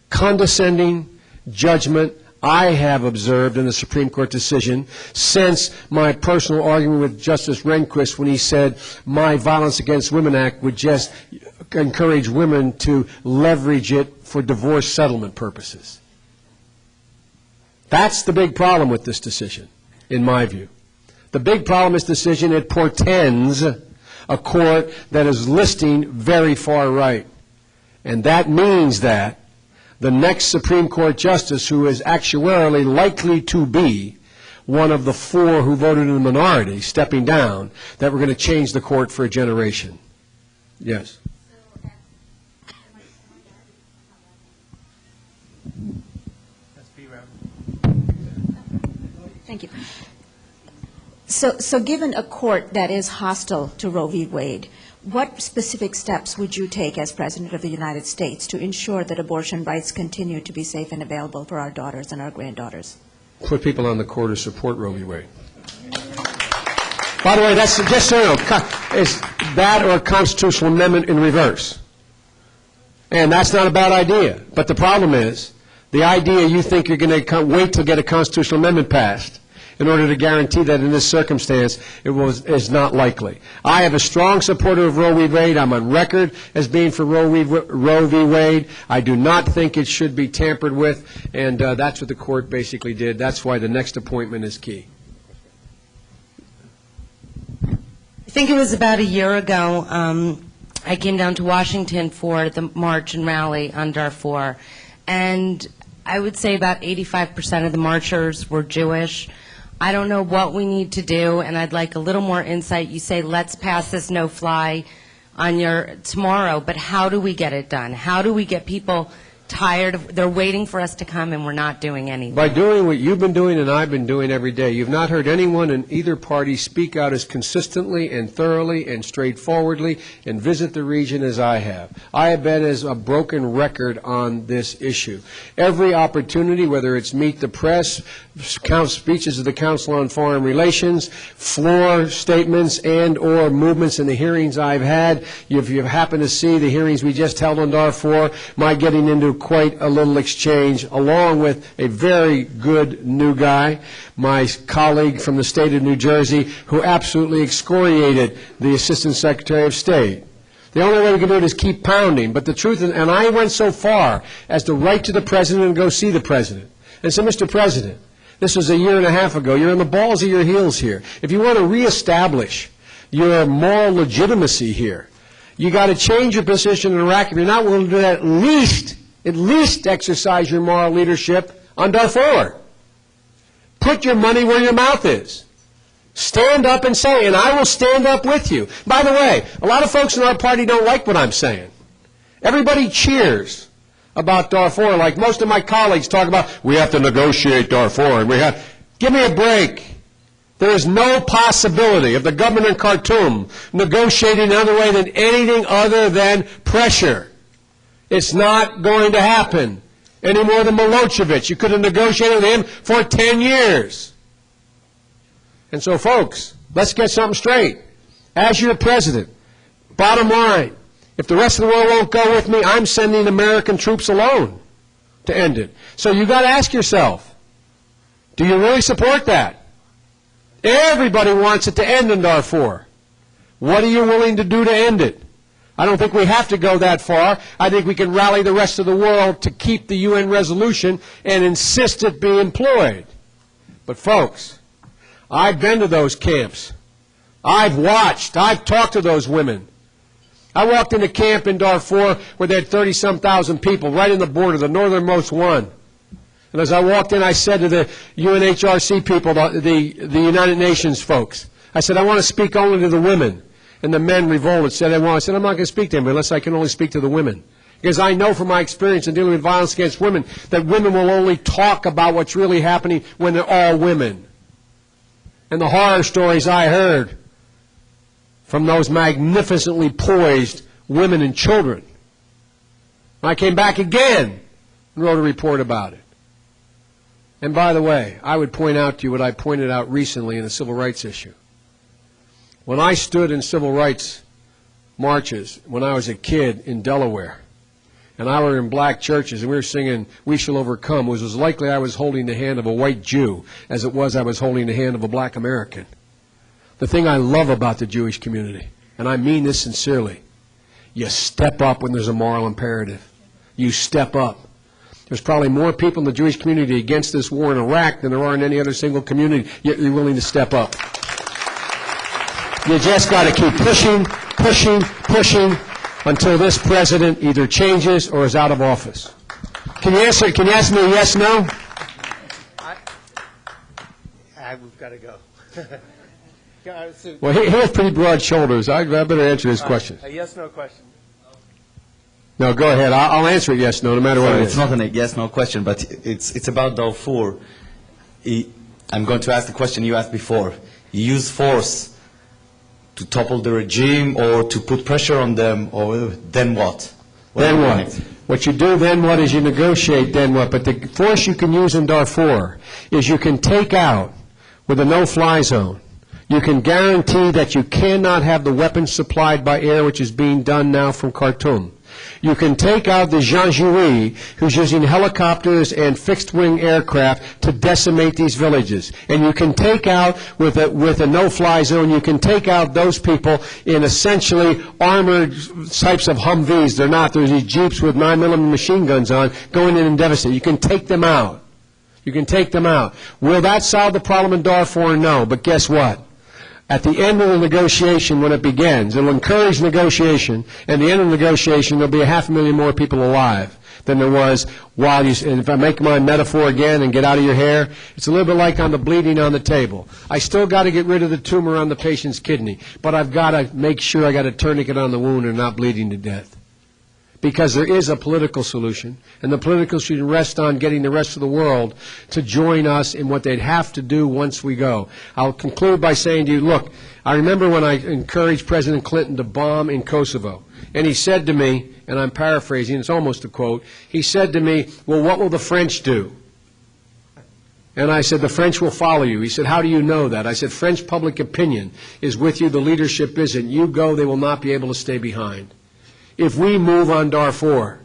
condescending judgment I have observed in the Supreme Court decision since my personal argument with Justice Rehnquist when he said my Violence Against Women Act would just encourage women to leverage it for divorce settlement purposes. That's the big problem with this decision, in my view. The big problem is this decision, it portends a court that is listing very far right. And that means that the next Supreme Court justice, who is actuarially likely to be one of the four who voted in the minority, stepping down, that we're going to change the court for a generation. Yes. Thank you. So given a court that is hostile to Roe v. Wade, what specific steps would you take as President of the United States to ensure that abortion rights continue to be safe and available for our daughters and our granddaughters? Put people on the court who support Roe v. Wade. By the way, that's just so you know, is that or a constitutional amendment in reverse. And that's not a bad idea. But the problem is, the idea you think you're going to wait to get a constitutional amendment passed in order to guarantee that in this circumstance is not likely. I have a strong supporter of Roe v. Wade. I'm on record as being for Roe v. Wade. I do not think it should be tampered with, and that's what the court basically did. That's why the next appointment is key. I think it was about a year ago, I came down to Washington for the march and rally on Darfur, and I would say about 85% of the marchers were Jewish. I don't know what we need to do, and I'd like a little more insight. You say, let's pass this no-fly on tomorrow, but how do we get it done? How do we get people tired of, they're waiting for us to come and we're not doing anything? By doing what you've been doing and I've been doing every day. You've not heard anyone in either party speak out as consistently and thoroughly and straightforwardly and visit the region as I have. I have been as a broken record on this issue. Every opportunity, whether it's Meet the Press, speeches of the Council on Foreign Relations, floor statements and or movements in the hearings I've had. If you happen to see the hearings we just held on Darfur, my getting into quite a little exchange, along with a very good new guy, my colleague from the state of New Jersey, who absolutely excoriated the Assistant Secretary of State. The only way we can do it is keep pounding. But the truth is, and I went so far as to write to the President and go see the President and say, Mr. President, this was a year and a half ago. You're on the balls of your heels here. If you want to reestablish your moral legitimacy here, you got to change your position in Iraq. If you're not willing to do that, at least exercise your moral leadership on Darfur. Put your money where your mouth is. Stand up and say, and I will stand up with you. By the way, a lot of folks in our party don't like what I'm saying. Everybody cheers about Darfur, like most of my colleagues talk about, we have to negotiate Darfur, and we have, give me a break. There is no possibility of the government in Khartoum negotiating another way than anything other than pressure. It's not going to happen any more than Milosevic. You could have negotiated with him for 10 years. And so, folks, let's get something straight. As your president, bottom line, if the rest of the world won't go with me, I'm sending American troops alone to end it. So you've got to ask yourself, do you really support that? Everybody wants it to end in Darfur. What are you willing to do to end it? I don't think we have to go that far. I think we can rally the rest of the world to keep the UN resolution and insist it be employed. But folks, I've been to those camps. I've watched. I've talked to those women. I walked in a camp in Darfur where they had 30-some thousand people right in the border, the northernmost one. And as I walked in, I said to the UNHRC people, the United Nations folks, I said, I want to speak only to the women. And the men revolted, said, I said, I'm not going to speak to them unless I can only speak to the women. Because I know from my experience in dealing with violence against women that women will only talk about what's really happening when they're all women. And the horror stories I heard from those magnificently poised women and children. I came back again and wrote a report about it. And by the way, I would point out to you what I pointed out recently in the civil rights issue. When I stood in civil rights marches when I was a kid in Delaware, and I were in black churches and we were singing We Shall Overcome, it was as likely I was holding the hand of a white Jew as it was I was holding the hand of a black American. The thing I love about the Jewish community, and I mean this sincerely, you step up when there's a moral imperative. You step up. There's probably more people in the Jewish community against this war in Iraq than there are in any other single community, yet you're willing to step up. You just got to keep pushing, pushing, pushing until this president either changes or is out of office. Can you ask me a yes, no? We've got to go. Well, he has pretty broad shoulders. I better answer his question. A yes, no question. No, go ahead. I'll answer it yes, no matter what it is. It's not a yes, no question, but it's about Darfur. I'm going to ask the question you asked before. You use force to topple the regime or to put pressure on them, or then what? Then what? What you do then what is you negotiate then what. But the force you can use in Darfur is you can take out with a no-fly zone. You can guarantee that you cannot have the weapons supplied by air, which is being done now from Khartoum. You can take out the Janjaweed, who's using helicopters and fixed-wing aircraft to decimate these villages. And you can take out, with a no-fly zone, you can take out those people in essentially armored types of Humvees. They're not. There's these Jeeps with 9mm machine guns on going in and devastate. You can take them out. You can take them out. Will that solve the problem in Darfur? No. But guess what? At the end of the negotiation, when it begins, it will encourage negotiation, and at the end of the negotiation, there will be 500,000 more people alive than there was while you, and if I make my metaphor again and get out of your hair, it's a little bit like on the bleeding on the table. I still got to get rid of the tumor on the patient's kidney, but I've got to make sure I got a tourniquet on the wound and not bleeding to death. Because there is a political solution, and the political solution rests on getting the rest of the world to join us in what they'd have to do once we go. I'll conclude by saying to you, look, I remember when I encouraged President Clinton to bomb in Kosovo, and he said to me, and I'm paraphrasing, it's almost a quote, he said to me, well, what will the French do? And I said, the French will follow you. He said, how do you know that? I said, French public opinion is with you, the leadership isn't. You go, they will not be able to stay behind. If we move on Darfur,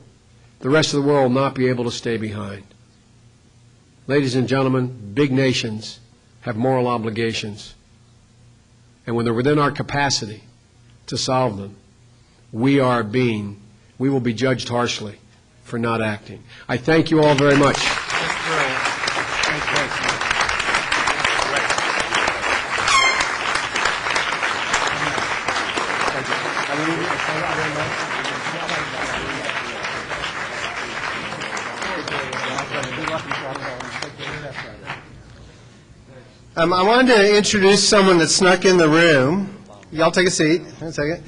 the rest of the world will not be able to stay behind. Ladies and gentlemen, big nations have moral obligations. And when they're within our capacity to solve them, we will be judged harshly for not acting. I thank you all very much. I wanted to introduce someone that snuck in the room. Y'all take a seat. One second.